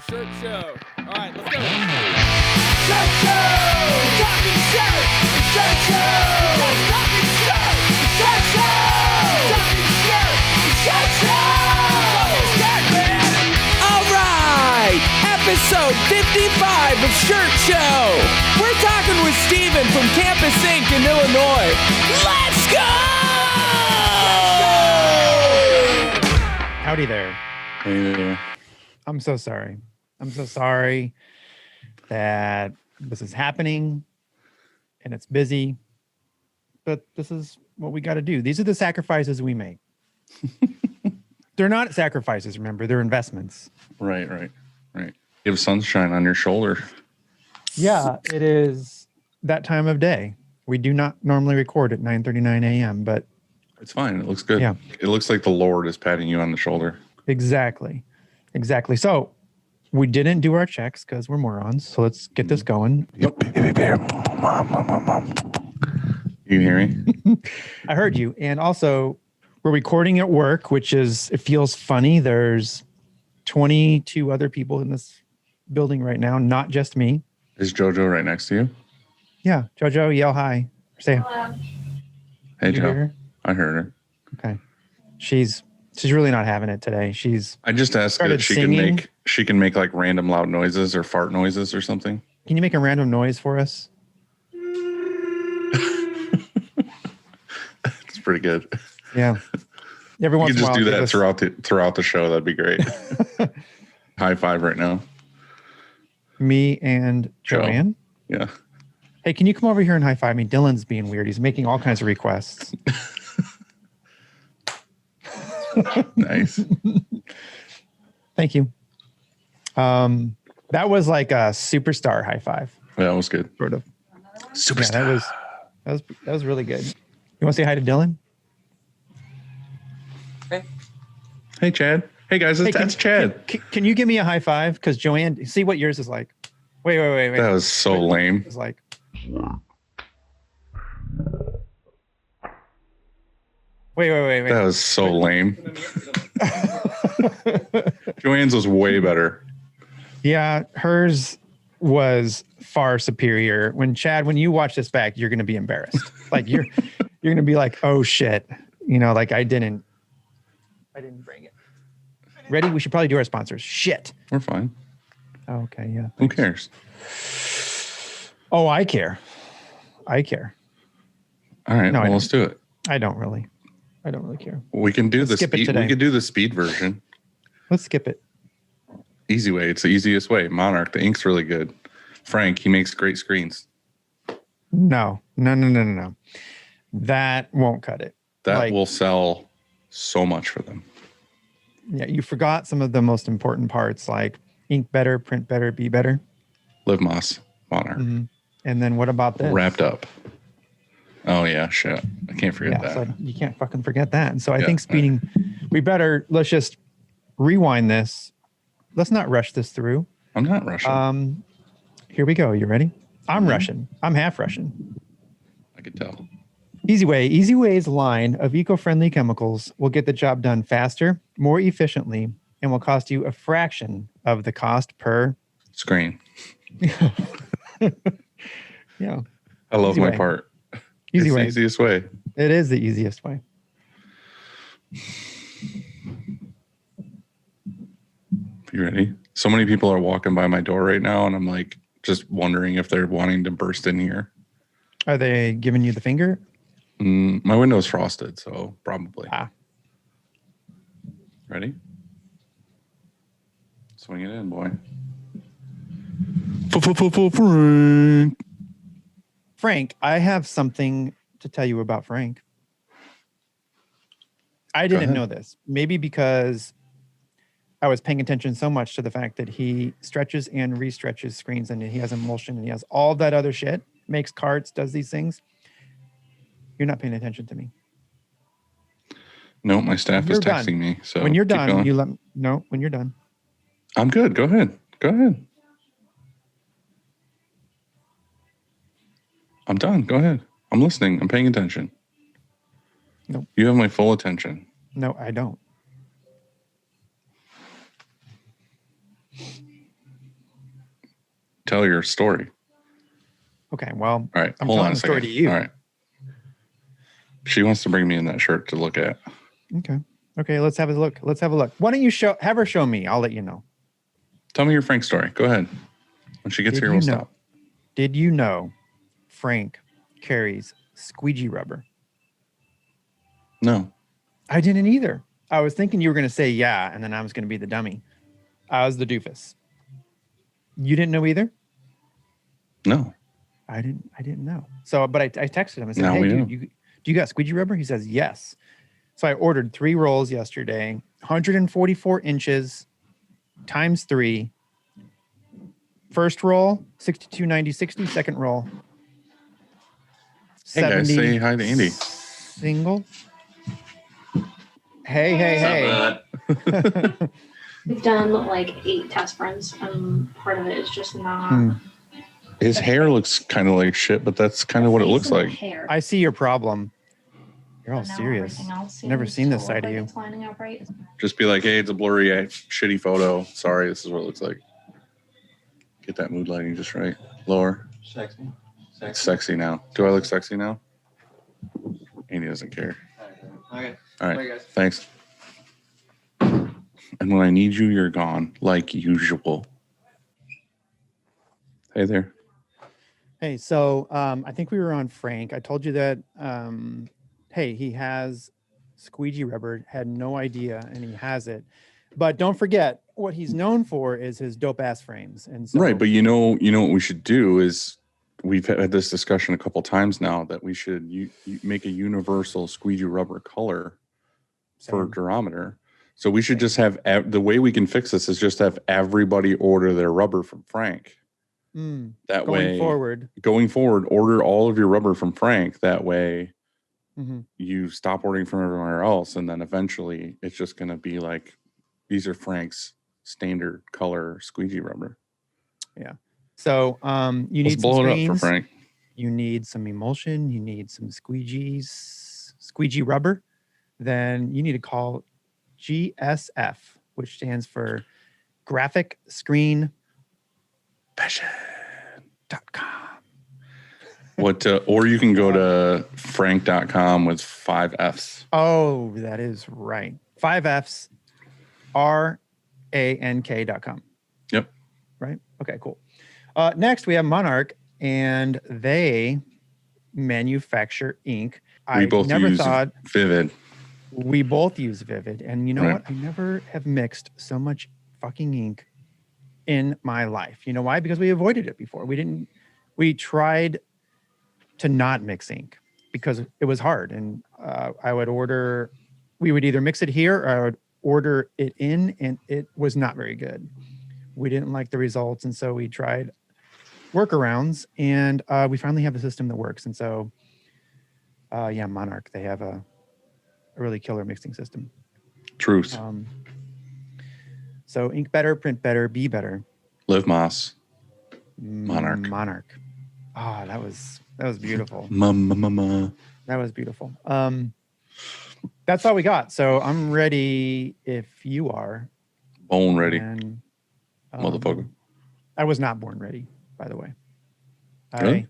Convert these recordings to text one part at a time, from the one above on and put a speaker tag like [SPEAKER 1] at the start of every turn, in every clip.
[SPEAKER 1] Shirt show. All right, let's go.
[SPEAKER 2] Shirt show! Talking shirt! Shirt show! Talking shirt! Shirt show! Talking shirt! Shirt show! Shirt, man! All right! Episode 55 of Shirt Show. We're talking with Steven from Campus Inc. in Illinois. Let's go!
[SPEAKER 3] Howdy there.
[SPEAKER 4] Hey there.
[SPEAKER 3] I'm so sorry. I'm so sorry that this is happening and it's busy, but this is what we got to do. These are the sacrifices we make. They're not sacrifices, remember, they're investments.
[SPEAKER 4] Right. You have sunshine on your shoulder.
[SPEAKER 3] Yeah, it is that time of day. We do not normally record at 9:39 a.m., but
[SPEAKER 4] It's fine. It looks good.
[SPEAKER 3] Yeah.
[SPEAKER 4] It looks like the Lord is patting you on the shoulder.
[SPEAKER 3] exactly. So we didn't do our checks because we're morons. So let's get this going.
[SPEAKER 4] You hear me?
[SPEAKER 3] I heard you. And also, we're recording at work, which is, it feels funny. There's 22 other people in this building right now, not just me.
[SPEAKER 4] Is JoJo right next to you?
[SPEAKER 3] Yeah. JoJo, yell hi. Say
[SPEAKER 5] Hello.
[SPEAKER 4] Hey,
[SPEAKER 3] Did you
[SPEAKER 4] Joe.
[SPEAKER 3] hear her?
[SPEAKER 4] I heard her.
[SPEAKER 3] Okay. She's really not having it today.
[SPEAKER 4] I just asked her
[SPEAKER 3] Started
[SPEAKER 4] if
[SPEAKER 3] singing.
[SPEAKER 4] she can make like random loud noises or fart noises or something.
[SPEAKER 3] Can you make a random noise for us?
[SPEAKER 4] It's pretty good.
[SPEAKER 3] Yeah. Every
[SPEAKER 4] You
[SPEAKER 3] once
[SPEAKER 4] can
[SPEAKER 3] in a
[SPEAKER 4] just
[SPEAKER 3] while.
[SPEAKER 4] do
[SPEAKER 3] give
[SPEAKER 4] that
[SPEAKER 3] us-
[SPEAKER 4] throughout the show. That'd be great. High five right now.
[SPEAKER 3] Me and
[SPEAKER 4] Joe.
[SPEAKER 3] Joanne.
[SPEAKER 4] Yeah.
[SPEAKER 3] Hey, can you come over here and high five me? Dylan's being weird. He's making all kinds of requests.
[SPEAKER 4] Nice.
[SPEAKER 3] Thank you. That was like a superstar high five,
[SPEAKER 4] That was good.
[SPEAKER 3] sort of.
[SPEAKER 4] Superstar.
[SPEAKER 3] Yeah, that was really good. You want to say hi to Dylan?
[SPEAKER 4] Hey, Chad. Hey, guys. That's Chad.
[SPEAKER 3] Can you give me a high five? Because Joanne, see what yours is like. Wait.
[SPEAKER 4] That was so lame.
[SPEAKER 3] It's like. Wait.
[SPEAKER 4] That was so lame. Joanne's was way better.
[SPEAKER 3] Yeah, hers was far superior. When you watch this back, you're going to be embarrassed. Like you're going to be like, oh shit, like I didn't bring it. Ready? We should probably do our sponsors. Shit.
[SPEAKER 4] We're fine.
[SPEAKER 3] Okay, yeah.
[SPEAKER 4] Who cares?
[SPEAKER 3] Oh, I care.
[SPEAKER 4] All right.
[SPEAKER 3] No, I
[SPEAKER 4] Let's do it.
[SPEAKER 3] I don't really care.
[SPEAKER 4] We can do the
[SPEAKER 3] skip it
[SPEAKER 4] speed.
[SPEAKER 3] today.
[SPEAKER 4] We could do the speed version.
[SPEAKER 3] Let's skip it.
[SPEAKER 4] Easy way. It's the easiest way. Monarch. The ink's really good. Frank. He makes great screens.
[SPEAKER 3] No. That won't cut it.
[SPEAKER 4] That will sell so much for them.
[SPEAKER 3] Yeah, you forgot some of the most important parts, like ink better, print better, be better.
[SPEAKER 4] Live Moss. Monarch.
[SPEAKER 3] Mm-hmm. And then what about this?
[SPEAKER 4] Wrapped up. Oh yeah. Shit. I can't forget that.
[SPEAKER 3] So you can't fucking forget that. And so I
[SPEAKER 4] Yeah,
[SPEAKER 3] think speeding, let's just rewind this. Let's not rush this through.
[SPEAKER 4] I'm not rushing.
[SPEAKER 3] Here we go. You ready? I'm
[SPEAKER 4] Mm-hmm.
[SPEAKER 3] Russian. I'm half Russian.
[SPEAKER 4] I could tell.
[SPEAKER 3] Easy Way's line of eco-friendly chemicals will get the job done faster, more efficiently, and will cost you a fraction of the cost per.
[SPEAKER 4] Screen.
[SPEAKER 3] Yeah.
[SPEAKER 4] I love
[SPEAKER 3] Easy
[SPEAKER 4] my
[SPEAKER 3] way.
[SPEAKER 4] part.
[SPEAKER 3] Easy
[SPEAKER 4] It's
[SPEAKER 3] way.
[SPEAKER 4] the easiest way.
[SPEAKER 3] It is the easiest way.
[SPEAKER 4] You ready? So many people are walking by my door right now, and I'm like just wondering if they're wanting to burst in here.
[SPEAKER 3] Are they giving you the finger?
[SPEAKER 4] My window's frosted, so probably.
[SPEAKER 3] Ah.
[SPEAKER 4] Ready? Swing it in, boy.
[SPEAKER 3] Frank, I have something to tell you about Frank. I didn't
[SPEAKER 4] ahead.
[SPEAKER 3] know this. Maybe because I was paying attention so much to the fact that he stretches and restretches screens and he has emulsion and he has all that other shit, makes carts, does these things. You're not paying attention to me.
[SPEAKER 4] No, my staff is
[SPEAKER 3] You're done.
[SPEAKER 4] texting me. So
[SPEAKER 3] When you're
[SPEAKER 4] keep
[SPEAKER 3] done,
[SPEAKER 4] going.
[SPEAKER 3] when you're done.
[SPEAKER 4] I'm good. Go ahead. I'm done. Go ahead. I'm listening. I'm paying attention.
[SPEAKER 3] Nope.
[SPEAKER 4] You have my full attention.
[SPEAKER 3] No, I don't.
[SPEAKER 4] tell your story.
[SPEAKER 3] Okay, well,
[SPEAKER 4] All right,
[SPEAKER 3] I'm
[SPEAKER 4] hold
[SPEAKER 3] telling
[SPEAKER 4] on a
[SPEAKER 3] the story
[SPEAKER 4] second.
[SPEAKER 3] to you.
[SPEAKER 4] All right. She wants to bring me in that shirt to look at.
[SPEAKER 3] Okay, let's have a look. Why don't you have her show me? I'll let you know.
[SPEAKER 4] Tell me your Frank story. Go ahead. When she gets here, we'll stop.
[SPEAKER 3] Did you know Frank carries squeegee rubber?
[SPEAKER 4] No.
[SPEAKER 3] I didn't either. I was thinking you were going to say yeah, and then I was going to be the dummy. I was the doofus. You didn't know either?
[SPEAKER 4] No.
[SPEAKER 3] I didn't know. So, but I texted him. I said,
[SPEAKER 4] Now
[SPEAKER 3] hey,
[SPEAKER 4] we
[SPEAKER 3] dude,
[SPEAKER 4] know.
[SPEAKER 3] do you got squeegee rubber? He says, yes. So I ordered 3 rolls yesterday, 144 inches times 3. First roll, 62.90, 60. Second roll,
[SPEAKER 4] Hey, guys, say hi to Andy.
[SPEAKER 3] Single. Hey.
[SPEAKER 5] We've done like 8 test runs, and part of it is just not.
[SPEAKER 4] His hair looks kind of like shit, but that's kind of what it looks like.
[SPEAKER 5] Hair.
[SPEAKER 3] I see your problem. You're all
[SPEAKER 5] But now
[SPEAKER 3] serious.
[SPEAKER 5] everything else
[SPEAKER 3] Never
[SPEAKER 5] seems
[SPEAKER 3] seen
[SPEAKER 5] to
[SPEAKER 3] this
[SPEAKER 5] look
[SPEAKER 3] side of
[SPEAKER 5] like
[SPEAKER 3] you.
[SPEAKER 5] It's lining up right.
[SPEAKER 4] Just be like, hey, it's a blurry, shitty photo. Sorry, this is what it looks like. Get that mood lighting just right. Lower.
[SPEAKER 6] Sexy.
[SPEAKER 4] It's sexy now. Do I look sexy now? Andy doesn't care.
[SPEAKER 6] Okay.
[SPEAKER 4] All right.
[SPEAKER 6] Bye, guys.
[SPEAKER 4] Thanks. And when I need you, you're gone, like usual. Hey there.
[SPEAKER 3] Hey, so I think we were on Frank. I told you that, hey, he has squeegee rubber, had no idea, and he has it. But don't forget, what he's known for is his dope ass frames. And so,
[SPEAKER 4] Right, but you know what we should do is we've had this discussion a couple times now that we should make a universal squeegee rubber color for
[SPEAKER 3] Same.
[SPEAKER 4] durometer. So we should just have the way we can fix this is just have everybody order their rubber from Frank. That
[SPEAKER 3] going
[SPEAKER 4] forward, order all of your rubber from Frank. That way,
[SPEAKER 3] mm-hmm.
[SPEAKER 4] you stop ordering from everywhere else, and then eventually it's just going to be like, these are Frank's standard color squeegee rubber.
[SPEAKER 3] Yeah. So you need
[SPEAKER 4] Let's blow
[SPEAKER 3] some
[SPEAKER 4] it up for
[SPEAKER 3] screens.
[SPEAKER 4] Frank.
[SPEAKER 3] You need some emulsion. You need some squeegee rubber. Then you need to call GSF, which stands for Graphic Screen Fashion.com.
[SPEAKER 4] Or you can go to frank.com with 5 Fs.
[SPEAKER 3] Oh, that is right. 5 Fs, RANK.com.
[SPEAKER 4] Yep.
[SPEAKER 3] Right. Okay, cool. Next we have Monarch, and they manufacture ink.
[SPEAKER 4] We both use Vivid.
[SPEAKER 3] We both use Vivid. And you know
[SPEAKER 4] Right.
[SPEAKER 3] what? I never have mixed so much fucking ink in my life. You know why? Because we avoided it before. We tried to not mix ink because it was hard. And we would either mix it here or I would order it in, and it was not very good. We didn't like the results. And so we tried workarounds, and we finally have a system that works. And so, Monarch, they have a really killer mixing system.
[SPEAKER 4] Truth.
[SPEAKER 3] So ink better, print better, be better.
[SPEAKER 4] Live Moss. Monarch.
[SPEAKER 3] Monarch. Oh, that was beautiful. That was beautiful. That's all we got. So I'm ready if you are.
[SPEAKER 4] Bone ready.
[SPEAKER 3] And,
[SPEAKER 4] motherfucker.
[SPEAKER 3] I was not born ready, by the way.
[SPEAKER 4] Really?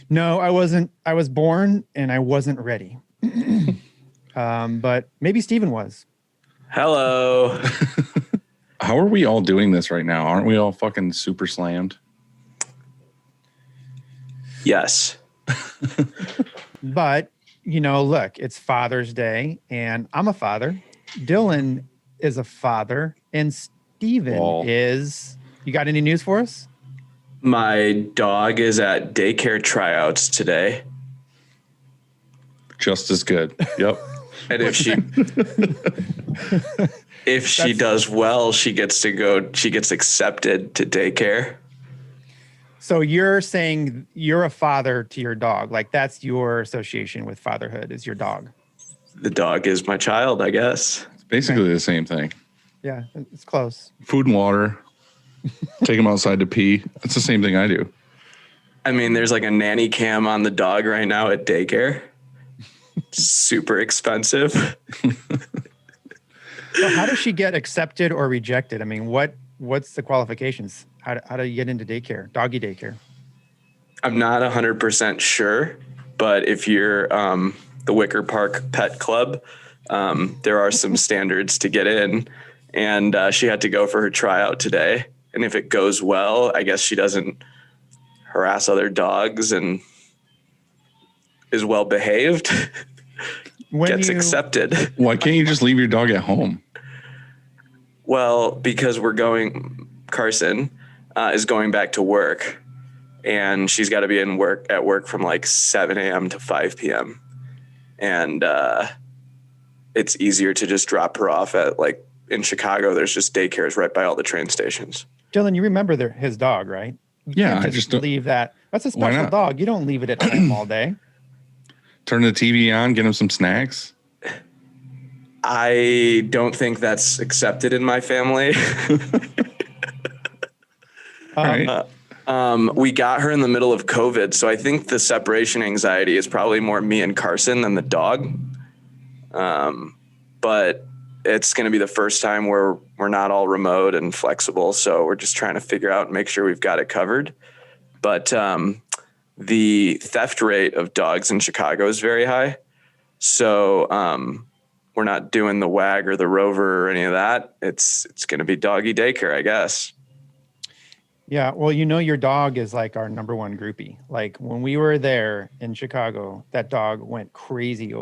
[SPEAKER 3] No, I wasn't. I was born and I wasn't ready. But maybe Steven was.
[SPEAKER 7] Hello.
[SPEAKER 4] How are we all doing this right now? Aren't we all fucking super slammed?
[SPEAKER 7] Yes.
[SPEAKER 3] But, look, it's Father's Day, and I'm a father. Dylan is a father, and Steven is... You got any news for us?
[SPEAKER 7] My dog is at daycare tryouts today.
[SPEAKER 4] Just as good. Yep.
[SPEAKER 7] And if she does well, she gets accepted to daycare.
[SPEAKER 3] So you're saying you're a father to your dog. Like that's your association with fatherhood is your dog.
[SPEAKER 7] The dog is my child, I guess.
[SPEAKER 4] It's basically the same thing.
[SPEAKER 3] Yeah, it's close.
[SPEAKER 4] Food and water. Take him outside to pee. It's the same thing I do.
[SPEAKER 7] I mean, there's like a nanny cam on the dog right now at daycare. Super expensive.
[SPEAKER 3] So how does she get accepted or rejected? I mean, what's the qualifications? How do you get into daycare? Doggy daycare.
[SPEAKER 7] I'm not 100% sure, but if you're the Wicker Park Pet Club, there are some standards to get in. And she had to go for her tryout today. And if it goes well, I guess she doesn't harass other dogs and is well behaved, gets accepted.
[SPEAKER 4] Why can't you just leave your dog at home?
[SPEAKER 7] Well, because Carson is going back to work, and she's got to be at work from like 7 a.m. to 5 p.m. And it's easier to just drop her off at, like, in Chicago, there's just daycares right by all the train stations.
[SPEAKER 3] Dylan, you remember his dog, right? You
[SPEAKER 4] Yeah,
[SPEAKER 3] can't
[SPEAKER 4] I just
[SPEAKER 3] leave that. That's a special dog. You don't leave it at home all day.
[SPEAKER 4] Turn the TV on, get him some snacks.
[SPEAKER 7] I don't think that's accepted in my family.
[SPEAKER 4] Right.
[SPEAKER 7] We got her in the middle of COVID, so I think the separation anxiety is probably more me and Carson than the dog. But it's going to be the first time where we're not all remote and flexible, so we're just trying to figure out and make sure we've got it covered. But the theft rate of dogs in Chicago is very high, so we're not doing the WAG or the Rover or any of that. It's going to be Doggy Daycare, I guess.
[SPEAKER 3] Yeah, well, your dog is like our number one groupie. Like when we were there in Chicago, that dog went crazy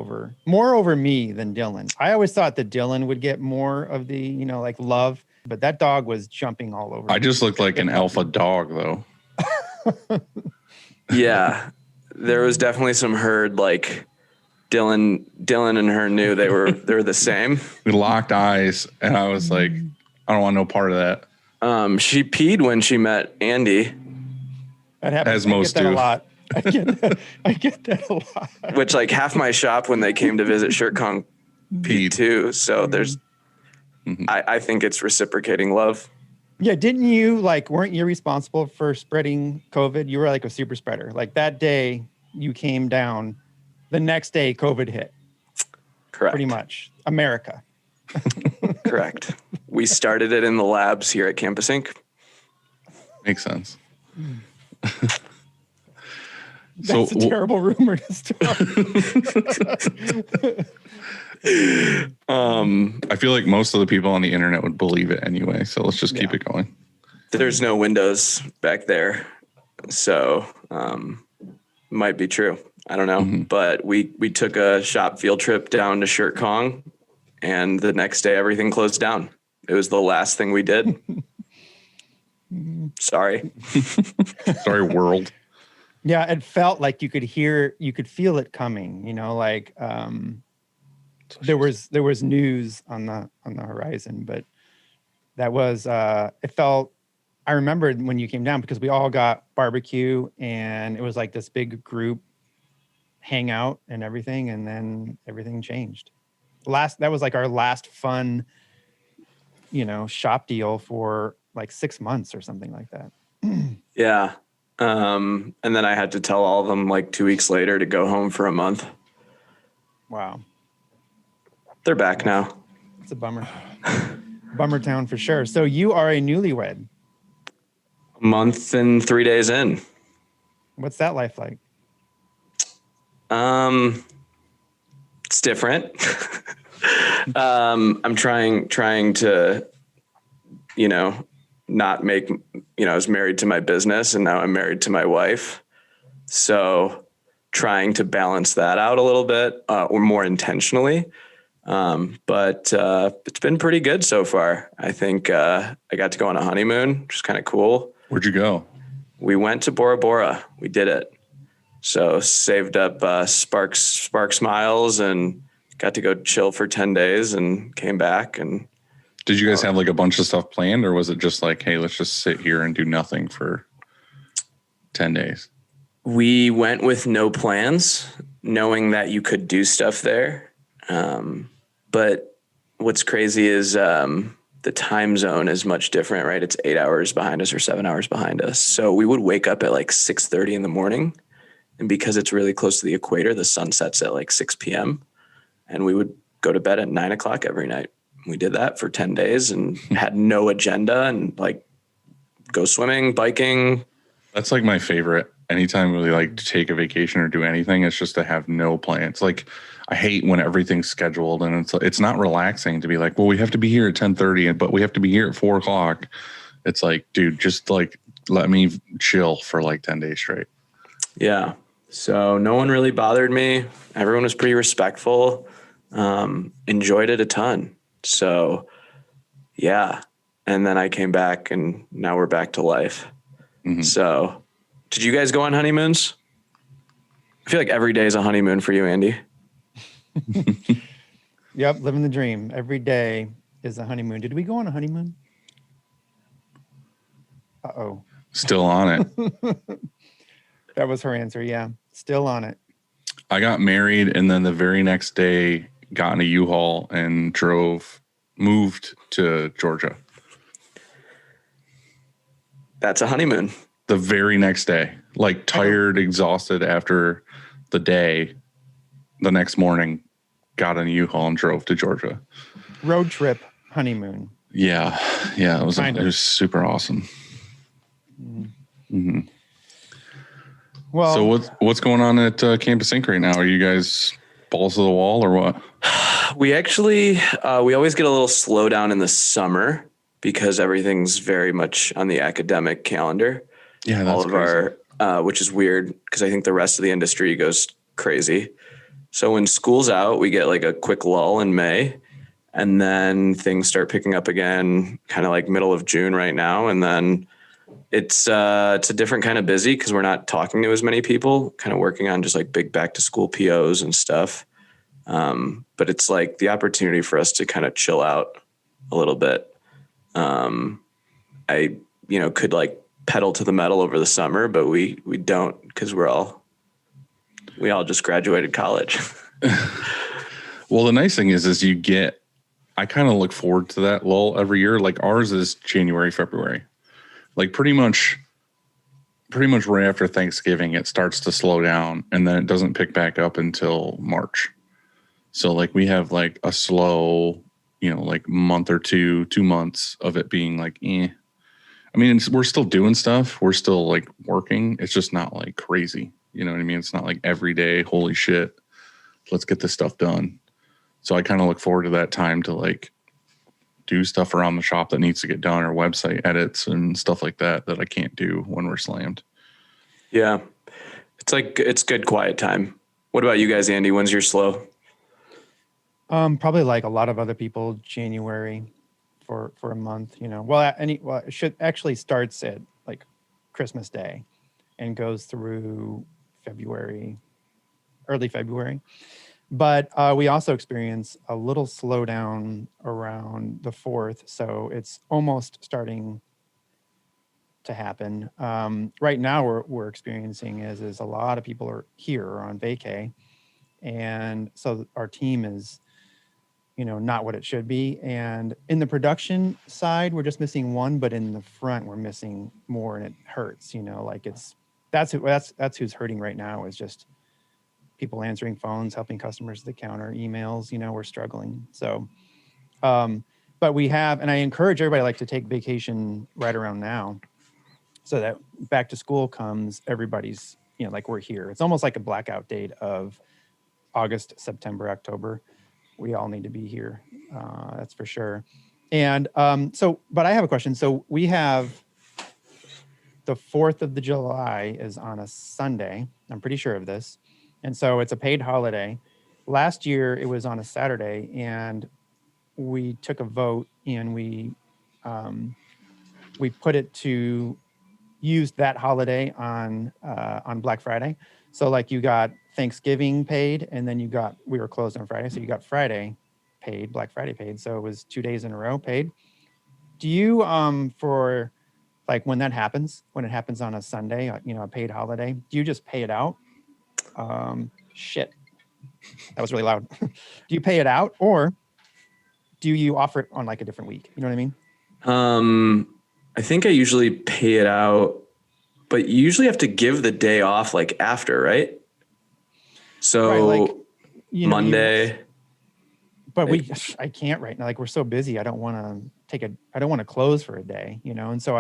[SPEAKER 3] more over me than Dylan. I always thought that Dylan would get more of the, like love, but that dog was jumping all over.
[SPEAKER 4] I just looked like an alpha dog, though.
[SPEAKER 7] Yeah, there was definitely some herd, like Dylan and her knew they were the same.
[SPEAKER 4] We locked eyes, and I was like, I don't want no part of that.
[SPEAKER 7] She peed when she met Andy.
[SPEAKER 3] That happens.
[SPEAKER 4] As most
[SPEAKER 3] I get that
[SPEAKER 4] do.
[SPEAKER 3] a lot. I get that a lot.
[SPEAKER 7] Which, like, half my shop when they came to visit ShirtCon peed too. So there's, I think it's reciprocating love.
[SPEAKER 3] Yeah, didn't you weren't you responsible for spreading COVID? You were like a super spreader. Like that day you came down, the next day COVID hit.
[SPEAKER 7] Correct.
[SPEAKER 3] Pretty much. America.
[SPEAKER 7] Correct. We started it in the labs here at Campus Inc.
[SPEAKER 4] Makes sense.
[SPEAKER 3] That's a terrible rumor to start.
[SPEAKER 4] I feel like most of the people on the internet would believe it anyway, so let's just keep it going.
[SPEAKER 7] There's no windows back there, so might be true. I don't know, but we took a shop field trip down to ShirtCon, and the next day everything closed down. It was the last thing we did. Sorry.
[SPEAKER 4] Sorry, world.
[SPEAKER 3] Yeah, it felt like you could feel it coming, there was news on the horizon, but that was it felt, I remembered when you came down because we all got barbecue and it was like this big group hangout and everything, and then everything changed. That was like our last fun, shop deal for like 6 months or something like that.
[SPEAKER 7] Yeah. And then I had to tell all of them like 2 weeks later to go home for a month.
[SPEAKER 3] Wow.
[SPEAKER 7] They're back now.
[SPEAKER 3] It's a bummer. Bummer town for sure. So you are a newlywed.
[SPEAKER 7] A month and 3 days in.
[SPEAKER 3] What's that life like?
[SPEAKER 7] It's different. I'm trying to, not make, I was married to my business and now I'm married to my wife. So trying to balance that out a little bit, or more intentionally. But it's been pretty good so far. I think I got to go on a honeymoon, which is kind of cool.
[SPEAKER 4] Where'd you go?
[SPEAKER 7] We went to Bora Bora. We did it. So saved up Sparks miles and got to go chill for 10 days and came back. And
[SPEAKER 4] did you guys have like a bunch of stuff planned, or was it just like, hey, let's just sit here and do nothing for 10 days?
[SPEAKER 7] We went with no plans, knowing that you could do stuff there. But what's crazy is the time zone is much different, right? It's 8 hours behind us or 7 hours behind us. So we would wake up at like 6:30 in the morning. And because it's really close to the equator, the sun sets at like 6 p.m. And we would go to bed at 9 o'clock every night. We did that for 10 days and had no agenda and like go swimming, biking.
[SPEAKER 4] That's like my favorite. Anytime we like to take a vacation or do anything, it's just to have no plans. Like I hate when everything's scheduled and it's not relaxing to be like, well, we have to be here at 10:30, but we have to be here at 4:00. It's like, dude, just like let me chill for like 10 days straight.
[SPEAKER 7] Yeah. So no one really bothered me. Everyone was pretty respectful. Enjoyed it a ton. So yeah. And then I came back and now we're back to life. Mm-hmm. So did you guys go on honeymoons? I feel like every day is a honeymoon for you, Andy.
[SPEAKER 3] Yep. Living the dream. Every day is a honeymoon. Did we go on a honeymoon? Uh-oh.
[SPEAKER 4] Still on it.
[SPEAKER 3] That was her answer. Yeah. Still on it.
[SPEAKER 4] I got married and then the very next day got in a U-Haul and moved to Georgia.
[SPEAKER 7] That's a honeymoon.
[SPEAKER 4] The very next day, like tired, exhausted after the day, the next morning, got in a U-Haul and drove to Georgia.
[SPEAKER 3] Road trip honeymoon.
[SPEAKER 4] Yeah. It was super awesome. Mm-hmm. Well, so what's going on at Campus Inc. right now? Are you guys balls to the wall or what?
[SPEAKER 7] We actually, we always get a little slowdown in the summer because everything's very much on the academic calendar.
[SPEAKER 4] Yeah, that's
[SPEAKER 7] all of
[SPEAKER 4] crazy.
[SPEAKER 7] Our, which is weird because I think the rest of the industry goes crazy. So when school's out, we get like a quick lull in May, and then things start picking up again, kind of like middle of June right now, and then it's a different kind of busy because we're not talking to as many people, kind of working on just like big back to school POs and stuff. But it's like the opportunity for us to kind of chill out a little bit. I could like pedal to the metal over the summer, but we don't because we all just graduated college.
[SPEAKER 4] Well, the nice thing is I kind of look forward to that lull every year. Like ours is January, February. Like pretty much right after Thanksgiving, it starts to slow down and then it doesn't pick back up until March. So like we have like a slow, like month or 2 months of it being like, I mean, we're still doing stuff. We're still like working. It's just not like crazy. You know what I mean? It's not like every day, holy shit, let's get this stuff done. So I kind of look forward to that time to like do stuff around the shop that needs to get done or website edits and stuff like that I can't do when we're slammed.
[SPEAKER 7] Yeah. It's good quiet time. What about you guys, Andy? When's your slow?
[SPEAKER 3] Probably like a lot of other people, January for a month, it should actually starts at like Christmas Day and goes through February, early February. But we also experience a little slowdown around the 4th. So it's almost starting to happen. Right now we're experiencing is a lot of people are here on vacay. And so our team is, not what it should be. And in the production side, we're just missing one, but in the front, we're missing more and it hurts, like that's who's hurting right now is just people answering phones, helping customers at the counter, emails, we're struggling. So, but we have, and I encourage everybody like to take vacation right around now so that back to school comes, everybody's, like we're here. It's almost like a blackout date of August, September, October. We all need to be here. That's for sure. And but I have a question. So we have the 4th of July is on a Sunday. I'm pretty sure of this. And so it's a paid holiday. Last year it was on a Saturday and we took a vote and we put it to use that holiday on Black Friday. So like you got Thanksgiving paid and then we were closed on Friday. So you got Friday paid, Black Friday paid. So it was 2 days in a row paid. Do you, for like when it happens on a Sunday, a paid holiday, do you just pay it out? Shit, that was really loud. Do you pay it out or do you offer it on like a different week? You know what I mean?
[SPEAKER 7] I think I usually pay it out, but you usually have to give the day off like after, right? So right, like, Monday.
[SPEAKER 3] But I can't right now. Like we're so busy. I don't want to close for a day, and so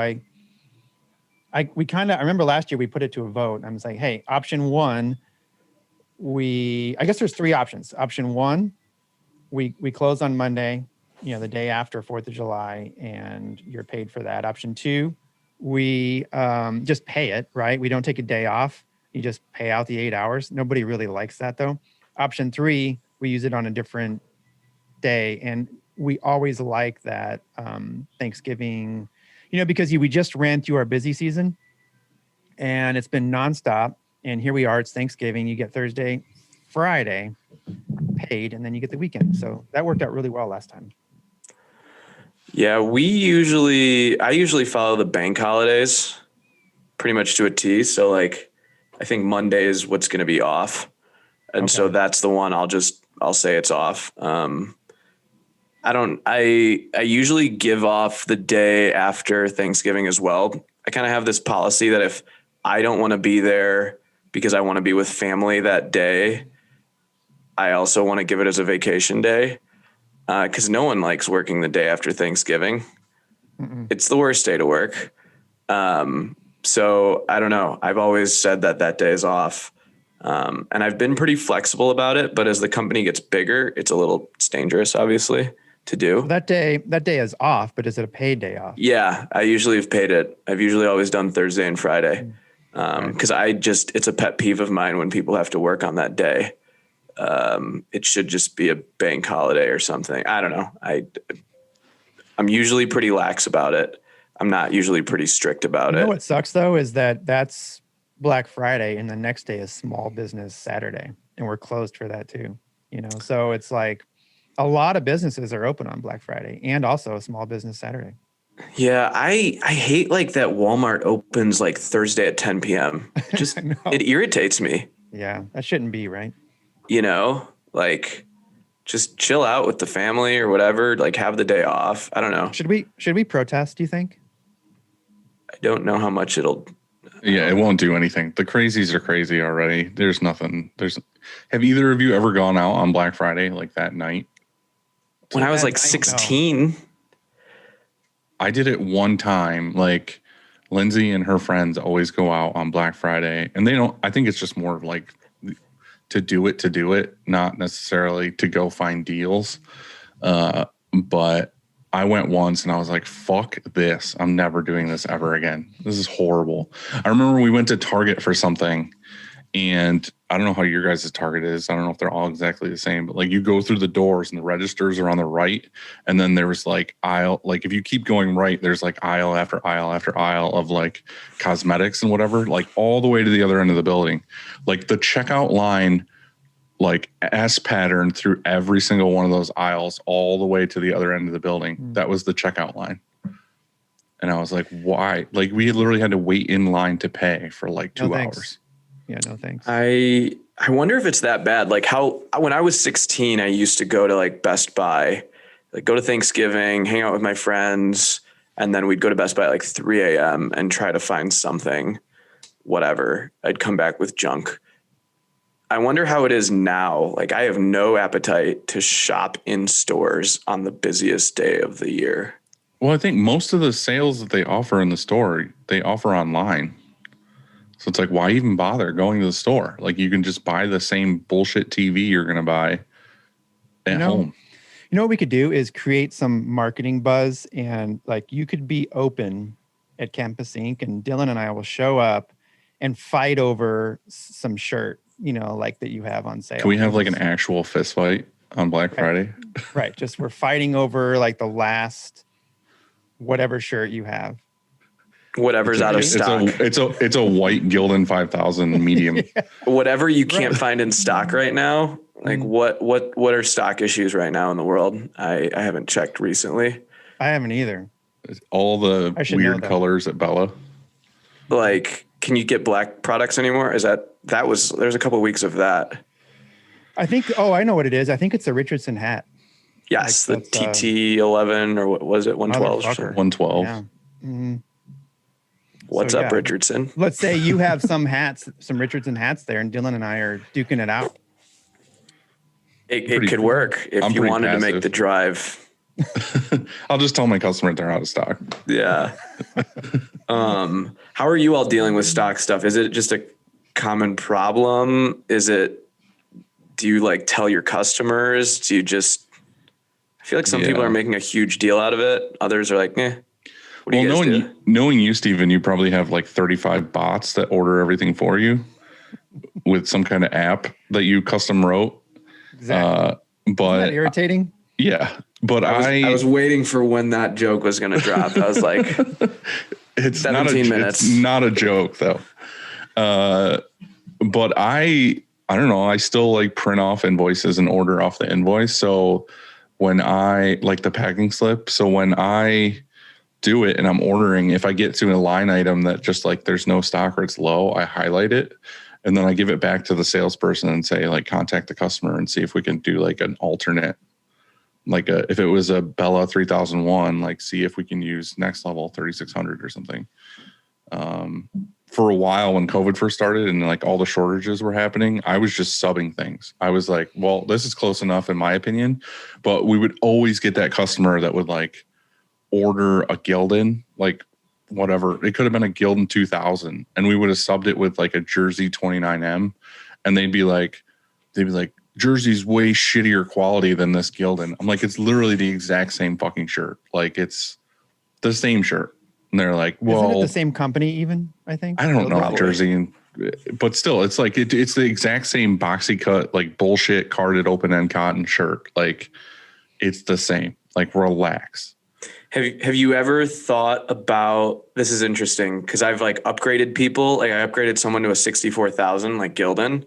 [SPEAKER 3] I remember last year we put it to a vote. I was like, hey, option one, I guess there's three options. Option one, we close on Monday, the day after 4th of July, and you're paid for that. Option two, we just pay it, right? We don't take a day off. You just pay out the 8 hours. Nobody really likes that though. Option three, we use it on a different day. And we always like that Thanksgiving, because we just ran through our busy season and it's been nonstop. And here we are, it's Thanksgiving. You get Thursday, Friday paid, and then you get the weekend. So that worked out really well last time.
[SPEAKER 7] Yeah, I usually follow the bank holidays pretty much to a T. So like, I think Monday is what's going to be off. And so that's the one I'll say it's off. I usually give off the day after Thanksgiving as well. I kind of have this policy that if I don't want to be there because I want to be with family that day, I also want to give it as a vacation day. Cause no one likes working the day after Thanksgiving. Mm-mm. It's the worst day to work. So I don't know. I've always said that day is off. And I've been pretty flexible about it, but as the company gets bigger, it's dangerous, obviously, to do.
[SPEAKER 3] That day is off, but is it a paid day off? Yeah,
[SPEAKER 7] I usually have paid it. I've usually always done Thursday and Friday. Cause it's a pet peeve of mine when people have to work on that day. It should just be a bank holiday or something. I don't know. I'm usually pretty lax about it. I'm not usually pretty strict about it.
[SPEAKER 3] What sucks though is that's Black Friday and the next day is Small Business Saturday, and we're closed for that too. So it's like a lot of businesses are open on Black Friday and also a Small Business Saturday.
[SPEAKER 7] Yeah, I hate like that Walmart opens like Thursday at 10 p.m. Just it irritates me.
[SPEAKER 3] Yeah, that shouldn't be, right?
[SPEAKER 7] Like just chill out with the family or whatever, like have the day off. I don't know.
[SPEAKER 3] Should we protest, do you think?
[SPEAKER 7] I don't know how much it'll.
[SPEAKER 4] Yeah, it won't do anything. The crazies are crazy already. There's nothing. Have either of you ever gone out on Black Friday like that night?
[SPEAKER 7] When I was like 16.
[SPEAKER 4] No. I did it one time. Like Lindsay and her friends always go out on Black Friday, and I think it's just more of like to do it, not necessarily to go find deals. But I went once and I was like, fuck this. I'm never doing this ever again. This is horrible. I remember we went to Target for something, and I don't know how your guys' Target is. I don't know if they're all exactly the same, but like you go through the doors and the registers are on the right. And then there was like aisle, like if you keep going right, there's like aisle after aisle after aisle of like cosmetics and whatever, like all the way to the other end of the building. Like the checkout line, like S pattern through every single one of those aisles all the way to the other end of the building. That was the checkout line. And I was like, why? Like we literally had to wait in line to pay for like 2 hours.
[SPEAKER 3] Yeah, no thanks.
[SPEAKER 7] I wonder if it's that bad. Like when I was 16, I used to go to like Best Buy, like go to Thanksgiving, hang out with my friends, and then we'd go to Best Buy at like 3 a.m. and try to find something, whatever. I'd come back with junk. I wonder how it is now. Like I have no appetite to shop in stores on the busiest day of the year.
[SPEAKER 4] Well, I think most of the sales that they offer in the store, they offer online. So it's like, why even bother going to the store? Like you can just buy the same bullshit TV you're going to buy at home.
[SPEAKER 3] You know what we could do is create some marketing buzz, and like you could be open at Campus Inc. and Dylan and I will show up and fight over some shirt, like that you have on sale.
[SPEAKER 4] Can we have like an actual fist fight on Black Friday?
[SPEAKER 3] Right. Just we're fighting over like the last whatever shirt you have.
[SPEAKER 7] Whatever's out of stock.
[SPEAKER 4] It's a white Gildan 5000 medium.
[SPEAKER 3] Yeah.
[SPEAKER 7] Whatever you can't find in stock right now. Like what are stock issues right now in the world? I haven't checked recently.
[SPEAKER 3] I haven't either.
[SPEAKER 4] All the weird colors at Bella.
[SPEAKER 7] Like, can you get black products anymore? There's a couple of weeks of that.
[SPEAKER 3] I think, I know what it is. I think it's a Richardson hat.
[SPEAKER 7] Yes, like the TT11 or what was it? 112.
[SPEAKER 4] 112.
[SPEAKER 3] Yeah. Mm-hmm.
[SPEAKER 7] What's up, Richardson?
[SPEAKER 3] Let's say you have some Richardson hats there, and Dylan and I are duking it out.
[SPEAKER 7] It could work if you wanted to make the drive. How
[SPEAKER 4] I'll just tell my customer they're out of stock.
[SPEAKER 7] Yeah. How How are you all dealing with stock stuff? Is it just a common problem? Do you like tell your customers? Do you just, I feel like some people are making a huge deal out of it. Others are like, what do you guys do?
[SPEAKER 4] Knowing you, Steven, you probably have like 35 bots that order everything for you with some kind of app that you custom wrote.
[SPEAKER 3] Exactly.
[SPEAKER 4] But
[SPEAKER 3] isn't that irritating?
[SPEAKER 4] Yeah. But
[SPEAKER 7] I was waiting for when that joke was going to drop. I was like,
[SPEAKER 4] it's
[SPEAKER 7] 17 minutes.
[SPEAKER 4] It's not a joke though. But I don't know. I still like print off invoices and order off the invoice. So when I like the packing slip, so when I do it and I'm ordering, if I get to a line item that just like there's no stock or it's low, I highlight it and then I give it back to the salesperson and say like contact the customer and see if we can do like an alternate, like if it was a Bella 3001, like see if we can use next level 3600 or something. For a while when COVID first started and like all the shortages were happening, I was just subbing things. I was like, well, this is close enough in my opinion, but we would always get that customer that would like order a Gildan, like whatever. It could have been a Gildan 2000 and we would have subbed it with like a Jersey 29M and they'd be like, Jersey's way shittier quality than this Gildan. I'm like, it's literally the exact same fucking shirt. Like it's the same shirt. And they're like, well,
[SPEAKER 3] isn't it the same company even, I think?
[SPEAKER 4] I don't know Jersey, but still it's like, it's the exact same boxy cut, like bullshit carded open end cotton shirt. Like it's the same, like relax.
[SPEAKER 7] Have you ever thought about, this is interesting because I've like upgraded people. Like I upgraded someone to a 64,000 like Gildan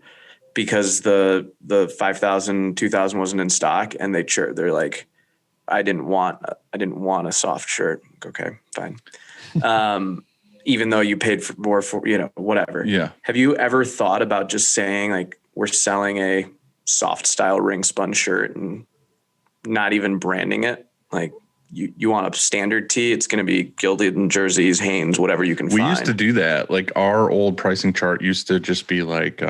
[SPEAKER 7] because the 5,000, 2,000 wasn't in stock and they're like, I didn't want a soft shirt. Okay, fine. Even though you paid for more for, whatever.
[SPEAKER 4] Yeah.
[SPEAKER 7] Have you ever thought about just saying like, we're selling a soft style ring spun shirt and not even branding it? Like you want a standard tee, it's going to be Gildan, Jerseys, Hanes, whatever you can find.
[SPEAKER 4] We used to do that. Like our old pricing chart used to just be like,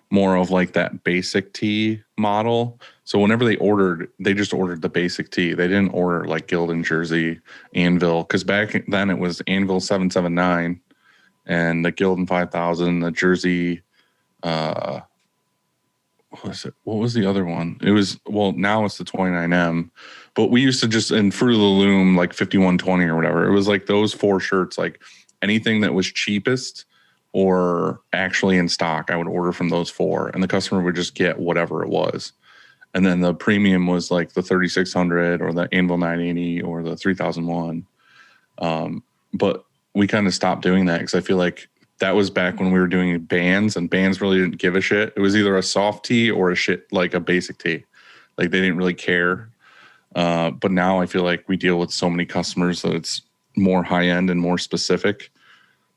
[SPEAKER 4] more of like that basic tee model. So whenever they ordered, they just ordered the basic tee. They didn't order like Gildan, Jersey, Anvil. Because back then it was Anvil 779 and the Gildan 5000, the Jersey, what was it? What was the other one? It was, well, now it's the 29M. But we used to just, in Fruit of the Loom, like 5120 or whatever. It was like those 4 shirts, like anything that was cheapest or actually in stock, I would order from those 4 and the customer would just get whatever it was. And then the premium was like the 3600 or the Anvil 980 or the 3001. But we kind of stopped doing that because I feel like that was back when we were doing bands and bands really didn't give a shit. It was either a soft tee or like a basic tee. Like they didn't really care. But now I feel like we deal with so many customers that it's more high end and more specific.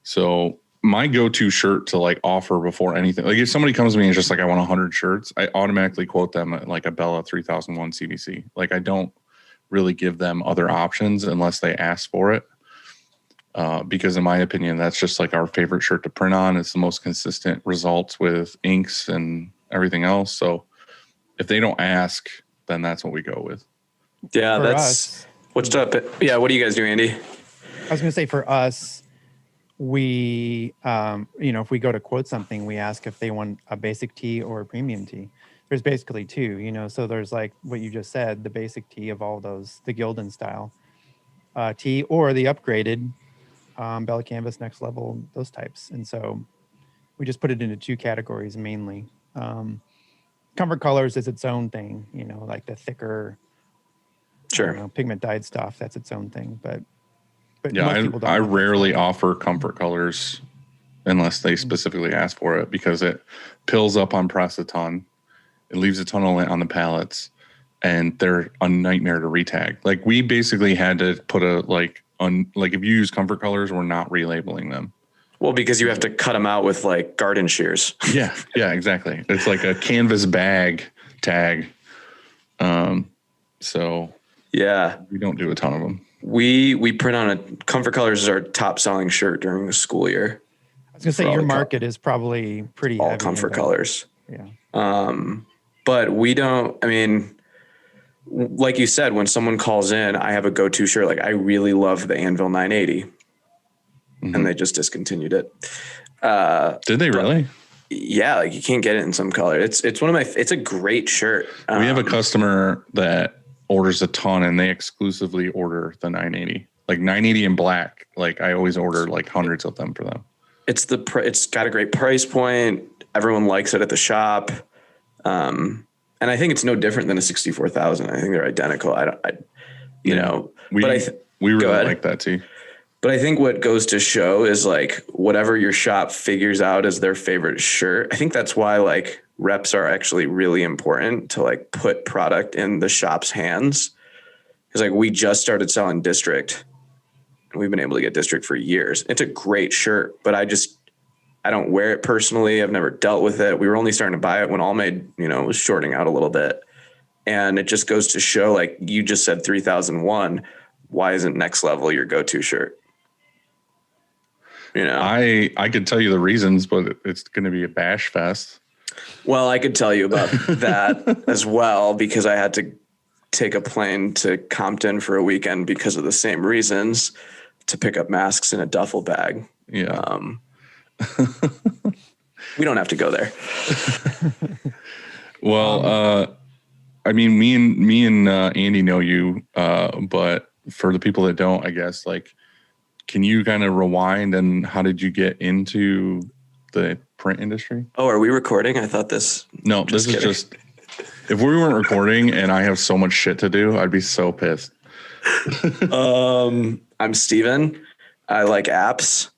[SPEAKER 4] So my go-to shirt to like offer before anything, like if somebody comes to me and is just like, I want 100 shirts, I automatically quote them at like a Bella 3001 CBC. Like I don't really give them other options unless they ask for it. Because in my opinion, that's just like our favorite shirt to print on. It's the most consistent results with inks and everything else. So if they don't ask, then that's what we go with.
[SPEAKER 7] Yeah,
[SPEAKER 3] For
[SPEAKER 7] that's
[SPEAKER 3] us,
[SPEAKER 7] what's up. Yeah, what do you guys do, Andy?
[SPEAKER 3] I was going to say for us, we, if we go to quote something, we ask if they want a basic tee or a premium tee. There's basically 2, so there's like what you just said, the basic tee of all those, the Gildan style tee or the upgraded Bella Canvas Next Level, those types. And so we just put it into 2 categories mainly. Comfort colors is its own thing, like the thicker, pigment dyed stuff. That's its own thing. But
[SPEAKER 4] yeah,
[SPEAKER 3] most people don't
[SPEAKER 4] I
[SPEAKER 3] want
[SPEAKER 4] rarely offer comfort colors unless they specifically ask for it because it pills up on press a ton. It leaves a ton of lint on the pallets and they're a nightmare to retag. Like we basically had to put like if you use comfort colors, we're not relabeling them.
[SPEAKER 7] Well, because you have to cut them out with like garden shears.
[SPEAKER 4] Yeah, exactly. It's like a canvas bag tag. So
[SPEAKER 7] yeah,
[SPEAKER 4] we don't do a ton of them.
[SPEAKER 7] We print on comfort colors is our top selling shirt during the school year.
[SPEAKER 3] I was gonna say your market is probably pretty
[SPEAKER 7] all
[SPEAKER 3] heavy
[SPEAKER 7] comfort colors.
[SPEAKER 3] Yeah.
[SPEAKER 7] But we don't, I mean, like you said, when someone calls in, I have a go-to shirt. Like I really love the Anvil 980. and they just discontinued it.
[SPEAKER 4] Did they really?
[SPEAKER 7] Yeah, like you can't get it in some color. It's it's a great shirt.
[SPEAKER 4] We have a customer that orders a ton, and they exclusively order the 980, like 980 in black. Like I always order like hundreds of them for them.
[SPEAKER 7] It's got a great price point. Everyone likes it at the shop. And I think it's no different than a 64,000. I think they're identical. We really like that too. But I think what goes to show is like whatever your shop figures out as their favorite shirt. I think that's why like reps are actually really important to like put product in the shop's hands. Because like we just started selling District, and we've been able to get District for years. It's a great shirt, but I don't wear it personally. I've never dealt with it. We were only starting to buy it when All Made, was shorting out a little bit. And it just goes to show, like you just said, 3001. Why isn't Next Level your go-to shirt?
[SPEAKER 4] I could tell you the reasons, but it's going to be a bash fest.
[SPEAKER 7] Well, I could tell you about that as well, because I had to take a plane to Compton for a weekend because of the same reasons, to pick up masks in a duffel bag.
[SPEAKER 4] Yeah.
[SPEAKER 7] We don't have to go there.
[SPEAKER 4] Well, I mean, me and Andy know you, but for the people that don't, I guess, like, can you kind of rewind, and how did you get into the print industry?
[SPEAKER 7] Oh, are we recording? I thought this.
[SPEAKER 4] No, this is just, if we weren't recording and I have so much shit to do, I'd be so pissed.
[SPEAKER 7] I'm Steven. I like apps.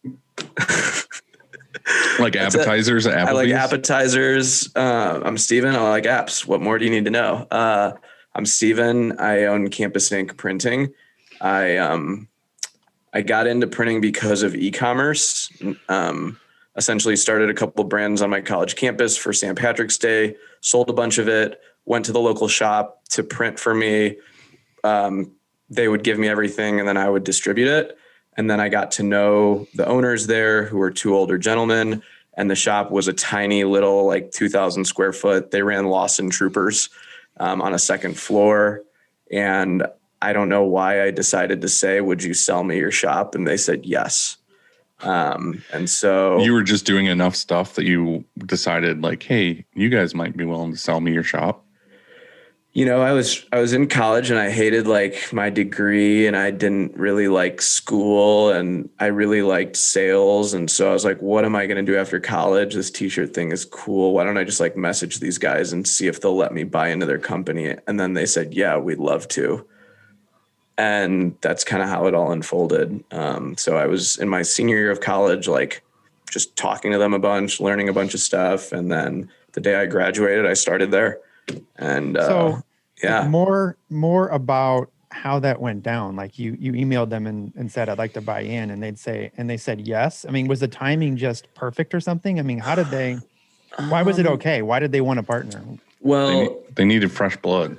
[SPEAKER 4] Like appetizers at Applebee's?
[SPEAKER 7] I like appetizers. I'm Steven. I like apps. What more do you need to know? I'm Steven. I own Campus Ink Printing. I got into printing because of e-commerce. Essentially started a couple brands on my college campus for St. Patrick's Day, sold a bunch of it, went to the local shop to print for me. They would give me everything, and then I would distribute it. And then I got to know the owners there, who were two older gentlemen, and the shop was a tiny little, like 2,000 square foot. They ran Lawson Troopers on a second floor. And I don't know why I decided to say, would you sell me your shop? And they said, yes. And so
[SPEAKER 4] you were just doing enough stuff that you decided, like, hey, you guys might be willing to sell me your shop.
[SPEAKER 7] I was in college, and I hated like my degree, and I didn't really like school, and I really liked sales. And so I was like, what am I going to do after college? This t-shirt thing is cool. Why don't I just like message these guys and see if they'll let me buy into their company? And then they said, yeah, we'd love to. And that's kind of how it all unfolded. So I was in my senior year of college, like just talking to them a bunch, learning a bunch of stuff. And then the day I graduated, I started there. And yeah,
[SPEAKER 3] more about how that went down. Like you emailed them and said, I'd like to buy in, and they said yes. I mean, was the timing just perfect or something? I mean, why was it okay? Why did they want to partner?
[SPEAKER 7] Well,
[SPEAKER 4] they needed fresh blood.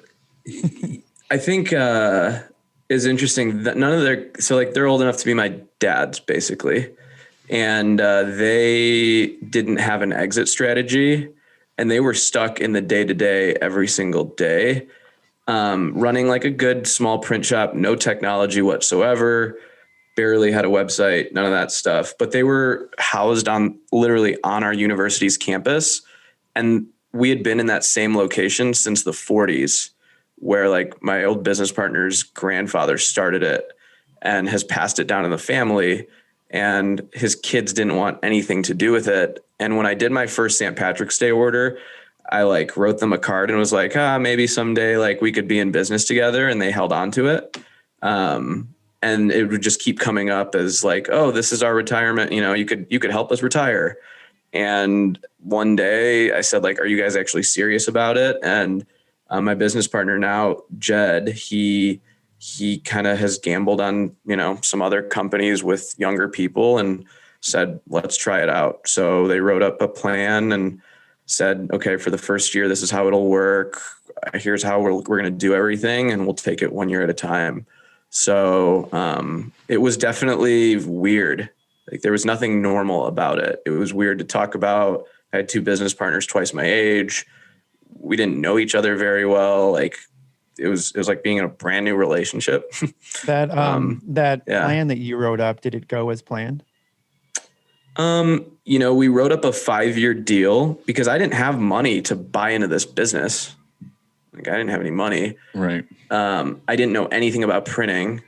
[SPEAKER 7] I think is interesting that they're old enough to be my dads basically. And they didn't have an exit strategy. And they were stuck in the day-to-day every single day, running like a good small print shop, no technology whatsoever, barely had a website, none of that stuff. But they were housed literally on our university's campus. And we had been in that same location since the 40s, where like my old business partner's grandfather started it and has passed it down in the family. And his kids didn't want anything to do with it. And when I did my first St. Patrick's Day order, I like wrote them a card and was like, maybe someday like we could be in business together. And they held on to it. And it would just keep coming up as like, oh, this is our retirement. You could help us retire. And one day I said, like, are you guys actually serious about it? And my business partner now, Jed, he kind of has gambled on, some other companies with younger people and said, let's try it out. So they wrote up a plan and said, okay, for the first year, this is how it'll work. Here's how we're going to do everything, and we'll take it 1 year at a time. So it was definitely weird. Like there was nothing normal about it. It was weird to talk about. I had two business partners twice my age. We didn't know each other very well. Like it was like being in a brand new relationship.
[SPEAKER 3] That plan that you wrote up, did it go as planned?
[SPEAKER 7] We wrote up a 5-year deal because I didn't have money to buy into this business. Like, I didn't have any money.
[SPEAKER 4] Right.
[SPEAKER 7] I didn't know anything about printing.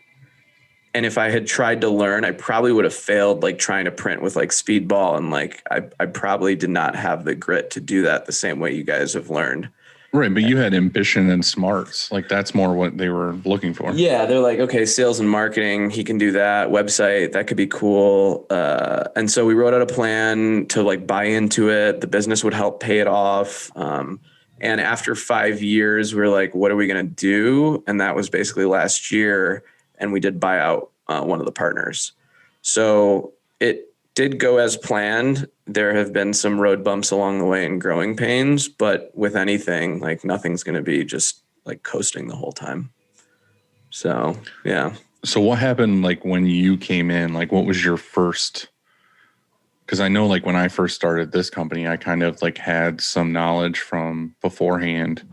[SPEAKER 7] And if I had tried to learn, I probably would have failed, like trying to print with like Speedball. And like, I probably did not have the grit to do that the same way you guys have learned.
[SPEAKER 4] Right. But you had ambition and smarts. Like, that's more what they were looking for.
[SPEAKER 7] Yeah. They're like, okay, sales and marketing, he can do that. Website, that could be cool. And so we wrote out a plan to like buy into it. The business would help pay it off. And after 5 years, we were like, what are we going to do? And that was basically last year. And we did buy out one of the partners. So it did go as planned. There have been some road bumps along the way and growing pains, but with anything, like, nothing's going to be just like coasting the whole time. So, yeah.
[SPEAKER 4] So what happened, like, when you came in? Like, what was your first? Because I know, like, when I first started this company, I kind of like had some knowledge from beforehand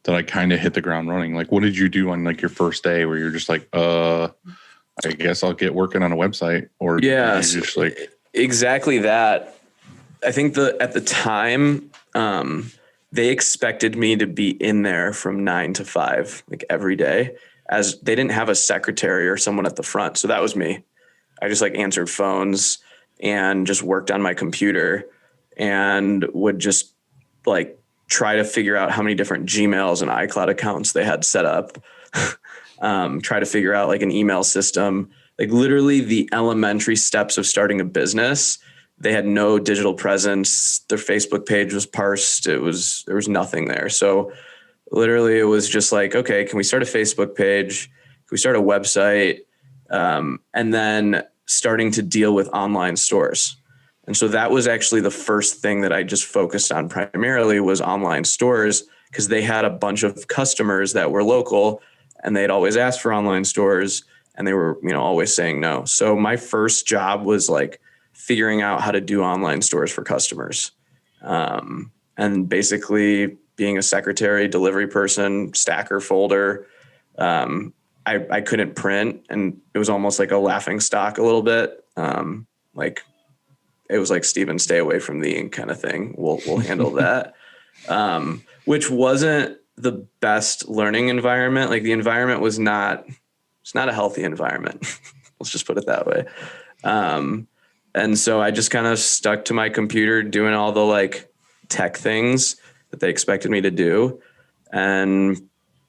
[SPEAKER 4] that I kind of hit the ground running. Like, what did you do on like your first day where you're just like, I guess I'll get working on a website? Or
[SPEAKER 7] yeah,
[SPEAKER 4] just like
[SPEAKER 7] exactly that. I think at the time, they expected me to be in there from 9 to 5, like every day, as they didn't have a secretary or someone at the front. So that was me. I just like answered phones and just worked on my computer and would just like try to figure out how many different Gmails and iCloud accounts they had set up. Try to figure out like an email system, like literally the elementary steps of starting a business. They had no digital presence. Their Facebook page was parsed. There was nothing there. So literally it was just like, okay, can we start a Facebook page? Can we start a website? And then starting to deal with online stores. And so that was actually the first thing that I just focused on primarily was online stores, because they had a bunch of customers that were local and they'd always asked for online stores and they were, always saying no. So my first job was like figuring out how to do online stores for customers. And basically being a secretary, delivery person, stacker, folder. I couldn't print, and it was almost like a laughing stock a little bit. It was like, Steven, stay away from the ink kind of thing. We'll handle that. Which wasn't the best learning environment. Like, the environment it's not a healthy environment. Let's just put it that way. And so I just kind of stuck to my computer doing all the like tech things that they expected me to do and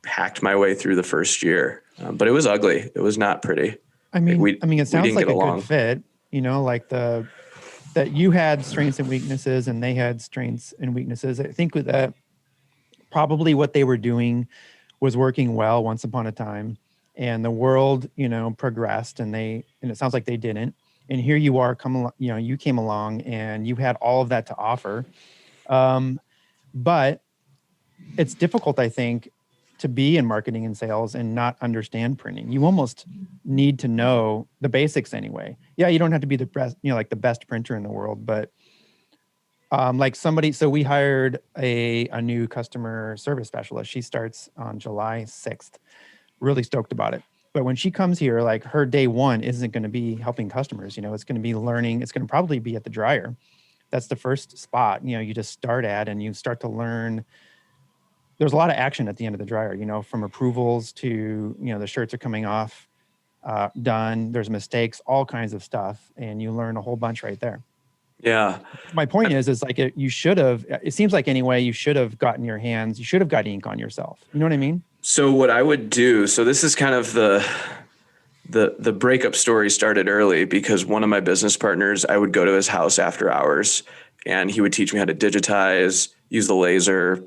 [SPEAKER 7] hacked my way through the first year. But it was ugly. It was not pretty.
[SPEAKER 3] I mean, it sounds like a
[SPEAKER 7] along.
[SPEAKER 3] good fit, like that you had strengths and weaknesses and they had strengths and weaknesses. I think with that, probably what they were doing was working well once upon a time, and the world, progressed, and it sounds like they didn't. And here you are you came along and you had all of that to offer. But it's difficult, I think, to be in marketing and sales and not understand printing. You almost need to know the basics anyway. Yeah, you don't have to be the best, like the best printer in the world, but so we hired a new customer service specialist. She starts on July 6th. Really stoked about it. But when she comes here, like, her day one isn't going to be helping customers. It's going to be learning. It's going to probably be at the dryer. That's the first spot, you just start at, and you start to learn. There's a lot of action at the end of the dryer, from approvals to, the shirts are coming off, done. There's mistakes, all kinds of stuff. And you learn a whole bunch right there.
[SPEAKER 7] Yeah.
[SPEAKER 3] My point is like, you should have, it seems like anyway, you should have got ink on yourself. You know what I mean?
[SPEAKER 7] So what I would do, so this is kind of the breakup story started early, because one of my business partners, I would go to his house after hours and he would teach me how to digitize, use the laser.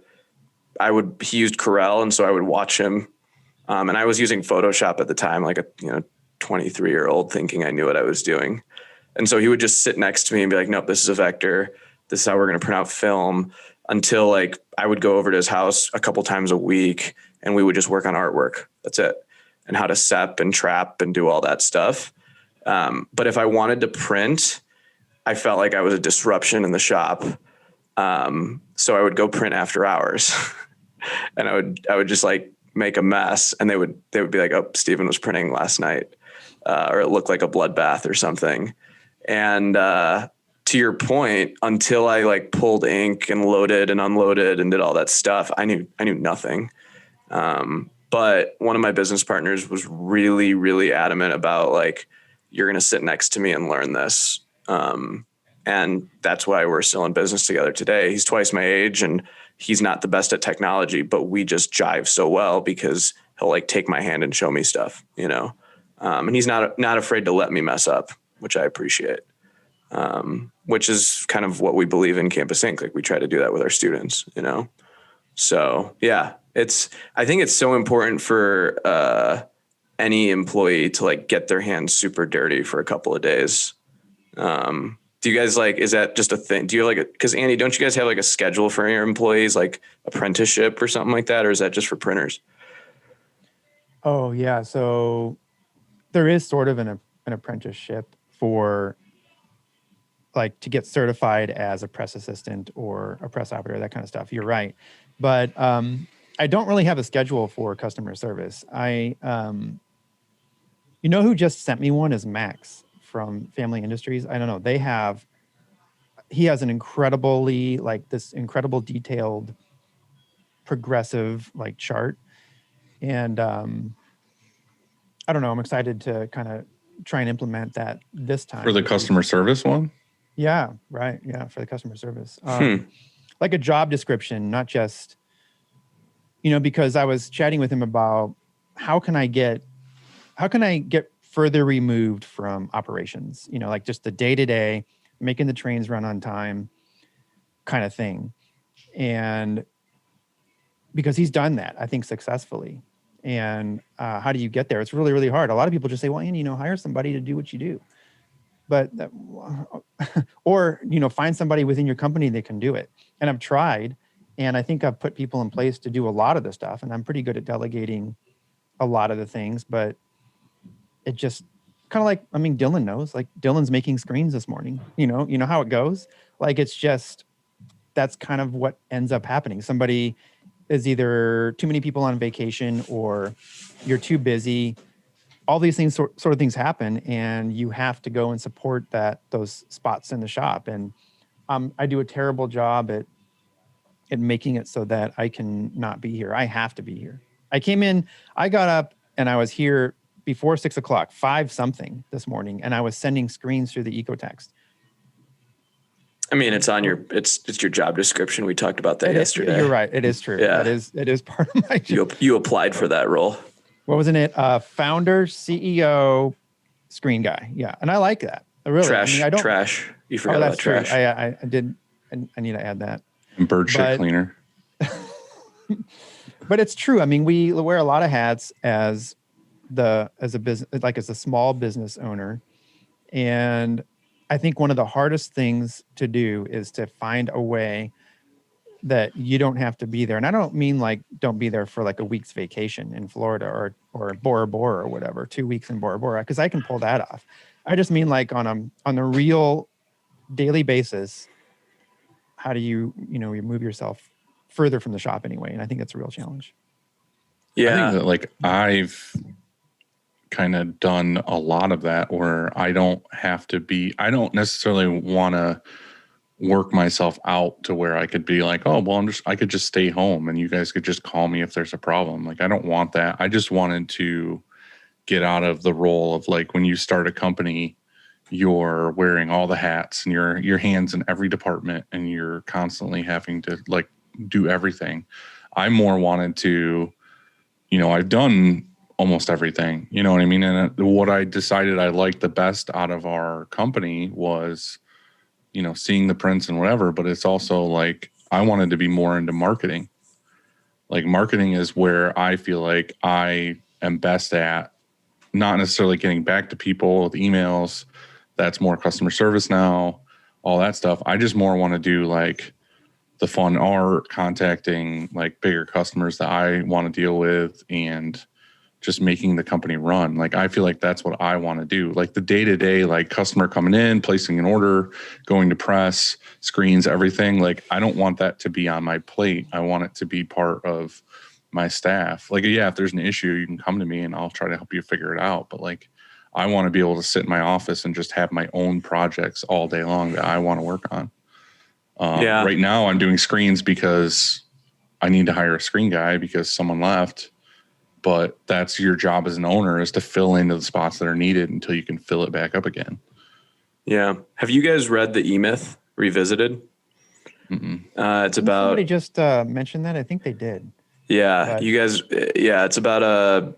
[SPEAKER 7] He used Corel, and so I would watch him. And I was using Photoshop at the time, like a 23-year-old, thinking I knew what I was doing. And so he would just sit next to me and be like, nope, this is a vector. This is how we're going to print out film, until like I would go over to his house a couple times a week and we would just work on artwork. That's it. And how to sep and trap and do all that stuff. But if I wanted to print, I felt like I was a disruption in the shop. So I would go print after hours and I would just like make a mess, and they would be like, oh, Steven was printing last night. Or it looked like a bloodbath or something. And to your point, until I like pulled ink and loaded and unloaded and did all that stuff, I knew nothing. But one of my business partners was really, really adamant about like, you're going to sit next to me and learn this. And that's why we're still in business together today. He's twice my age and he's not the best at technology, but we just jive so well because he'll like take my hand and show me stuff, you know? And he's not afraid to let me mess up, which I appreciate. Which is kind of what we believe in Campus Inc. Like we try to do that with our students, you know? So yeah, I think it's so important for, any employee to like get their hands super dirty for a couple of days. Do you guys like, is that just a thing? Do you like, cause Andy, don't you guys have like a schedule for your employees, like apprenticeship or something like that? Or is that just for printers?
[SPEAKER 3] Oh yeah. So there is sort of an apprenticeship for like to get certified as a press assistant or a press operator, that kind of stuff. You're right. But I don't really have a schedule for customer service. You know who just sent me one is Max from Family Industries. I don't know. He has an incredibly, like this incredible detailed, progressive like chart. And I don't know, I'm excited to kind of try and implement that this time.
[SPEAKER 4] For the customer service one?
[SPEAKER 3] Yeah, right. Yeah, for the customer service. Like a job description, not just, you know, because I was chatting with him about how can I get further removed from operations, you know, like just the day-to-day, making the trains run on time kind of thing. And because he's done that, I think successfully. And how do you get there? It's really, really hard. A lot of people just say, well, Andy, you know, hire somebody to do what you do. But, or, you know, find somebody within your company that can do it. And I've tried, and I think I've put people in place to do a lot of the stuff, and I'm pretty good at delegating a lot of the things, but it just kind of like, I mean, Dylan knows, like Dylan's making screens this morning, you know how it goes. Like, it's just, that's kind of what ends up happening. Somebody is either too many people on vacation or you're too busy. All these things, sort of things happen, and you have to go and support those spots in the shop. And I do a terrible job at making it so that I can not be here. I have to be here. I got up and I was here before 6 o'clock, 5 something this morning, and I was sending screens through the Ecotext.
[SPEAKER 7] I mean, it's your job description. We talked about that yesterday.
[SPEAKER 3] You're right. It is true.
[SPEAKER 7] Yeah.
[SPEAKER 3] It is part of my job.
[SPEAKER 7] You applied for that role.
[SPEAKER 3] What wasn't it? Founder, CEO, screen guy. Yeah. And I like that. Really.
[SPEAKER 7] Trash.
[SPEAKER 3] I don't,
[SPEAKER 7] trash. You forgot about trash.
[SPEAKER 3] I did. I need to add that.
[SPEAKER 4] And bird shit cleaner.
[SPEAKER 3] But it's true. I mean, we wear a lot of hats as a business, like as a small business owner. And I think one of the hardest things to do is to find a way that you don't have to be there. And I don't mean like, don't be there for like a week's vacation in Florida or Bora Bora or whatever, 2 weeks in Bora Bora, because I can pull that off. I just mean like on a real daily basis, how do you move yourself further from the shop anyway? And I think that's a real challenge.
[SPEAKER 7] Yeah.
[SPEAKER 4] I think that like I've kind of done a lot of that where I don't necessarily want to work myself out to where I could be like, oh, well, I could just stay home and you guys could just call me if there's a problem. Like, I don't want that. I just wanted to get out of the role of like, when you start a company, you're wearing all the hats and your hands in every department and you're constantly having to like do everything. I more wanted to, I've done almost everything, you know what I mean? And what I decided I liked the best out of our company was, seeing the prints and whatever, but it's also like, I wanted to be more into marketing. Like, marketing is where I feel like I am best at, not necessarily getting back to people with emails. That's more customer service now, all that stuff. I just more want to do like the fun art, contacting like bigger customers that I want to deal with and just making the company run. Like, I feel like that's what I want to do. Like the day-to-day, like customer coming in, placing an order, going to press, screens, everything. Like, I don't want that to be on my plate. I want it to be part of my staff. Like, yeah, if there's an issue, you can come to me and I'll try to help you figure it out. But like, I want to be able to sit in my office and just have my own projects all day long that I want to work on. Right now I'm doing screens because I need to hire a screen guy because someone left, but that's your job as an owner, is to fill into the spots that are needed until you can fill it back up again.
[SPEAKER 7] Yeah. Have you guys read The E-Myth Revisited? It's about,
[SPEAKER 3] somebody just mentioned that. I think they did.
[SPEAKER 7] yeah,
[SPEAKER 3] But-
[SPEAKER 7] you guys, yeah, it's about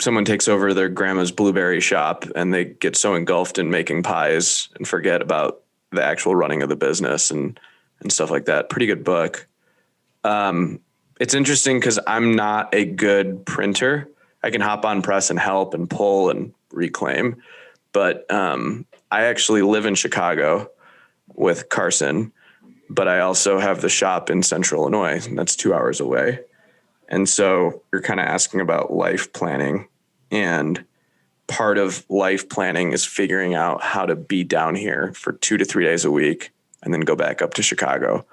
[SPEAKER 7] someone takes over their grandma's blueberry shop and they get so engulfed in making pies and forget about the actual running of the business and stuff like that. Pretty good book. It's interesting because I'm not a good printer. I can hop on press and help and pull and reclaim, but I actually live in Chicago with Carson, but I also have the shop in Central Illinois, and that's 2 hours away. And so you're kind of asking about life planning, and part of life planning is figuring out how to be down here for 2 to 3 days a week and then go back up to Chicago.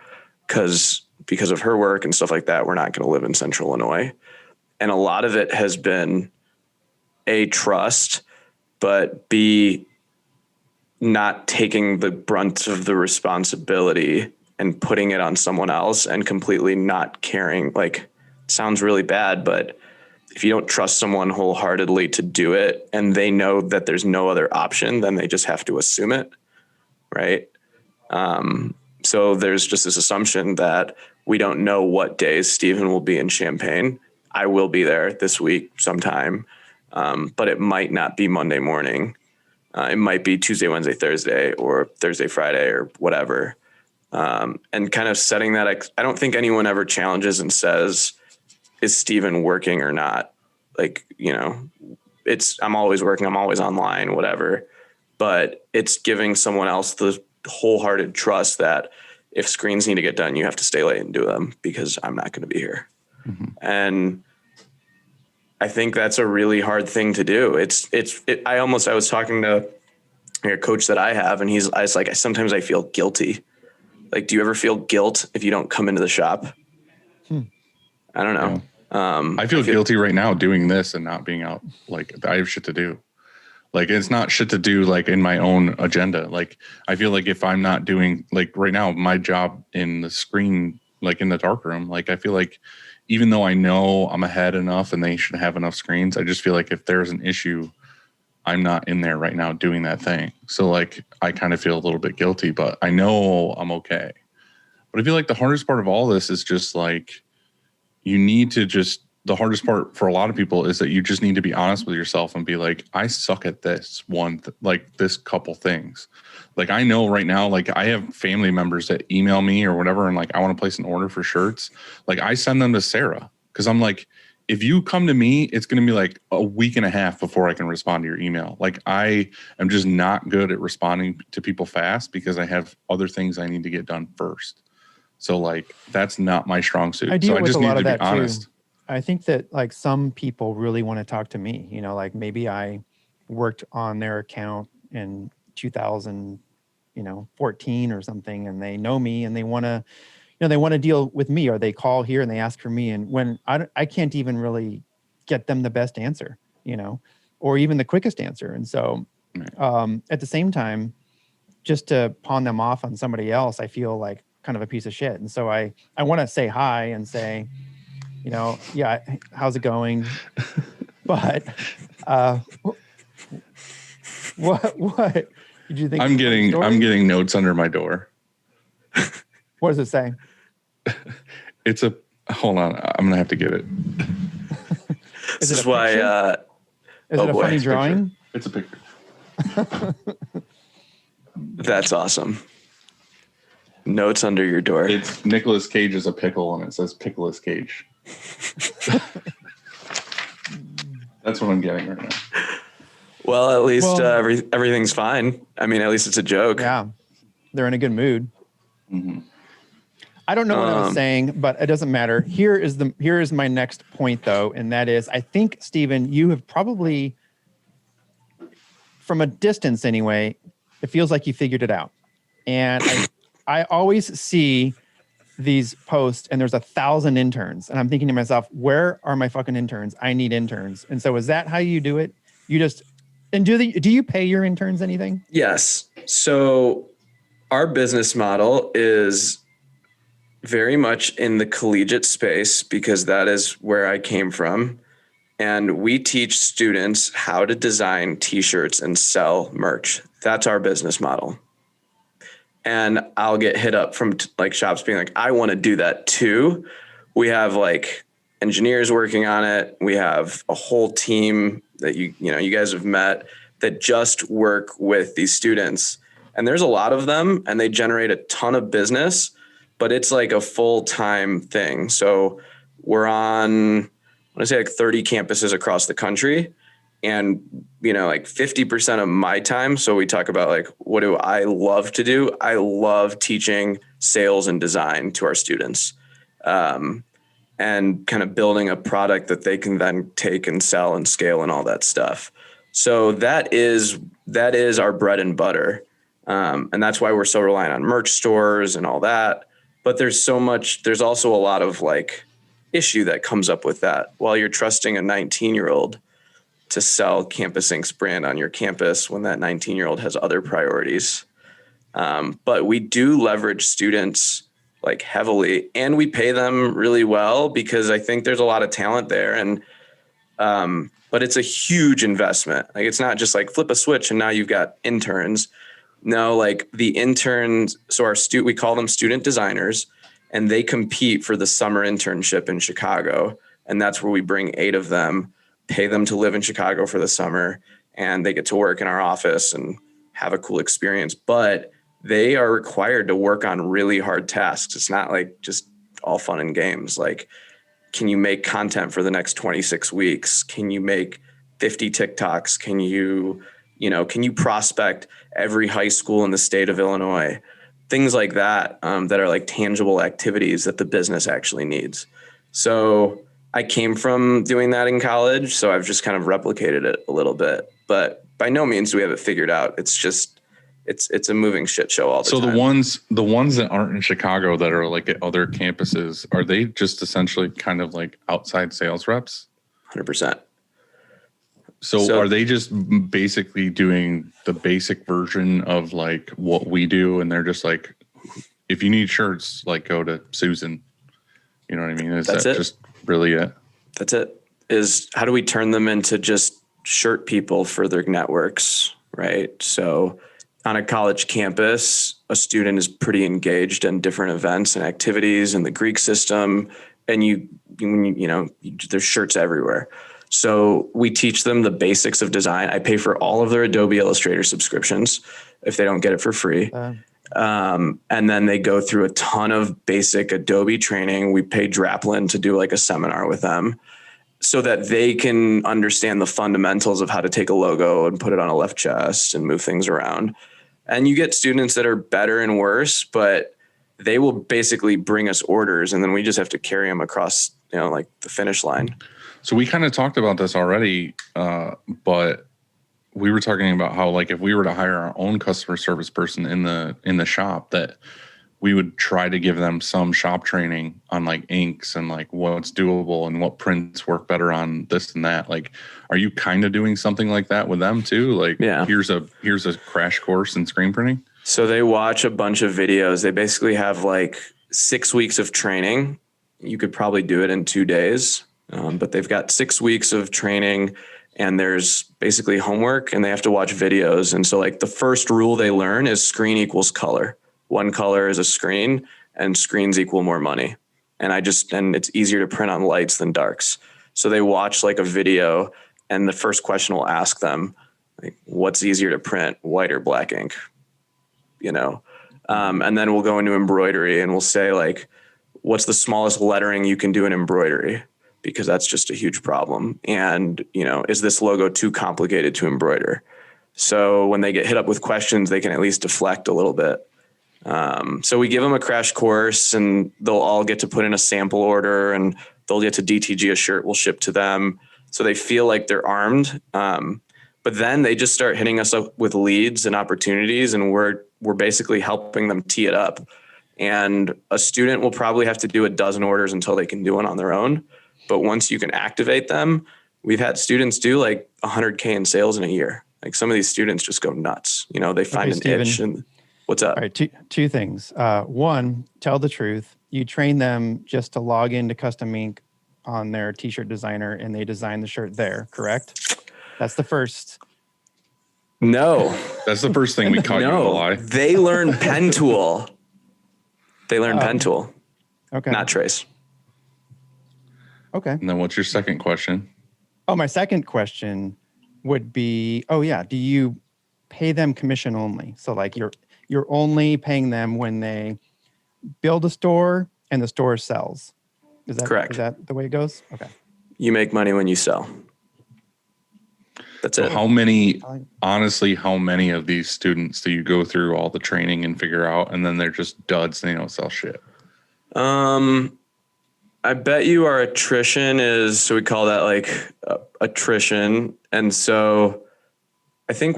[SPEAKER 7] Because of her work and stuff like that, we're not going to live in Central Illinois. And a lot of it has been A, trust, but B, not taking the brunt of the responsibility and putting it on someone else and completely not caring. Like, it sounds really bad, but if you don't trust someone wholeheartedly to do it and they know that there's no other option, then they just have to assume it. Right. So there's just this assumption that we don't know what days Stephen will be in Champaign. I will be there this week sometime, but it might not be Monday morning. It might be Tuesday, Wednesday, Thursday, or Thursday, Friday, or whatever. And kind of setting that, I don't think anyone ever challenges and says, is Stephen working or not? Like, you know, I'm always working, I'm always online, whatever. But it's giving someone else the wholehearted trust that if screens need to get done, you have to stay late and do them because I'm not going to be here. Mm-hmm. And I think that's a really hard thing to do. I was talking to a coach that I have, and I was like, sometimes I feel guilty. Like, do you ever feel guilt if you don't come into the shop? I don't know. Yeah.
[SPEAKER 4] I feel guilty right now doing this and not being out. Like, I have shit to do. Like, it's not shit to do, like, in my own agenda. Like, I feel like if I'm not doing, like, right now, my job in the screen, like, in the darkroom, like, I feel like even though I know I'm ahead enough and they should have enough screens, I just feel like if there's an issue, I'm not in there right now doing that thing. So, like, I kind of feel a little bit guilty, but I know I'm okay. But I feel like the hardest part of all this is just, like, the hardest part for a lot of people is that you just need to be honest with yourself and be like, I suck at this this couple things. Like, I know right now, like, I have family members that email me or whatever, and like, I want to place an order for shirts. Like, I send them to Sarah because I'm like, if you come to me, it's going to be like a week and a half before I can respond to your email. Like, I am just not good at responding to people fast because I have other things I need to get done first. So, like, that's not my strong suit.
[SPEAKER 3] I deal
[SPEAKER 4] so I
[SPEAKER 3] with
[SPEAKER 4] just
[SPEAKER 3] a
[SPEAKER 4] need
[SPEAKER 3] lot
[SPEAKER 4] to
[SPEAKER 3] of
[SPEAKER 4] be
[SPEAKER 3] that
[SPEAKER 4] honest.
[SPEAKER 3] too. I think that, like, some people really want to talk to me, you know, like maybe I worked on their account in 2014 or something, and they know me and they want to, you know, they want to deal with me, or they call here and they ask for me. And when I can't even really get them the best answer, you know, or even the quickest answer. And so at the same time, just to pawn them off on somebody else, I feel like kind of a piece of shit. And so I want to say hi and say, you know, yeah, how's it going? But what did you think?
[SPEAKER 4] I'm getting notes under my door.
[SPEAKER 3] What does it say?
[SPEAKER 4] Hold on, I'm gonna have to get it.
[SPEAKER 7] This is why.
[SPEAKER 3] Is it a funny drawing?
[SPEAKER 4] It's a picture.
[SPEAKER 7] That's awesome. Notes under your door.
[SPEAKER 4] It's Nicolas Cage is a pickle, and it says Pickles Cage. That's what I'm getting right now.
[SPEAKER 7] Well, at least everything's fine. I mean, at least it's a joke.
[SPEAKER 3] Yeah, they're in a good mood.
[SPEAKER 4] Mm-hmm.
[SPEAKER 3] I don't know what I was saying, but it doesn't matter. Here is my next point, though, and that is, I think, Stephen, you have probably, from a distance anyway, it feels like you figured it out. And I always see these posts and there's 1,000 interns, and I'm thinking to myself, where are my fucking interns? I need interns. And so is that how you do it? You just And do you pay your interns anything?
[SPEAKER 7] Yes. So our business model is very much in the collegiate space because that is where I came from. And we teach students how to design t-shirts and sell merch. That's our business model. And I'll get hit up from like shops being like, I want to do that too. We have like engineers working on it. We have a whole team that you guys have met that just work with these students. And there's a lot of them and they generate a ton of business, but it's like a full-time thing. So we're on, I want to say like 30 campuses across the country. And, like 50% of my time. So we talk about like, what do I love to do? I love teaching sales and design to our students. And kind of building a product that they can then take and sell and scale and all that stuff. So that is our bread and butter. And that's why we're so reliant on merch stores and all that. But there's also a lot of like issue that comes up with that while you're trusting a 19-year-old to sell Campus Inc.'s brand on your campus when that 19-year-old has other priorities. But we do leverage students like heavily and we pay them really well because I think there's a lot of talent there. And, but it's a huge investment. Like it's not just like flip a switch and now you've got interns. No, like the interns. So we call them student designers and they compete for the summer internship in Chicago. And that's where we bring 8 of them, pay them to live in Chicago for the summer and they get to work in our office and have a cool experience. But they are required to work on really hard tasks. It's not like just all fun and games. Like, can you make content for the next 26 weeks? Can you make 50 TikToks? Can you prospect every high school in the state of Illinois? Things like that, that are like tangible activities that the business actually needs. So I came from doing that in college. So I've just kind of replicated it a little bit, but by no means do we have it figured out. It's just, it's a moving shit show all the time.
[SPEAKER 4] So the ones that aren't in Chicago that are like at other campuses, are they just essentially kind of like outside sales reps?
[SPEAKER 7] 100%.
[SPEAKER 4] So are they just basically doing the basic version of like what we do? And they're just like, if you need shirts, like go to Susan. You know what I mean?
[SPEAKER 7] That's it.
[SPEAKER 4] Just really it?
[SPEAKER 7] That's it. Is how do we turn them into just shirt people for their networks, right? So on a college campus, a student is pretty engaged in different events and activities in the Greek system, and there's shirts everywhere. So we teach them the basics of design. I pay for all of their Adobe Illustrator subscriptions if they don't get it for free. And then they go through a ton of basic Adobe training. We pay Draplin to do like a seminar with them so that they can understand the fundamentals of how to take a logo and put it on a left chest and move things around. And you get students that are better and worse, but they will basically bring us orders and then we just have to carry them across, like the finish line.
[SPEAKER 4] So we kind of talked about this already, but we were talking about how like if we were to hire our own customer service person in the shop, that we would try to give them some shop training on like inks and like what's doable and what prints work better on this and that. Like, are you kind of doing something like that with them too? Like,
[SPEAKER 7] yeah.
[SPEAKER 4] here's a crash course in screen printing.
[SPEAKER 7] So they watch a bunch of videos. They basically have like 6 weeks of training. You could probably do it in 2 days, but they've got 6 weeks of training and there's basically homework and they have to watch videos. And so like the first rule they learn is screen equals color. One color is a screen and screens equal more money. And it's easier to print on lights than darks. So they watch like a video and the first question will ask them, like, what's easier to print, white or black ink? And then we'll go into embroidery and we'll say like, what's the smallest lettering you can do in embroidery? Because that's just a huge problem. And, is this logo too complicated to embroider? So when they get hit up with questions, they can at least deflect a little bit. So we give them a crash course and they'll all get to put in a sample order and they'll get to DTG a shirt we'll ship to them. So they feel like they're armed. But then they just start hitting us up with leads and opportunities and we're basically helping them tee it up. And a student will probably have to do a dozen orders until they can do one on their own. But once you can activate them, we've had students do like 100K in sales in a year Like some of these students just go nuts. You know, they find an
[SPEAKER 3] Steven.
[SPEAKER 7] itch and what's up?
[SPEAKER 3] All right, two things. One, tell the truth. You train them just to log into Custom Ink on their t-shirt designer and they design the shirt there, correct? That's the first.
[SPEAKER 7] No,
[SPEAKER 4] That's the first thing we caught you in a
[SPEAKER 7] no,
[SPEAKER 4] lie.
[SPEAKER 7] they learn pen tool. They learn pen tool,
[SPEAKER 3] Okay.
[SPEAKER 7] not trace.
[SPEAKER 3] Okay.
[SPEAKER 4] And then what's your second question?
[SPEAKER 3] Oh, my second question would be, do you pay them commission only? So like you're only paying them when they build a store and the store sells. Is that
[SPEAKER 7] Correct.
[SPEAKER 3] Is that the way it goes? Okay.
[SPEAKER 7] You make money when you sell. That's
[SPEAKER 4] So
[SPEAKER 7] it.
[SPEAKER 4] how many of these students do you go through all the training and figure out, and then they're just duds and they don't sell shit?
[SPEAKER 7] I bet you our attrition is, so we call that like attrition. And so I think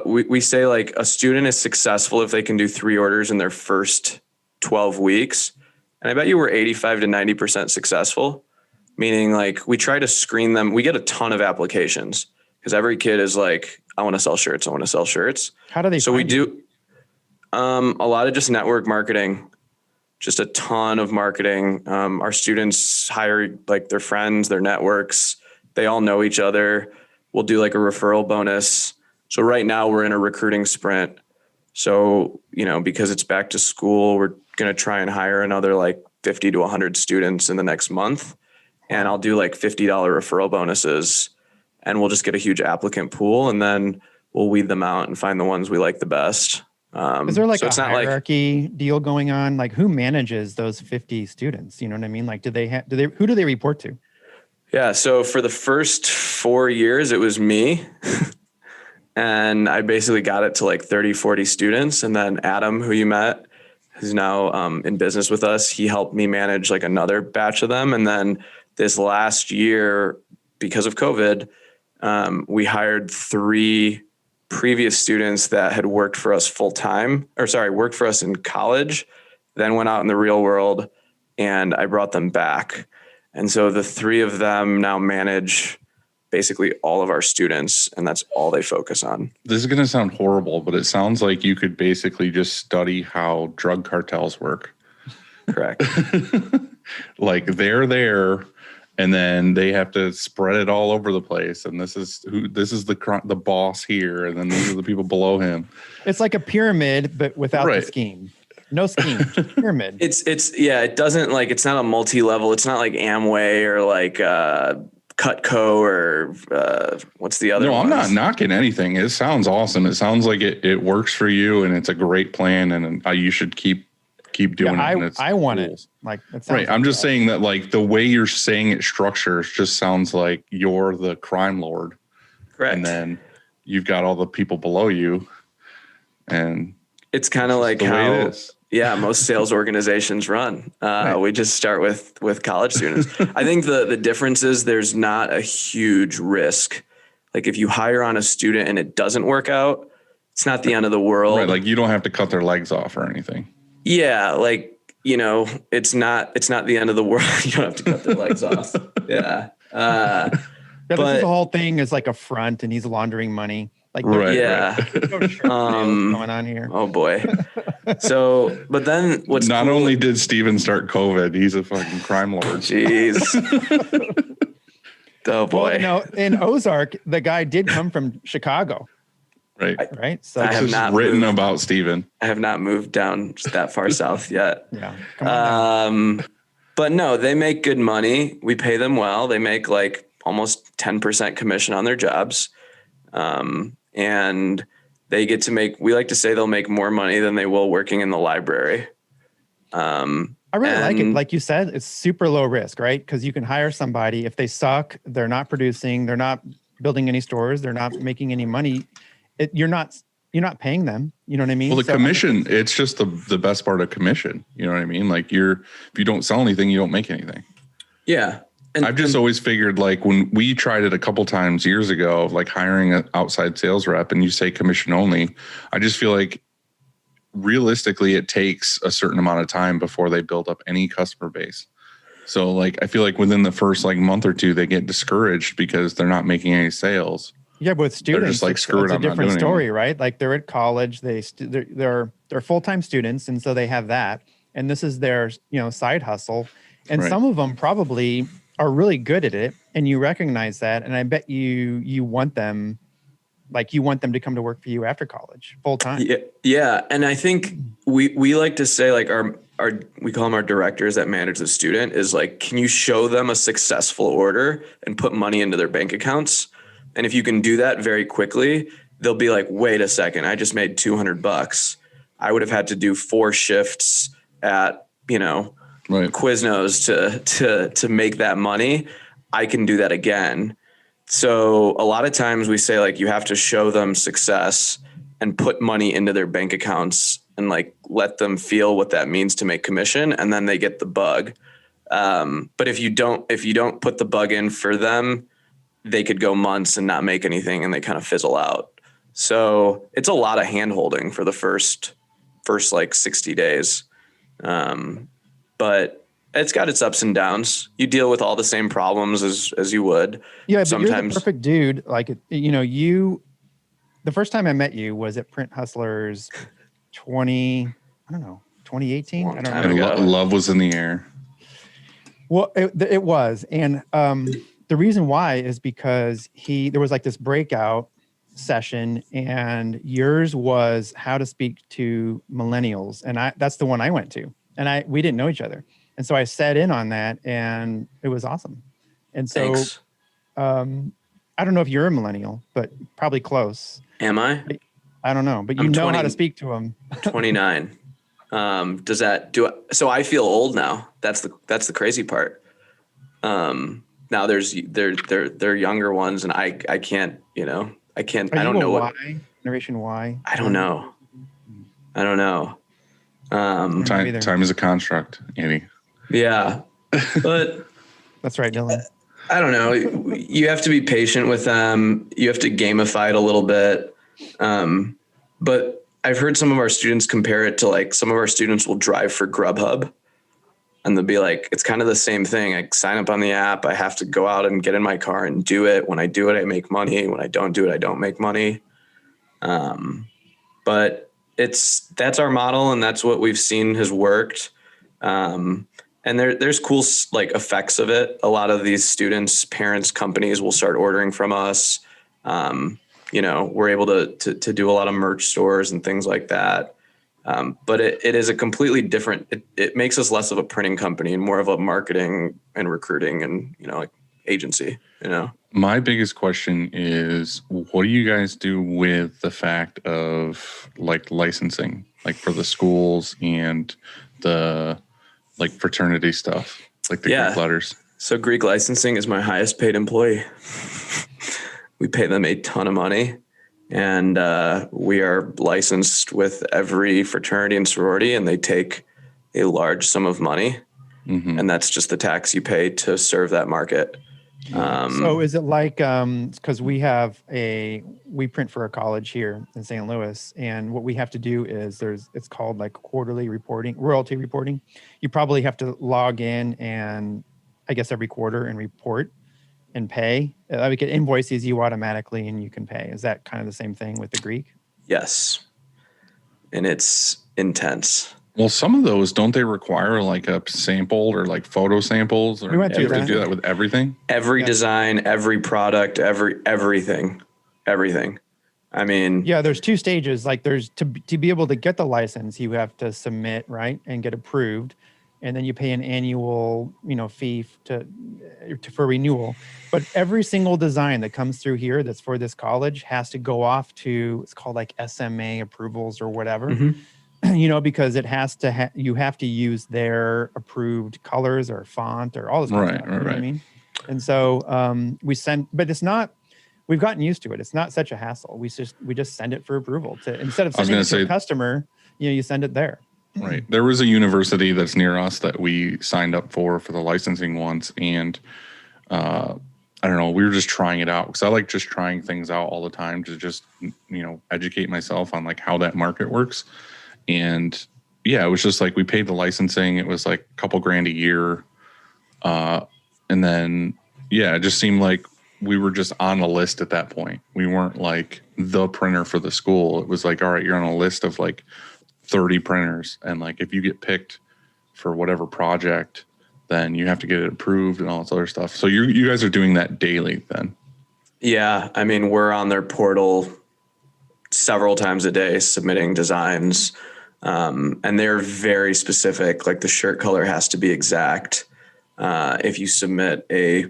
[SPEAKER 7] we say like a student is successful if they can do 3 orders in their first 12 weeks. And I bet you we're 85 to 90% successful, meaning like we try to screen them. We get a ton of applications because every kid is like, I want to sell shirts. I want to sell shirts.
[SPEAKER 3] How do they
[SPEAKER 7] So we
[SPEAKER 3] find you?
[SPEAKER 7] do a lot of just network marketing, just a ton of marketing. Our students hire like their friends, their networks. They all know each other. We'll do like a referral bonus. So right now we're in a recruiting sprint. So, you know, because it's back to school, we're going to try and hire another like 50 to 100 students in the next month. And I'll do like $50 referral bonuses and we'll just get a huge applicant pool and then we'll weed them out and find the ones we like the best.
[SPEAKER 3] Is there like
[SPEAKER 7] so
[SPEAKER 3] a
[SPEAKER 7] it's not
[SPEAKER 3] hierarchy deal going on? Like who manages those 50 students? You know what I mean? Like who do they report to?
[SPEAKER 7] Yeah. So for the first 4 years, it was me. And I basically got it to like 30, 40 students. And then Adam, who you met, who's now in business with us, he helped me manage like another batch of them. And then this last year, because of COVID, we hired 3 previous students that had worked for us worked for us in college, then went out in the real world, and I brought them back. And so the 3 of them now manage basically all of our students, and that's all they focus on.
[SPEAKER 4] This is going to sound horrible, but it sounds like you could basically just study how drug cartels work.
[SPEAKER 7] Correct.
[SPEAKER 4] Like they're there and then they have to spread it all over the place. And this is the boss here. And then these are the people below him.
[SPEAKER 3] It's like a pyramid, but without the
[SPEAKER 4] Right.
[SPEAKER 3] scheme. No scheme, just pyramid.
[SPEAKER 7] It doesn't like, it's not a multi-level. It's not like Amway or like Cutco or what's the other
[SPEAKER 4] No,
[SPEAKER 7] ones?
[SPEAKER 4] I'm not knocking anything. It sounds awesome. It sounds like it works for you and it's a great plan and you should keep doing it. And it's
[SPEAKER 3] I want
[SPEAKER 4] cool.
[SPEAKER 3] it. Like it sounds
[SPEAKER 4] Right. I'm
[SPEAKER 3] like
[SPEAKER 4] just
[SPEAKER 3] that.
[SPEAKER 4] saying that like the way you're saying it structures just sounds like you're the crime lord.
[SPEAKER 7] Correct.
[SPEAKER 4] And then you've got all the people below you. And
[SPEAKER 7] It's kind of like
[SPEAKER 4] the way
[SPEAKER 7] how,
[SPEAKER 4] it is.
[SPEAKER 7] yeah, most sales organizations run.
[SPEAKER 4] Right.
[SPEAKER 7] We just start with college students. I think the difference is there's not a huge risk. Like if you hire on a student and it doesn't work out, it's not the end of the world.
[SPEAKER 4] Right. Like you don't have to cut their legs off or anything.
[SPEAKER 7] Yeah, like, you know, it's not the end of the world. You don't have to cut their legs off. Yeah.
[SPEAKER 3] This
[SPEAKER 7] but-
[SPEAKER 3] is the whole thing is like a front and he's laundering money. Like
[SPEAKER 4] Right.
[SPEAKER 7] Yeah.
[SPEAKER 3] there's no shirt sales going on here.
[SPEAKER 7] Oh boy. So, but then what's
[SPEAKER 4] Not
[SPEAKER 7] cool-
[SPEAKER 4] only did Steven start COVID, he's a fucking crime lord.
[SPEAKER 7] Jeez. Oh boy.
[SPEAKER 3] Well, no, in Ozark, the guy did come from Chicago,
[SPEAKER 4] Right.
[SPEAKER 3] right? So
[SPEAKER 7] I have
[SPEAKER 4] This is
[SPEAKER 7] not
[SPEAKER 4] written
[SPEAKER 7] moved.
[SPEAKER 4] about Steven.
[SPEAKER 7] I have not moved down that far south yet.
[SPEAKER 3] yeah, come on down.
[SPEAKER 7] But no, they make good money. We pay them well. They make like almost 10% commission on their jobs. And they get to make, we like to say they'll make more money than they will working in the library.
[SPEAKER 3] I really like it.
[SPEAKER 7] and-
[SPEAKER 3] Like you said, it's super low risk, right? Because you can hire somebody. If they suck, they're not producing, they're not building any stores, they're not making any money. You're not paying them. You know what I mean?
[SPEAKER 4] Well, the
[SPEAKER 3] So-
[SPEAKER 4] commission, it's just the best part of commission. You know what I mean? Like if you don't sell anything, you don't make anything.
[SPEAKER 7] Yeah. And
[SPEAKER 4] I've just always figured like when we tried it a couple times years ago, like hiring an outside sales rep and you say commission only, I just feel like realistically it takes a certain amount of time before they build up any customer base. So like, I feel like within the first like month or two, they get discouraged because they're not making any sales.
[SPEAKER 3] Yeah, but with students,
[SPEAKER 4] just like,
[SPEAKER 3] it's
[SPEAKER 4] screw it,
[SPEAKER 3] a
[SPEAKER 4] I'm not
[SPEAKER 3] different
[SPEAKER 4] doing it
[SPEAKER 3] story, right? Like they're at college, they're full-time students, and so they have that, and this is their side hustle, and
[SPEAKER 4] Right.
[SPEAKER 3] some of them probably are really good at it, and you recognize that, and I bet you want them, to come to work for you after college full time.
[SPEAKER 7] Yeah, and I think we like to say like our we call them our directors that manage the student is like, can you show them a successful order and put money into their bank accounts? And if you can do that very quickly, they'll be like, wait a second, I just made $200. I would have had to do 4 shifts at,
[SPEAKER 4] Right.
[SPEAKER 7] Quiznos to make that money. I can do that again. So a lot of times we say like, you have to show them success and put money into their bank accounts and like let them feel what that means to make commission, and then they get the bug. But if you don't put the bug in for them, they could go months and not make anything, and they kind of fizzle out. So it's a lot of hand holding for the first like 60 days. But it's got its ups and downs. You deal with all the same problems as you would.
[SPEAKER 3] Yeah, but
[SPEAKER 7] sometimes.
[SPEAKER 3] you're the perfect dude. Like, the first time I met you was at Print Hustlers 2018.
[SPEAKER 7] Long
[SPEAKER 3] I don't
[SPEAKER 7] time
[SPEAKER 3] know.
[SPEAKER 7] ago.
[SPEAKER 4] Love was in the air.
[SPEAKER 3] Well, it was. And the reason why is because there was like this breakout session, and yours was how to speak to millennials. And that's the one I went to, and we didn't know each other. And so I sat in on that, and it was awesome. And so,
[SPEAKER 7] Thanks.
[SPEAKER 3] I don't know if you're a millennial, but probably close.
[SPEAKER 7] Am I?
[SPEAKER 3] I don't know, but you
[SPEAKER 7] I'm
[SPEAKER 3] know
[SPEAKER 7] 20.
[SPEAKER 3] how to speak to them.
[SPEAKER 7] 29. So I feel old now. That's the crazy part. Now they're younger ones, and I can't, I can't, I don't know what
[SPEAKER 3] Generation Y.
[SPEAKER 7] I don't know.
[SPEAKER 4] Time is a construct, Andy.
[SPEAKER 7] Yeah, but
[SPEAKER 3] That's right, Dylan.
[SPEAKER 7] I don't know. You have to be patient with them. You have to gamify it a little bit. But I've heard some of our students compare it to like some of our students will drive for Grubhub, and they'll be like, it's kind of the same thing. I sign up on the app. I have to go out and get in my car and do it. When I do it, I make money. When I don't do it, I don't make money. But that's our model, and that's what we've seen has worked. And there's cool like effects of it. A lot of these students, parents, companies will start ordering from us. We're able to do a lot of merch stores and things like that. But it is a completely different, it makes us less of a printing company and more of a marketing and recruiting and, like agency,
[SPEAKER 4] My biggest question is, what do you guys do with the fact of like licensing, like for the schools and the like fraternity stuff, like the Greek letters?
[SPEAKER 7] So Greek licensing is my highest paid employee. We pay them a ton of money, and we are licensed with every fraternity and sorority, and they take a large sum of money. Mm-hmm. And that's just the tax you pay to serve that market.
[SPEAKER 3] So is it like, because we print for a college here in St. Louis, and what we have to do is it's called like quarterly reporting, royalty reporting. You probably have to log in and I guess every quarter and report and pay. We can invoices you automatically and you can pay. Is that kind of the same thing with the Greek?
[SPEAKER 7] Yes. And it's intense.
[SPEAKER 4] Well, some of those, don't they require like a sample or like photo samples? Or
[SPEAKER 3] We went through
[SPEAKER 4] you have
[SPEAKER 3] that.
[SPEAKER 4] to do that with everything?
[SPEAKER 7] Every design, every product, everything. I mean,
[SPEAKER 3] yeah, there's 2 stages. Like there's to be able to get the license, you have to submit, right, and get approved. And then you pay an annual, fee for renewal. But every single design that comes through here that's for this college has to go off to, it's called like SMA approvals or whatever. Mm-hmm. Because it has to you have to use their approved colors or font or all this kind of stuff. You know what I mean? And so we send, but it's not, we've gotten used to it. It's not such a hassle. We just send it for approval instead of sending it to a customer, you send it there.
[SPEAKER 4] Right. There was a university that's near us that we signed up for the licensing once. And I don't know, we were just trying it out because I like just trying things out all the time to just, educate myself on like how that market works. And yeah, it was just like we paid the licensing. It was like a couple grand a year. And then, yeah, it just seemed like we were just on a list at that point. We weren't like the printer for the school. It was like, all right, you're on a list of like 30 printers. And like, if you get picked for whatever project, then you have to get it approved and all this other stuff. So you guys are doing that daily then?
[SPEAKER 7] Yeah. I mean, we're on their portal several times a day submitting designs. And they're very specific. Like the shirt color has to be exact. If you submit a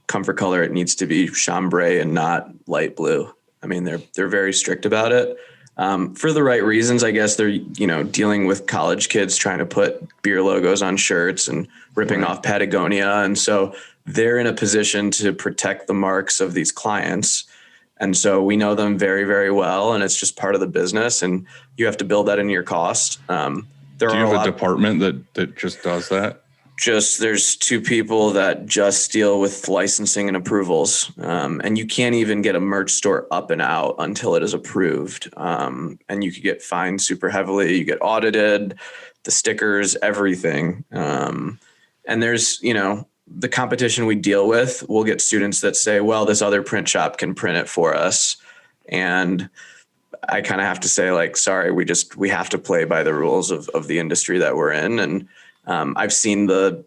[SPEAKER 7] comfort color, it needs to be chambray and not light blue. I mean, they're very strict about it. For the right reasons, I guess. They're, dealing with college kids trying to put beer logos on shirts and ripping off Patagonia. And so they're in a position to protect the marks of these clients. And so we know them very, very well, and it's just part of the business, and you have to build that into your cost.
[SPEAKER 4] Do you have a department that just does that?
[SPEAKER 7] There's two people that just deal with licensing and approvals. And you can't even get a merch store up and out until it is approved. And you could get fined super heavily. You get audited, the stickers, everything. And there's, the competition we deal with, we'll get students that say, well, this other print shop can print it for us. And I kind of have to say, like, sorry, we have to play by the rules of the industry that we're in. And I've seen the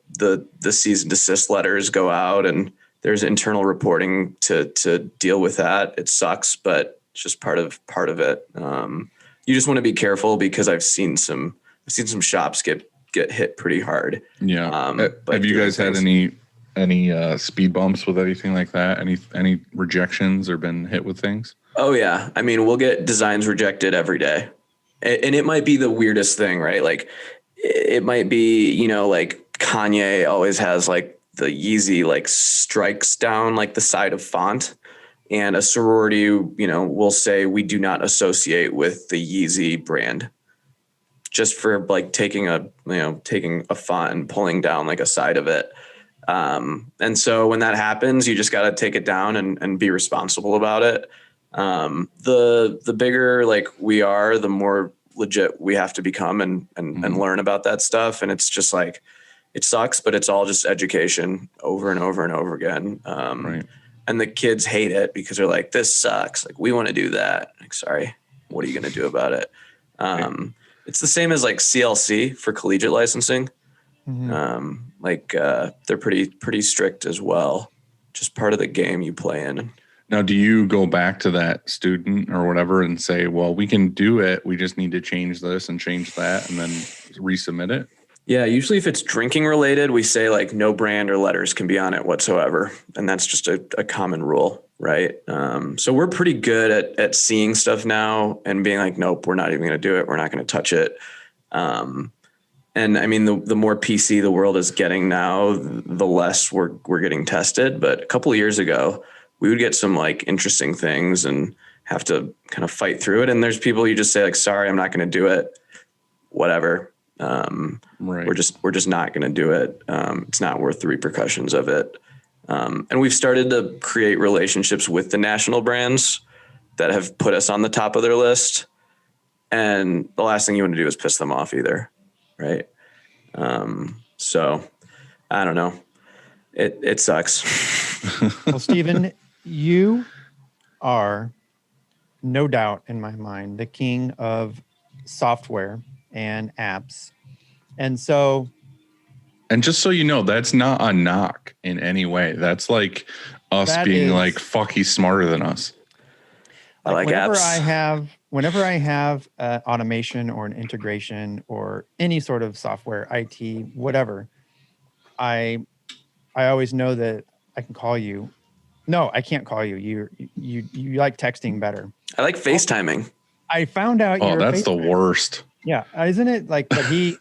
[SPEAKER 7] cease and desist letters go out, and there's internal reporting to deal with that. It sucks, but it's just part of it. You just want to be careful, because I've seen some shops get hit pretty hard.
[SPEAKER 4] Yeah. Have you guys had any speed bumps with anything like that? Any rejections or been hit with things?
[SPEAKER 7] Oh yeah. I mean, we'll get designs rejected every day, and it might be the weirdest thing, right? Like, it might be, like Kanye always has like the Yeezy like strikes down like the side of font, and a sorority, will say we do not associate with the Yeezy brand, just for like taking a font and pulling down like a side of it. And so when that happens, you just got to take it down and be responsible about it. The bigger like we are, the more legit we have to become and learn about that stuff. And it's just like, it sucks, but it's all just education over and over and over again. And the kids hate it because they're like, this sucks. Like, we want to do that. Like, sorry, what are you going to do about it? It's the same as like CLC for collegiate licensing. They're pretty strict as well. Just part of the game you play in.
[SPEAKER 4] Now, do you go back to that student or whatever and say, well, we can do it, we just need to change this and change that, and then resubmit it?
[SPEAKER 7] Yeah, usually if it's drinking related, we say like no brand or letters can be on it whatsoever. And that's just a common rule, right? So we're pretty good at seeing stuff now and being like, nope, we're not even going to do it. We're not going to touch it. And I mean, the more PC the world is getting now, the less we're getting tested. But a couple of years ago, we would get some like interesting things and have to kind of fight through it. And there's people you just say like, sorry, I'm not going to do it. Whatever. We're just not going to do it. It's not worth the repercussions of it. And we've started to create relationships with the national brands that have put us on the top of their list. And the last thing you want to do is piss them off either. Right. So I don't know. It sucks.
[SPEAKER 3] Well, Stephen, you are no doubt in my mind the king of software and apps. And so,
[SPEAKER 4] and just so you know, that's not a knock in any way. That's like us being like, fuck, he's smarter than us.
[SPEAKER 7] I like apps.
[SPEAKER 3] Whenever I have automation or an integration or any sort of software, IT, whatever, I always know that I can call you. No, I can't call you. You like texting better.
[SPEAKER 7] I like FaceTiming.
[SPEAKER 3] I found out.
[SPEAKER 4] Oh, that's the worst.
[SPEAKER 3] Yeah, isn't it? Like, but he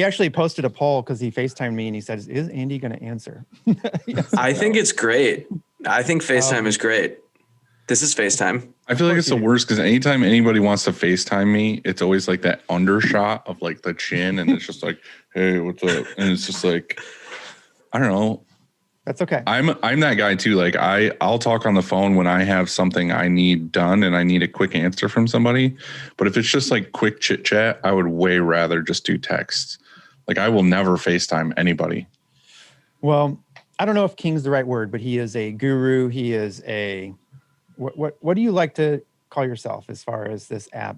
[SPEAKER 3] actually posted a poll because he FaceTimed me and he said, "Is Andy going to answer?" Yes,
[SPEAKER 7] I think it's great. I think FaceTime is great. This is FaceTime.
[SPEAKER 4] I feel like it's the worst because anytime anybody wants to FaceTime me, it's always like that undershot of like the chin, and it's just like, "Hey, what's up?" And it's just like, I don't know.
[SPEAKER 3] That's okay.
[SPEAKER 4] I'm that guy too. Like I'll talk on the phone when I have something I need done and I need a quick answer from somebody. But if it's just like quick chit chat, I would way rather just do text. Like I will never FaceTime anybody.
[SPEAKER 3] Well, I don't know if king's the right word, but he is a guru. He is a, what do you like to call yourself as far as this app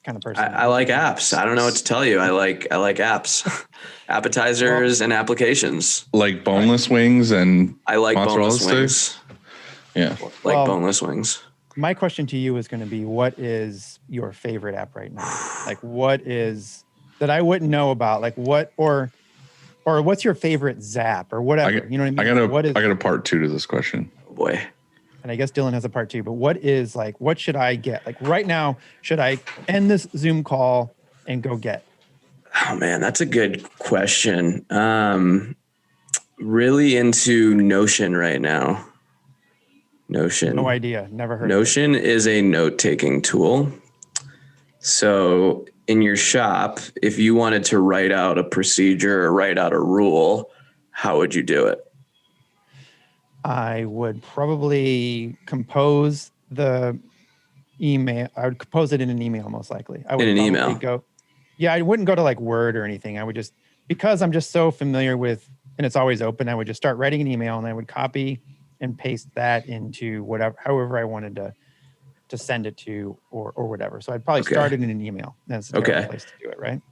[SPEAKER 3] kind of person?
[SPEAKER 7] I like apps. I don't know what to tell you. I like apps, appetizers and applications.
[SPEAKER 4] Like boneless wings and
[SPEAKER 7] I like
[SPEAKER 4] mozzarella
[SPEAKER 7] boneless wings.
[SPEAKER 4] sticks. Yeah.
[SPEAKER 7] Like
[SPEAKER 3] Well,
[SPEAKER 7] boneless wings.
[SPEAKER 3] My question to you is going to be, what is your favorite app right now? Like, what is that I wouldn't know about? Like, what or what's your favorite Zap or whatever? You know what I mean?
[SPEAKER 4] I got a part 2 to this question.
[SPEAKER 7] Oh boy.
[SPEAKER 3] And I guess Dylan has a part 2. But what is like? What should I get? Like right now, should I end this Zoom call and go get?
[SPEAKER 7] Oh man, that's a good question. Really into Notion right now. Notion.
[SPEAKER 3] No idea. Never heard.
[SPEAKER 7] Notion is a note-taking tool. So in your shop, if you wanted to write out a procedure or write out a rule, how would you do it?
[SPEAKER 3] I would probably compose the email. I would compose it in an email, most likely. I would
[SPEAKER 7] In an
[SPEAKER 3] probably
[SPEAKER 7] email?
[SPEAKER 3] Yeah, I wouldn't go to like Word or anything. I would just, because I'm just so familiar with, and it's always open, I would just start writing an email and I would copy and paste that into however I wanted to send it to or whatever. So I'd probably start it in an email. That's the place to do it, right?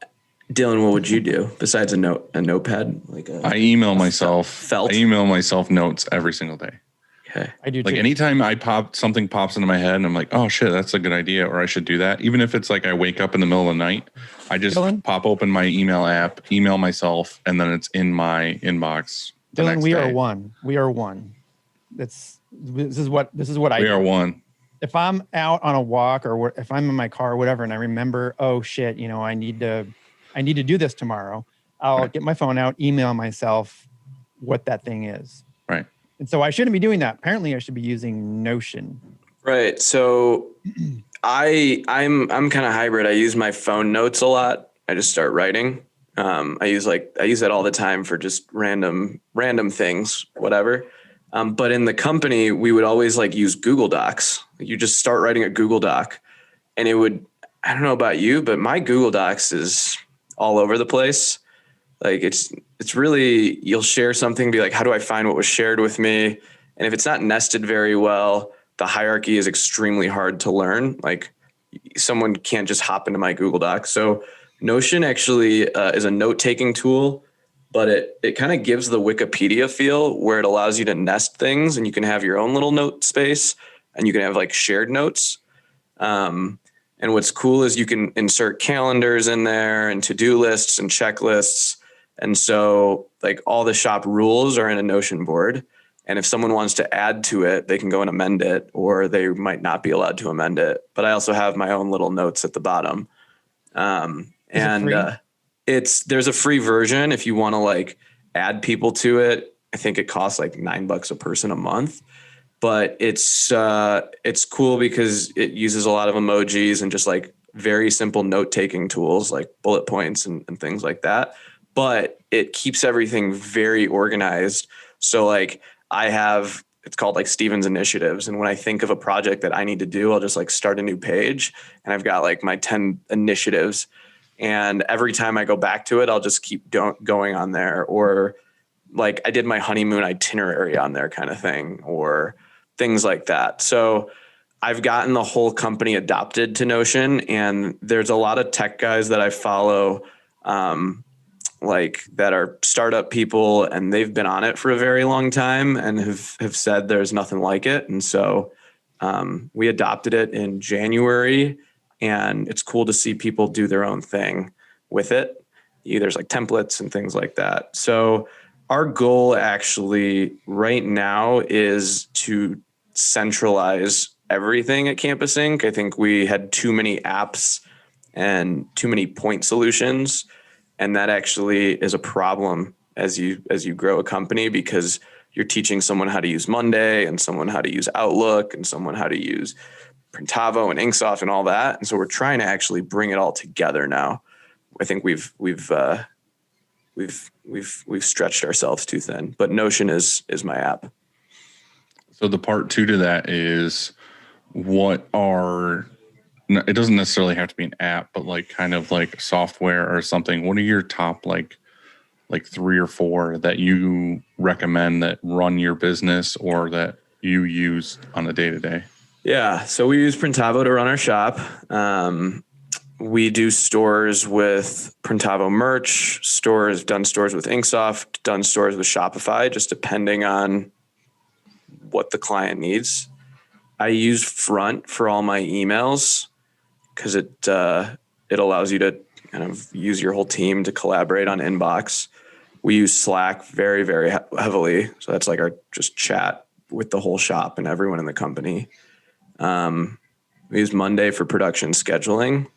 [SPEAKER 7] Dylan, what would you do besides a notepad?
[SPEAKER 4] I email myself.
[SPEAKER 7] Felt?
[SPEAKER 4] I email myself notes every single day.
[SPEAKER 7] Okay.
[SPEAKER 3] I do
[SPEAKER 4] Like
[SPEAKER 3] too.
[SPEAKER 4] anytime something pops into my head and I'm like, oh shit, that's a good idea, or I should do that. Even if it's like I wake up in the middle of the night, I just pop open my email app, email myself, and then it's in my inbox.
[SPEAKER 3] Dylan, we are one. We are one. This is what I
[SPEAKER 4] We
[SPEAKER 3] do.
[SPEAKER 4] are one.
[SPEAKER 3] If I'm out on a walk or if I'm in my car or whatever, and I remember, oh shit, I need to do this tomorrow, I'll get my phone out, email myself what that thing is.
[SPEAKER 4] Right.
[SPEAKER 3] And so I shouldn't be doing that. Apparently I should be using Notion.
[SPEAKER 7] Right. So I'm kind of hybrid. I use my phone notes a lot. I just start writing. I use that all the time for just random things, whatever. But in the company, we would always use Google Docs. You just start writing a Google Doc, and I don't know about you, but my Google Docs is all over the place. Like it's really, you'll share something, be like, how do I find what was shared with me? And if it's not nested very well, the hierarchy is extremely hard to learn. Like someone can't just hop into my Google Doc. So Notion actually is a note-taking tool, but it kind of gives the Wikipedia feel where it allows you to nest things and you can have your own little note space and you can have shared notes. And what's cool is you can insert calendars in there and to-do lists and checklists. And so all the shop rules are in a Notion board. And if someone wants to add to it, they can go and amend it, or they might not be allowed to amend it. But I also have my own little notes at the bottom. There's a free version if you want to add people to it. I think it costs $9 a person a month, but it's cool because it uses a lot of emojis and just very simple note-taking tools like bullet points and things like that. But it keeps everything very organized. So it's called Steven's Initiatives. And when I think of a project that I need to do, I'll just start a new page and I've got my 10 initiatives. And every time I go back to it, I'll just keep going on there. Or I did my honeymoon itinerary on there kind of thing, or things like that. So I've gotten the whole company adopted to Notion, and there's a lot of tech guys that I follow, that are startup people, and they've been on it for a very long time and have said there's nothing like it. And so we adopted it in January, and it's cool to see people do their own thing with it. There's templates and things like that. So our goal actually right now is to centralize everything at Campus Inc. I think we had too many apps and too many point solutions. And that actually is a problem as you grow a company, because you're teaching someone how to use Monday and someone how to use Outlook and someone how to use Printavo and Inksoft and all that. And so we're trying to actually bring it all together now. I think we've stretched ourselves too thin, but Notion is my app.
[SPEAKER 4] So the part 2 to that is it doesn't necessarily have to be an app, but kind of software or something. What are your top like 3 or 4 that you recommend that run your business or that you use on a day-to-day?
[SPEAKER 7] Yeah. So we use Printavo to run our shop. We do stores with Printavo merch, done stores with Inksoft, done stores with Shopify, just depending on what the client needs. I use Front for all my emails because it allows you to kind of use your whole team to collaborate on inbox. We use Slack very, very heavily. So that's like our just chat with the whole shop and everyone in the company. We use Monday for production scheduling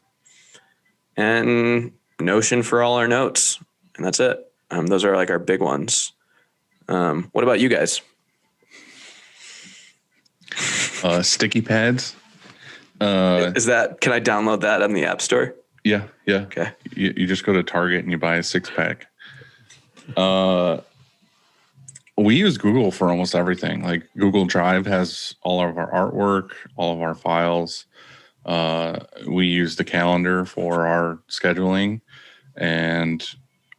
[SPEAKER 7] and Notion for all our notes. And that's it. Those are like our big ones. What about you guys?
[SPEAKER 4] Sticky pads.
[SPEAKER 7] Can I download that on the App Store?
[SPEAKER 4] Yeah.
[SPEAKER 7] Okay.
[SPEAKER 4] You just go to Target and you buy a 6-pack. We use Google for almost everything. Like Google Drive has all of our artwork, all of our files. We use the calendar for our scheduling, and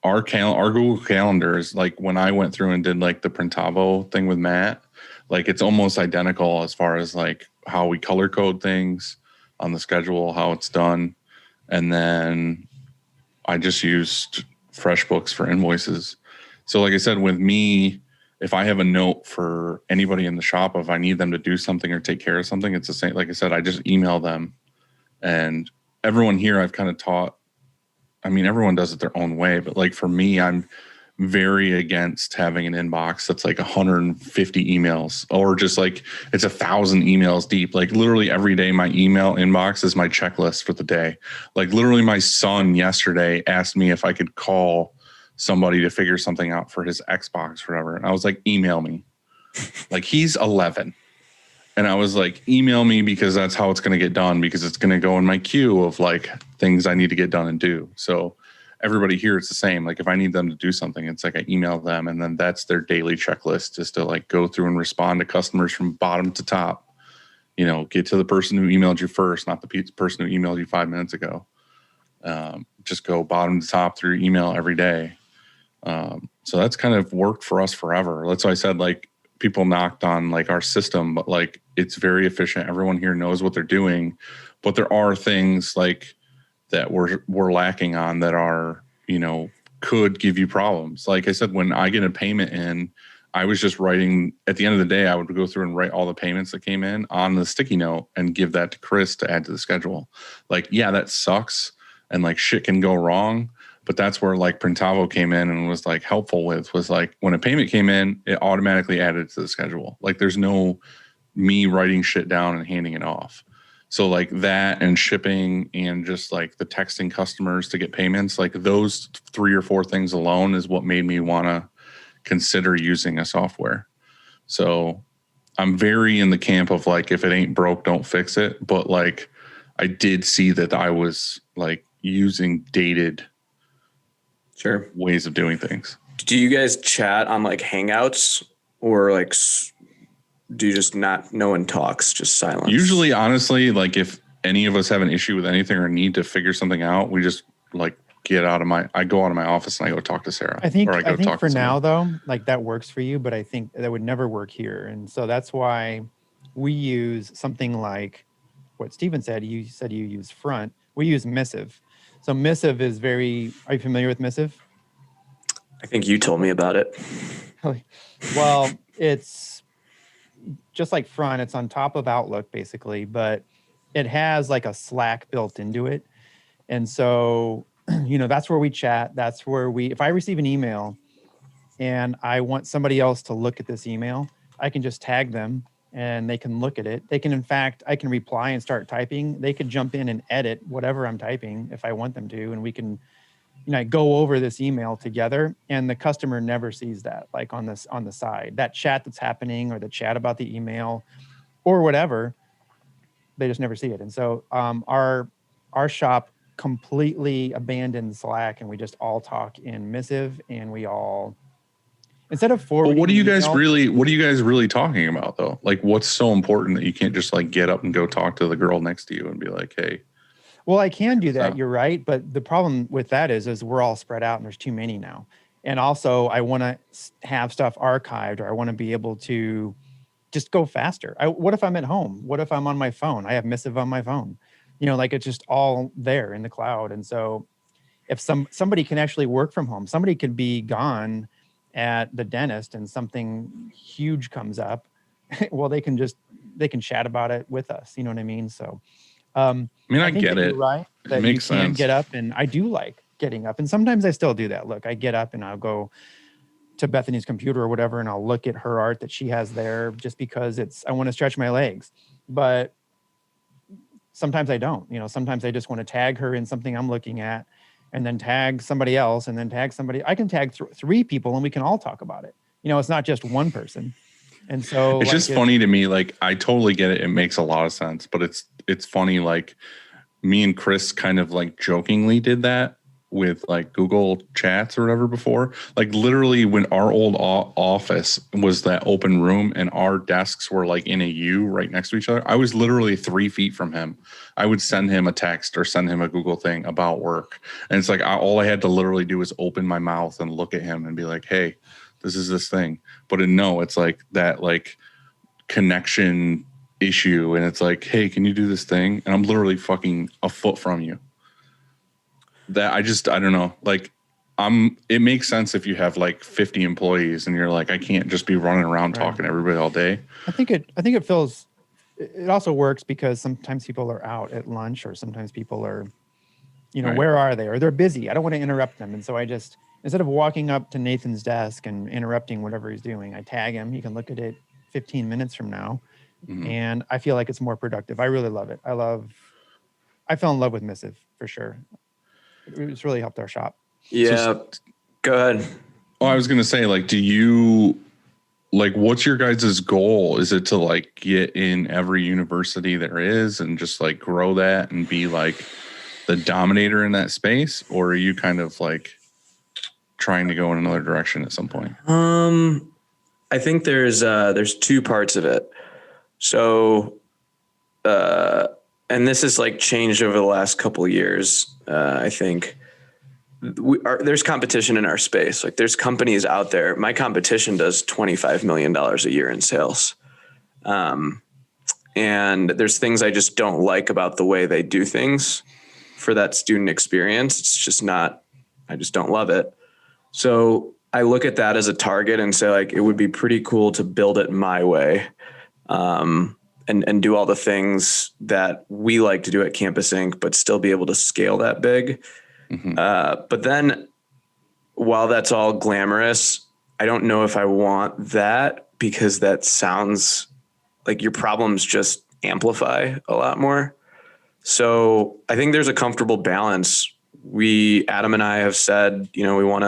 [SPEAKER 4] our Google Calendar is like when I went through and did like the Printavo thing with Matt, like it's almost identical as far as like how we color code things on the schedule, how it's done. And then I just used FreshBooks for invoices. So like I said, with me, if I have a note for anybody in the shop, if I need them to do something or take care of something, it's the same. Like I said, I just email them. And everyone here I've kind of taught, I mean, everyone does it their own way, but like for me, I'm very against having an inbox that's like 150 emails or just like it's 1,000 emails deep. Like literally every day my email inbox is my checklist for the day. Like literally my son yesterday asked me if I could call somebody to figure something out for his Xbox or whatever. And I was like, email me. Like he's 11. And I was like, email me because that's how it's going to get done, because it's going to go in my queue of like things I need to get done and do. So everybody here, it's the same. Like if I need them to do something, it's like I email them, and then that's their daily checklist, is to like go through and respond to customers from bottom to top. You know, get to the person who emailed you first, not the person who emailed you 5 minutes ago. Just go bottom to top through email every day. So that's kind of worked for us forever. That's why I said like people knocked on like our system, but like it's very efficient. Everyone here knows what they're doing, but there are things like that we're lacking on that are, you know, could give you problems. Like I said, when I get a payment in, I was just writing at the end of the day, I would go through and write all the payments that came in on the sticky note and give that to Chris to add to the schedule. Like, yeah, that sucks. And like shit can go wrong. But that's where like Printavo came in and was like helpful with, was like when a payment came in, it automatically added to the schedule. Like there's no me writing shit down and handing it off. So like that and shipping and just like the texting customers to get payments, like those 3 or 4 things alone is what made me want to consider using a software. So I'm very in the camp of like, if it ain't broke, don't fix it. But like, I did see that I was like using dated ways of doing things.
[SPEAKER 7] Do you guys chat on like Hangouts, or like do you just not, no one talks, just silence?
[SPEAKER 4] Usually, honestly, like if any of us have an issue with anything or need to figure something out, we just like I go out of my office and I go talk to Sarah.
[SPEAKER 3] I think for now though, like that works for you, but I think that would never work here. And so that's why we use something like what Steven said. You said you use Front. We use Missive. So Missive is are you familiar with Missive?
[SPEAKER 7] I think you told me about it.
[SPEAKER 3] Well, it's just like Front. It's on top of Outlook basically, but it has like a Slack built into it. And so, you know, that's where we chat. That's where if I receive an email and I want somebody else to look at this email, I can just tag them and they can look at it. They can, in fact, I can reply and start typing. They could jump in and edit whatever I'm typing if I want them to. And we can, you know, go over this email together, and the customer never sees that, like on the side, that chat that's happening or the chat about the email or whatever, they just never see it. And so our shop completely abandoned Slack, and we just all talk in Missive, and we all, instead of forwarding.
[SPEAKER 4] But what are you guys really talking about though? Like what's so important that you can't just like get up and go talk to the girl next to you and be like, hey.
[SPEAKER 3] Well, I can do that. You're right. But the problem with that is we're all spread out and there's too many now. And also I want to have stuff archived, or I want to be able to just go faster. What if I'm at home? What if I'm on my phone? I have Missive on my phone, like it's just all there in the cloud. And so if somebody can actually work from home, somebody could be gone at the dentist and something huge comes up, well, they can chat about it with us. You know what I mean? So,
[SPEAKER 4] I mean, I
[SPEAKER 3] think
[SPEAKER 4] get
[SPEAKER 3] that
[SPEAKER 4] it.
[SPEAKER 3] You're right. That
[SPEAKER 4] It makes
[SPEAKER 3] you can
[SPEAKER 4] sense.
[SPEAKER 3] get up, and I do like getting up, and sometimes I still do that. Look, I get up and I'll go to Bethany's computer or whatever, and I'll look at her art that she has there just because I want to stretch my legs. But sometimes I don't. Sometimes I just want to tag her in something I'm looking at, and then tag somebody else, and then tag somebody. I can tag three people, and we can all talk about it. It's not just one person. And so
[SPEAKER 4] it's just funny to me. Like, I totally get it. It makes a lot of sense, but it's funny. Like, me and Chris kind of like jokingly did that with like Google Chats or whatever before. Like, literally when our old office was that open room and our desks were like in a U right next to each other, I was literally 3 feet from him. I would send him a text or send him a Google thing about work. And it's like, all I had to literally do was open my mouth and look at him and be like, hey, this is this thing. But no, it's like that like connection issue. And it's like, hey, can you do this thing? And I'm literally fucking a foot from you. That I don't know. Like, it makes sense if you have like 50 employees and you're like, I can't just be running around talking to everybody all day.
[SPEAKER 3] I think it feels, it also works because sometimes people are out at lunch, or sometimes people are,
[SPEAKER 4] Right.
[SPEAKER 3] Where are they? Or they're busy. I don't want to interrupt them. And so I just, instead of walking up to Nathan's desk and interrupting whatever he's doing, I tag him. He can look at it 15 minutes from now.
[SPEAKER 4] Mhm.
[SPEAKER 3] And I feel like it's more productive. I really love it. I fell in love with Missive for sure. It's really helped our shop.
[SPEAKER 7] Yeah. Go ahead.
[SPEAKER 4] Oh, I was going to say, like, do you, like, what's your guys' goal? Is it to like get in every university there is and just like grow that and be like the dominator in that space? Or are you kind of like trying to go in another direction at some point?
[SPEAKER 7] I think there's two parts of it. So, and this has like changed over the last couple of years. I think there's competition in our space. Like, there's companies out there. My competition does $25 million a year in sales. And there's things I just don't like about the way they do things for that student experience. It's just not, I just don't love it. So I look at that as a target and say, like, it would be pretty cool to build it my way. And do all the things that we like to do at Campus Inc., but still be able to scale that big.
[SPEAKER 4] Mm-hmm.
[SPEAKER 7] But then while that's all glamorous, I don't know if I want that, because that sounds like your problems just amplify a lot more. So I think there's a comfortable balance. Adam and I have said, we want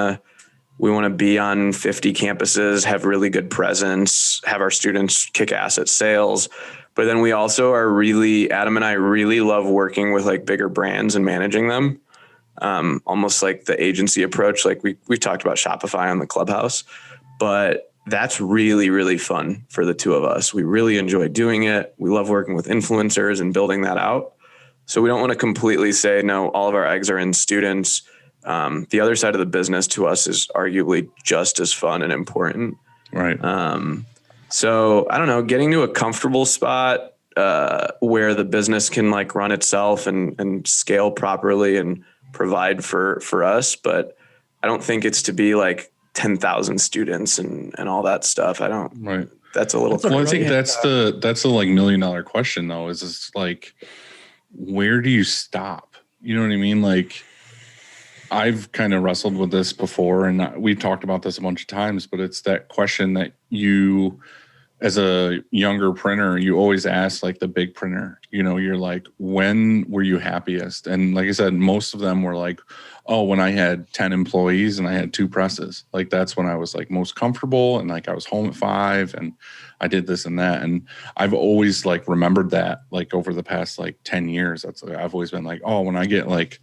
[SPEAKER 7] to be on 50 campuses, have really good presence, have our students kick ass at sales. But then we also Adam and I really love working with like bigger brands and managing them. Almost like the agency approach. Like we've talked about Shopify on the Clubhouse, but that's really, really fun for the two of us. We really enjoy doing it. We love working with influencers and building that out. So we don't want to completely say, no, all of our eggs are in students. The other side of the business to us is arguably just as fun and important.
[SPEAKER 4] Right.
[SPEAKER 7] So I don't know, getting to a comfortable spot where the business can like run itself and scale properly and provide for us. But I don't think it's to be like 10,000 students and all that stuff. I don't.
[SPEAKER 4] Right.
[SPEAKER 7] That's a little.
[SPEAKER 4] Well, I think that's the like $1 million question though. Is it's like, where do you stop? You know what I mean? Like, I've kind of wrestled with this before, and we've talked about this a bunch of times, but it's that question that you, as a younger printer, you always ask like the big printer, you're like, when were you happiest? And like I said, most of them were like, oh, when I had 10 employees and I had 2 presses, like that's when I was like most comfortable. And like I was home at 5 and I did this and that. And I've always like remembered that like over the past like 10 years, I've always been like, oh, when I get like,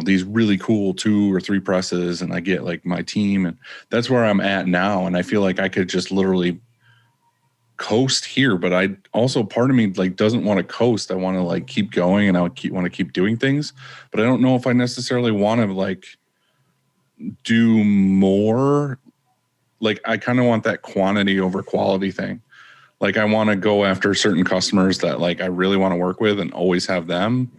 [SPEAKER 4] these really cool 2 or 3 presses and I get like my team, and that's where I'm at now. And I feel like I could just literally coast here, but I also, part of me like doesn't want to coast. I want to like keep going and want to keep doing things, but I don't know if I necessarily want to like do more. Like I kind of want that quantity over quality thing. Like I want to go after certain customers that like I really want to work with and always have them,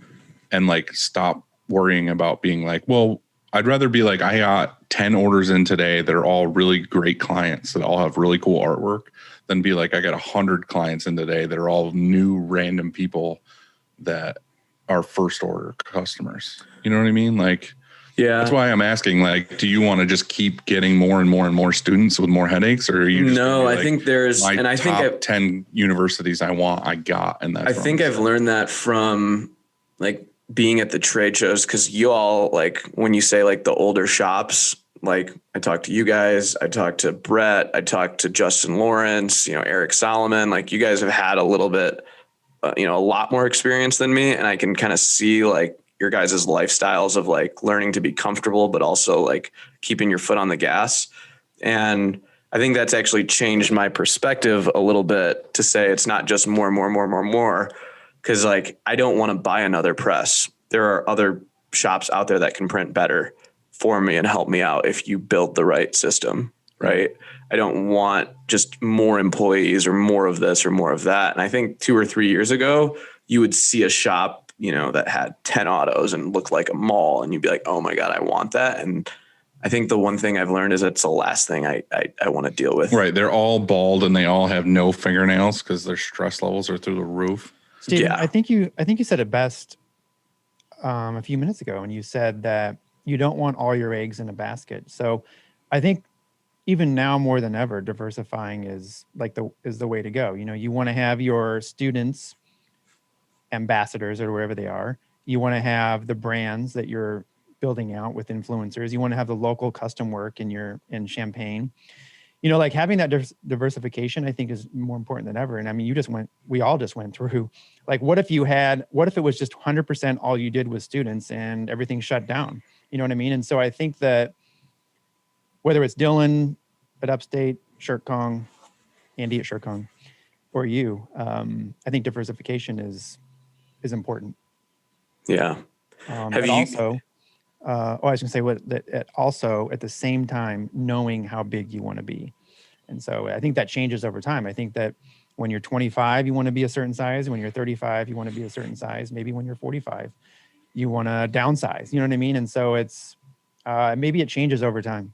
[SPEAKER 4] and like stop worrying about being like, well, I'd rather be like, I got 10 orders in today that are all really great clients that all have really cool artwork, than be like, I got 100 clients in today that are all new random people that are first order customers. You know what I mean? Like,
[SPEAKER 7] Yeah.
[SPEAKER 4] that's why I'm asking, like, do you want to just keep getting more and more and more students with more headaches, or are you just
[SPEAKER 7] No, I
[SPEAKER 4] like,
[SPEAKER 7] think there's,
[SPEAKER 4] my
[SPEAKER 7] and I think
[SPEAKER 4] top 10 universities I got, and that's
[SPEAKER 7] I think I've learned that from like being at the trade shows, because you all, like when you say like the older shops, like I talked to you guys, I talked to Brett, I talked to Justin Lawrence, Eric Solomon, like you guys have had a little bit, a lot more experience than me. And I can kind of see like your guys' lifestyles of like learning to be comfortable, but also like keeping your foot on the gas. And I think that's actually changed my perspective a little bit to say it's not just more. Cause like, I don't want to buy another press. There are other shops out there that can print better for me and help me out if you build the right system, right? I don't want just more employees or more of this or more of that. And I think 2 or 3 years ago, you would see a shop, that had 10 autos and looked like a mall, and you'd be like, oh my God, I want that. And I think the one thing I've learned is it's the last thing I want to deal with.
[SPEAKER 4] Right. They're all bald and they all have no fingernails because their stress levels are through the roof.
[SPEAKER 3] Steven,
[SPEAKER 7] Yeah.
[SPEAKER 3] I think you said it best a few minutes ago, and you said that you don't want all your eggs in a basket. So I think even now more than ever, diversifying is the way to go. You want to have your students ambassadors or wherever they are. You want to have the brands that you're building out with influencers. You want to have the local custom work in Champaign. Like having that diversification, I think is more important than ever. And I mean, we all just went through, like, what if it was just 100% all you did was students and everything shut down? You know what I mean? And so I think that whether it's Dylan at Upstate, Shirt Kong, Andy at Shirt Kong, or you, I think diversification is important.
[SPEAKER 7] Yeah.
[SPEAKER 3] Also, I was going to say also at the same time, knowing how big you want to be. And so I think that changes over time. I think that when you're 25, you want to be a certain size. When you're 35, you want to be a certain size. Maybe when you're 45, you want to downsize. You know what I mean? And so it's, maybe it changes over time.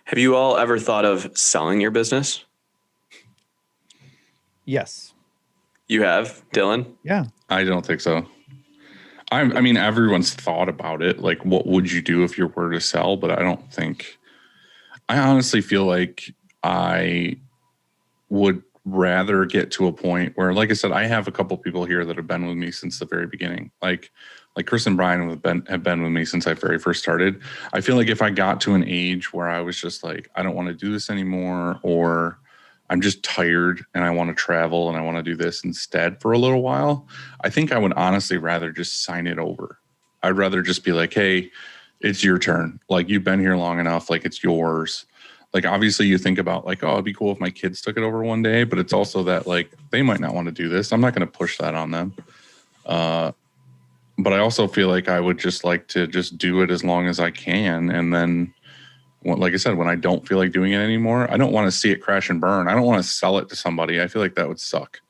[SPEAKER 7] Have you all ever thought of selling your business?
[SPEAKER 3] Yes.
[SPEAKER 7] You have, Dylan?
[SPEAKER 3] Yeah.
[SPEAKER 4] I don't think so. I mean, everyone's thought about it. Like, what would you do if you were to sell? But I honestly feel like I would rather get to a point where, like I said, I have a couple people here that have been with me since the very beginning. Like Chris and Brian have been with me since I very first started. I feel like if I got to an age where I was just like, I don't want to do this anymore, or I'm just tired and I want to travel and I want to do this instead for a little while, I think I would honestly rather just sign it over. I'd rather just be like, hey, it's your turn. Like, you've been here long enough. Like, it's yours. Like, obviously you think about like, oh, it'd be cool if my kids took it over one day, but it's also that like, they might not want to do this. I'm not going to push that on them. But I also feel like I would just like to just do it as long as I can. And then, like I said, when I don't feel like doing it anymore, I don't want to see it crash and burn. I don't want to sell it to somebody. I feel like that would suck.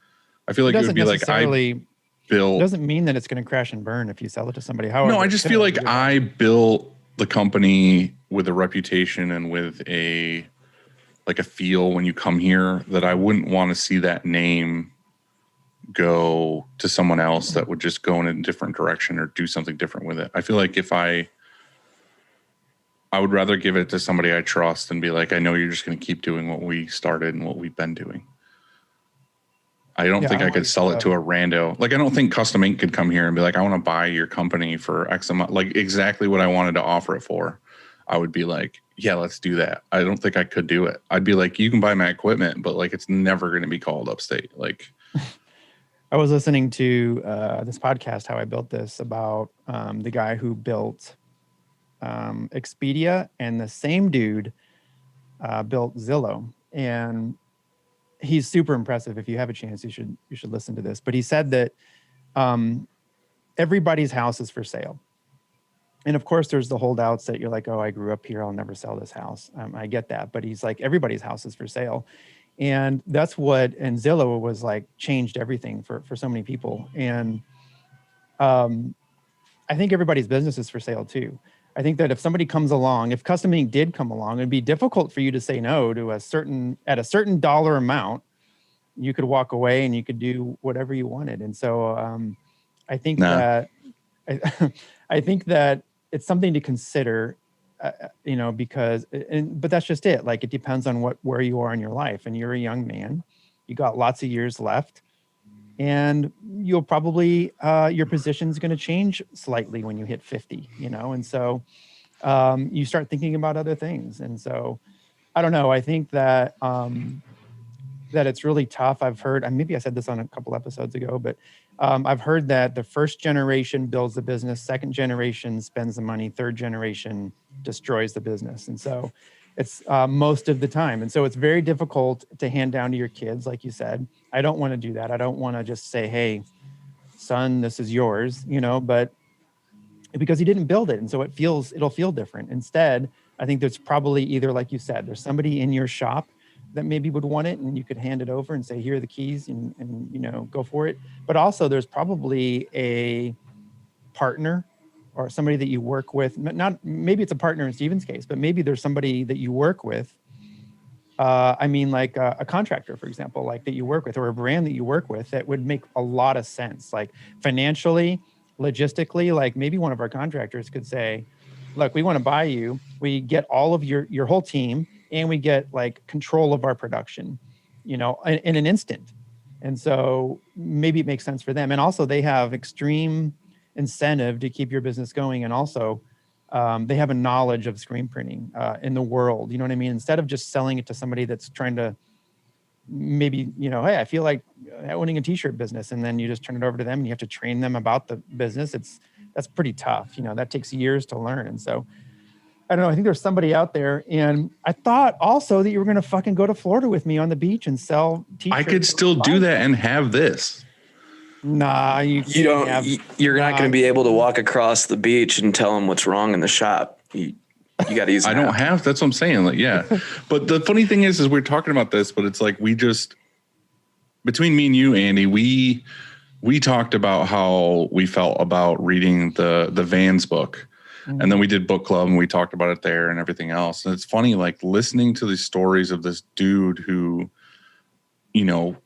[SPEAKER 4] I feel like it would be like
[SPEAKER 3] It doesn't mean that it's going to crash and burn if you sell it to somebody. However,
[SPEAKER 4] no, I just feel like I built the company with a reputation and with a feel when you come here that I wouldn't want to see that name go to someone else that would just go in a different direction or do something different with it. I feel like if I would rather give it to somebody I trust and be like, I know you're just going to keep doing what we started and what we've been doing. I don't think I could sell it to a rando. Like, I don't think Custom Ink could come here and be like, I want to buy your company for X amount, like exactly what I wanted to offer it for. I would be like, yeah, let's do that. I don't think I could do it. I'd be like, you can buy my equipment, but like, it's never going to be called Upstate. Like,
[SPEAKER 3] I was listening to this podcast, How I Built This, about the guy who built Expedia, and the same dude built Zillow, and he's super impressive. If you have a chance, you should listen to this. But he said that everybody's house is for sale. And of course, there's the holdouts that you're like, oh, I grew up here. I'll never sell this house. I get that. But he's like, everybody's house is for sale. And that's what, and Zillow was like, changed everything for so many people. And I think everybody's business is for sale too. I think that if somebody comes along, if customing did come along, it'd be difficult for you to say no to at a certain dollar amount. You could walk away and you could do whatever you wanted. And so I think that I think that it's something to consider, because, but that's just it. Like, it depends on where you are in your life, and you're a young man, you got lots of years left, and you'll probably, your position's going to change slightly when you hit 50, and so you start thinking about other things. And so, I don't know. I think that, that it's really tough. I've heard, and maybe I said this on a couple episodes ago, but I've heard that the first generation builds the business, second generation spends the money, third generation destroys the business. And so it's most of the time. And so it's very difficult to hand down to your kids. Like you said, I don't want to do that. I don't want to just say, hey, son, this is yours, but because he didn't build it. And so it'll feel different. Instead, I think there's probably either, like you said, there's somebody in your shop that maybe would want it, and you could hand it over and say, here are the keys, and go for it. But also there's probably a partner or somebody that you work with. Not maybe it's a partner in Steven's case, but maybe there's somebody that you work with. Like a contractor, for example, like that you work with, or a brand that you work with that would make a lot of sense. Like financially, logistically, like maybe one of our contractors could say, look, we want to buy you. We get all of your whole team, and we get like control of our production, in an instant. And so maybe it makes sense for them. And also they have extreme incentive to keep your business going. And also they have a knowledge of screen printing in the world. You know what I mean? Instead of just selling it to somebody that's trying to maybe, hey, I feel like owning a t-shirt business, and then you just turn it over to them and you have to train them about the business. That's pretty tough. That takes years to learn. And so I don't know. I think there's somebody out there, and I thought also that you were going to fucking go to Florida with me on the beach and sell t-shirts.
[SPEAKER 4] I could still do that and have this.
[SPEAKER 3] Nah, you
[SPEAKER 7] don't.
[SPEAKER 3] have,
[SPEAKER 7] you're not going to be able to walk across the beach and tell them what's wrong in the shop. You got to use.
[SPEAKER 4] I don't have. That's what I'm saying. Like, yeah. But the funny thing is we're talking about this, but it's like between me and you, Andy, we talked about how we felt about reading the Vans book. And then we did book club and we talked about it there and everything else. And it's funny, like listening to these stories of this dude who,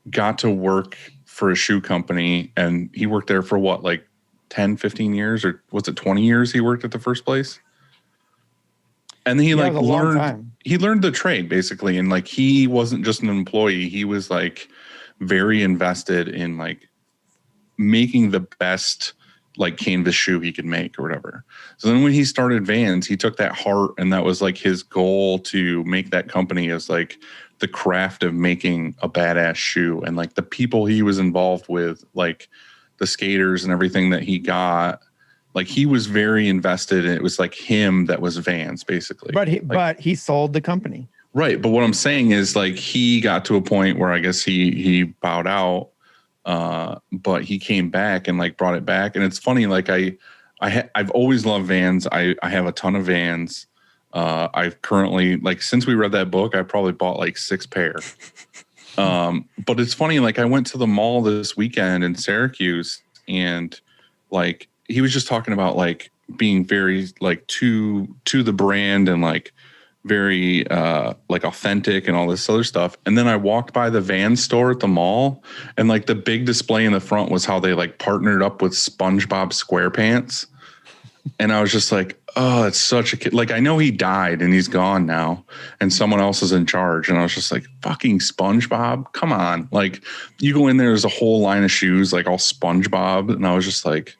[SPEAKER 4] got to work for a shoe company, and he worked there for what, like 10, 15 years, or was it 20 years he worked at the first place? And then he learned the trade basically. And like, he wasn't just an employee. He was like very invested in like making the best like canvas shoe he could make or whatever. So then when he started Vans, he took that heart, and that was like his goal to make that company as like the craft of making a badass shoe. And like the people he was involved with, like the skaters and everything that he got, like he was very invested, and it was like him that was Vans basically.
[SPEAKER 3] But he sold the company.
[SPEAKER 4] Right. But what I'm saying is like he got to a point where I guess he bowed out. But he came back and like brought it back. And it's funny, like I've always loved Vans. I have a ton of Vans. I've currently, like, since we read that book, I probably bought like 6 pair. But it's funny, like I went to the mall this weekend in Syracuse, and like he was just talking about like being very like to the brand, and like very like authentic and all this other stuff. And then I walked by the Vans store at the mall, and like the big display in the front was how they like partnered up with SpongeBob SquarePants. And I was just like, oh, it's such a kid. Like, I know he died and he's gone now and someone else is in charge. And I was just like, fucking SpongeBob, come on. Like, you go in there, there's a whole line of shoes, like all SpongeBob. And I was just like,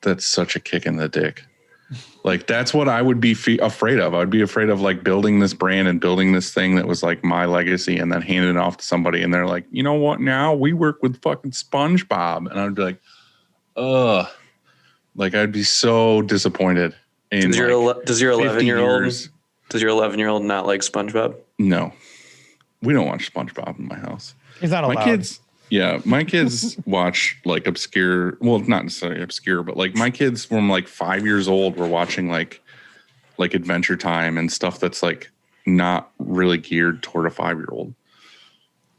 [SPEAKER 4] that's such a kick in the dick. Like, that's what I would be afraid of. I would be afraid of like building this brand and building this thing that was like my legacy, and then handing it off to somebody. And they're like, you know what? Now we work with fucking SpongeBob. And I'd be like, ugh. Like, I'd be so disappointed. Does your
[SPEAKER 7] 11-year-old not like SpongeBob?
[SPEAKER 4] No, we don't watch SpongeBob in my house.
[SPEAKER 3] He's not allowed.
[SPEAKER 4] My kids, Yeah, my kids watch like obscure, well, not necessarily obscure, but like my kids from like 5 years old were watching like Adventure Time and stuff that's like not really geared toward a 5-year-old.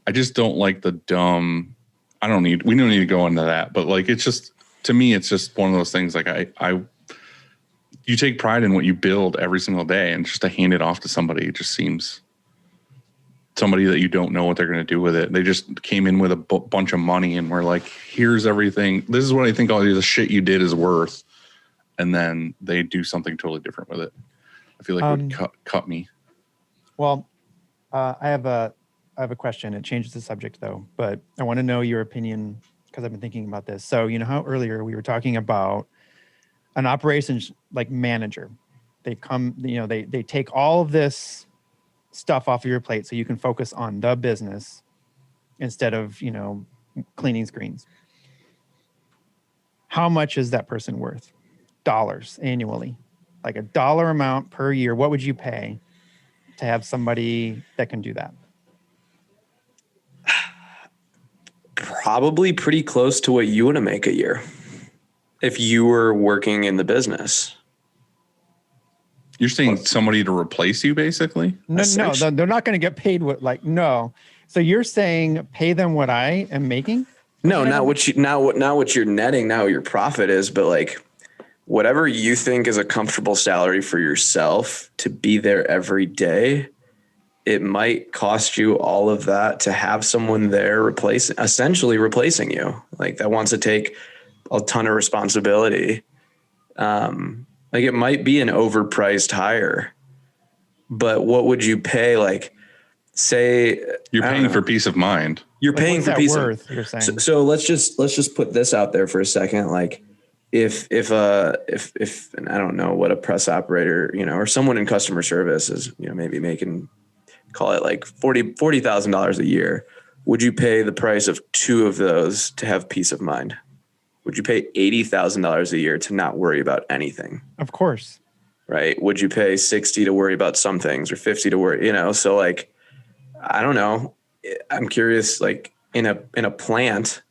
[SPEAKER 4] I just don't like the dumb. We don't need to go into that, but like it's just, to me, it's just one of those things. Like you take pride in what you build every single day, and just to hand it off to somebody, it just seems, somebody that you don't know what they're going to do with it. They just came in with a bunch of money and we're like, here's everything. This is what I think all the shit you did is worth. And then they do something totally different with it. I feel like it would cut me.
[SPEAKER 3] Well, I have a question. It changes the subject though, but I want to know your opinion because I've been thinking about this. So, you know how earlier we were talking about an operations like manager. They come, they take all of this stuff off of your plate so you can focus on the business instead of, cleaning screens. How much is that person worth? Dollars annually, like a dollar amount per year. What would you pay to have somebody that can do that?
[SPEAKER 7] Probably pretty close to what you want to make a year if you were working in the business.
[SPEAKER 4] You're saying somebody to replace you, basically?
[SPEAKER 3] No, they're not going to get paid no. So you're saying pay them what I am making?
[SPEAKER 7] No, not what you're netting, now what your profit is, but like whatever you think is a comfortable salary for yourself to be there every day, it might cost you all of that to have someone there essentially replacing you, like that wants to take a ton of responsibility. Like it might be an overpriced hire, but what would you pay? Like, say
[SPEAKER 4] you're paying for peace of mind.
[SPEAKER 7] You're paying for peace of
[SPEAKER 3] you're saying.
[SPEAKER 7] So let's just put this out there for a second. Like, if and I don't know what a press operator, or someone in customer service is, maybe making, call it like $40,000 a year. Would you pay the price of 2 of those to have peace of mind? Would you pay $80,000 a year to not worry about anything?
[SPEAKER 3] Of course.
[SPEAKER 7] Right. Would you pay 60 to worry about some things or 50 to worry, so like, I don't know. I'm curious, like in a plant,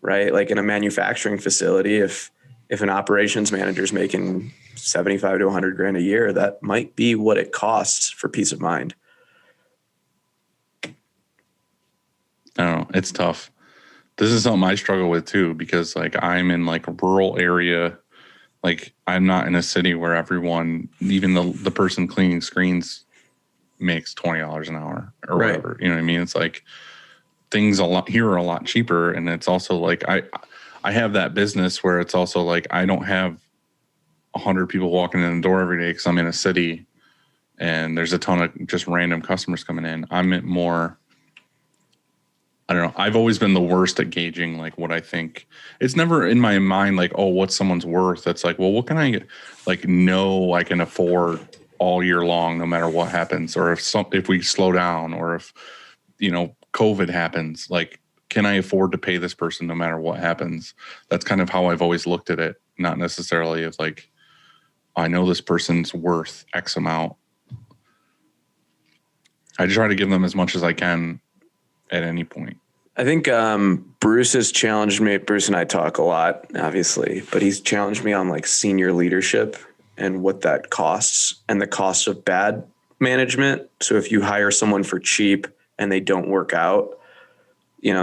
[SPEAKER 7] right? Like in a manufacturing facility, if an operations manager is making 75 to 100 grand a year, that might be what it costs for peace of mind.
[SPEAKER 4] I don't know. It's tough. This is something I struggle with too, because like I'm in like a rural area. Like I'm not in a city where everyone, even the person cleaning screens makes $20 an hour or
[SPEAKER 7] right.
[SPEAKER 4] whatever. You know what I mean? It's like things here are a lot cheaper. And it's also like, I have that business where it's also like, I don't have 100 people walking in the door every day because I'm in a city and there's a ton of just random customers coming in. I'm more, I don't know. I've always been the worst at gauging like what I think. It's never in my mind like, oh, what's someone's worth? It's like, well, what can I like know I can afford all year long, no matter what happens, or if we slow down, or if COVID happens, like, can I afford to pay this person no matter what happens? That's kind of how I've always looked at it. Not necessarily as like, I know this person's worth X amount. I try to give them as much as I can at any point.
[SPEAKER 7] I think Bruce has challenged me. Bruce and I talk a lot, obviously, but he's challenged me on like senior leadership and what that costs and the cost of bad management. So if you hire someone for cheap and they don't work out,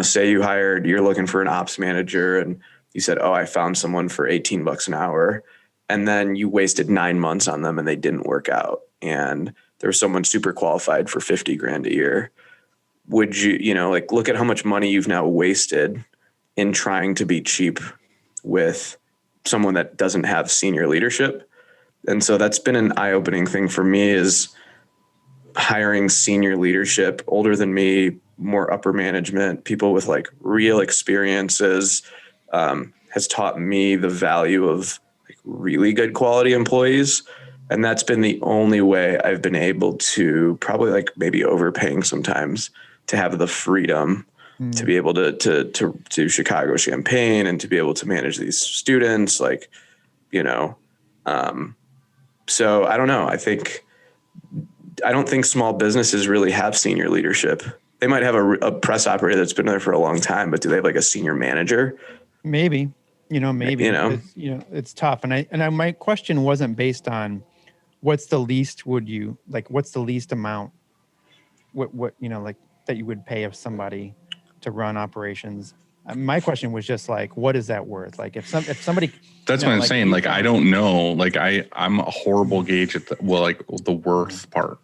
[SPEAKER 7] say you're looking for an ops manager and you said, oh, I found someone for $18 an hour. And then you wasted 9 months on them and they didn't work out. And there was someone super qualified for 50 grand a year. Would you, like look at how much money you've now wasted in trying to be cheap with someone that doesn't have senior leadership. And so that's been an eye-opening thing for me, is hiring senior leadership, older than me, more upper management, people with like real experiences, has taught me the value of like really good quality employees. And that's been the only way I've been able to, probably like maybe overpaying sometimes, to have the freedom to be able to do Chicago Champagne and to be able to manage these students, like, so I don't know. I don't think small businesses really have senior leadership. They might have a press operator that's been there for a long time, but do they have like a senior manager?
[SPEAKER 3] Maybe, maybe, it's tough. And my question wasn't based on what's the least what's the least amount, what, like that you would pay of somebody to run operations. My question was just like, what is that worth? Like if somebody,
[SPEAKER 4] that's what I'm saying. Like, I don't know. Like I'm a horrible gauge at the worth part.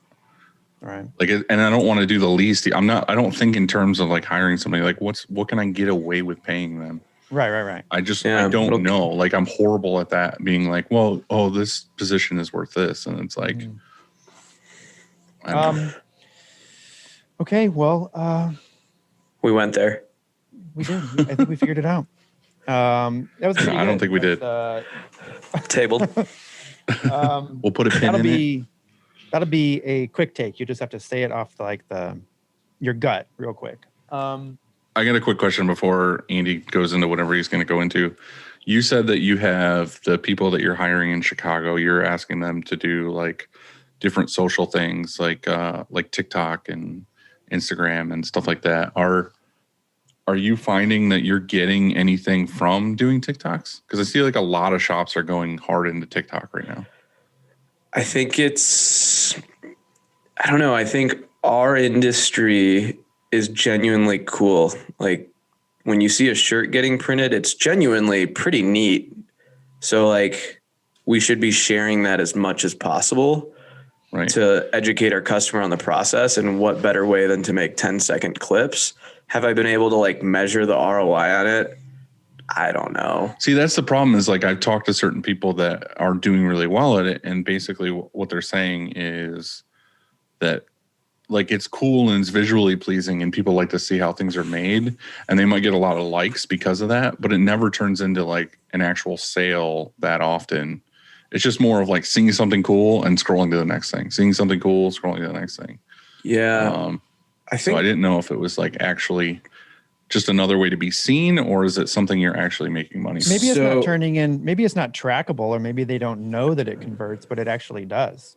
[SPEAKER 3] Right.
[SPEAKER 4] Like, and I don't want to do the least. I don't think in terms of like hiring somebody, like what can I get away with paying them?
[SPEAKER 3] Right.
[SPEAKER 4] I don't know. Like I'm horrible at that, being like, well, this position is worth this. And it's like,
[SPEAKER 3] okay, well,
[SPEAKER 7] we went there.
[SPEAKER 3] We did. I think we figured it out. That was
[SPEAKER 4] I don't think we did.
[SPEAKER 7] Tabled.
[SPEAKER 4] We'll put a pin in it.
[SPEAKER 3] That'll be a quick take. You just have to say it off your gut real quick.
[SPEAKER 4] I got a quick question before Andy goes into whatever he's going to go into. You said that you have the people that you're hiring in Chicago. You're asking them to do like different social things, like TikTok and Instagram and stuff like that. Are you finding that you're getting anything from doing TikToks? Because I see like a lot of shops are going hard into TikTok right now.
[SPEAKER 7] I think I don't know. I think our industry is genuinely cool. Like when you see a shirt getting printed, it's genuinely pretty neat. So like we should be sharing that as much as possible, right, to educate our customer on the process. And what better way than to make 10-second clips? Have I been able to like measure the ROI on it? I don't know.
[SPEAKER 4] See, that's the problem is like I've talked to certain people that are doing really well at it. And basically what they're saying is that like it's cool and it's visually pleasing and people like to see how things are made. And they might get a lot of likes because of that, but it never turns into like an actual sale that often. It's just more of like seeing something cool and scrolling to the next thing, seeing something cool, scrolling to the next thing.
[SPEAKER 7] Yeah.
[SPEAKER 4] I didn't know if it was like actually just another way to be seen, or is it something you're actually making money from?
[SPEAKER 3] Maybe it's not turning in, maybe it's not trackable, or maybe they don't know that it converts, but it actually does.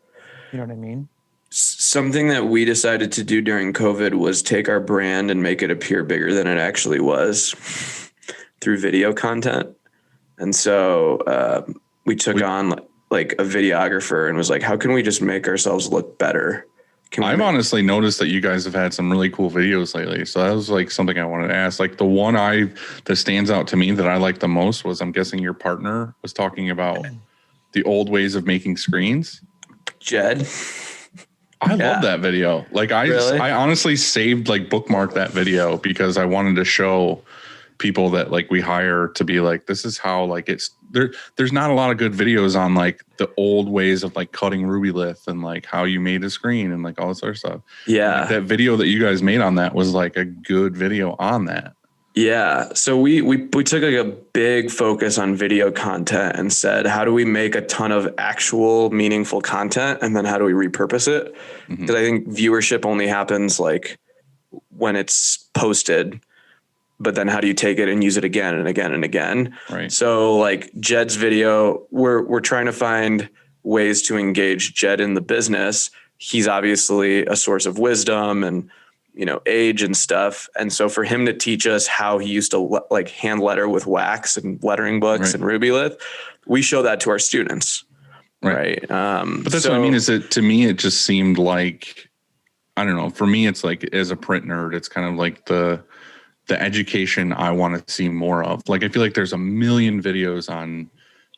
[SPEAKER 3] You know what I mean?
[SPEAKER 7] Something that we decided to do during COVID was take our brand and make it appear bigger than it actually was through video content. And so we took on like a videographer and was like, how can we just make ourselves look better?
[SPEAKER 4] I've honestly noticed that you guys have had some really cool videos lately. So that was like something I wanted to ask. Like the one that stands out to me that I like the most was, I'm guessing your partner was talking about the old ways of making screens.
[SPEAKER 7] Jed.
[SPEAKER 4] I love that video. Like I honestly saved, like bookmarked that video because I wanted to show people that like we hire to be like, this is how like it's there's not a lot of good videos on like the old ways of like cutting Rubylith and like how you made a screen and like all this other stuff.
[SPEAKER 7] Yeah.
[SPEAKER 4] Like, that video that you guys made on that was like a good video on that.
[SPEAKER 7] Yeah. So we took like a big focus on video content and said, how do we make a ton of actual meaningful content? And then how do we repurpose it? Because I think viewership only happens like when it's posted, but then how do you take it and use it again and again and again?
[SPEAKER 4] Right.
[SPEAKER 7] So like Jed's video, we're trying to find ways to engage Jed in the business. He's obviously a source of wisdom and, age and stuff. And so for him to teach us how he used to like hand letter with wax and lettering books and Rubylith, we show that to our students. Right.
[SPEAKER 4] But that's what I mean is that to me, it just seemed like, I don't know, for me, it's like as a print nerd, it's kind of like the education I want to see more of. Like, I feel like there's a million videos on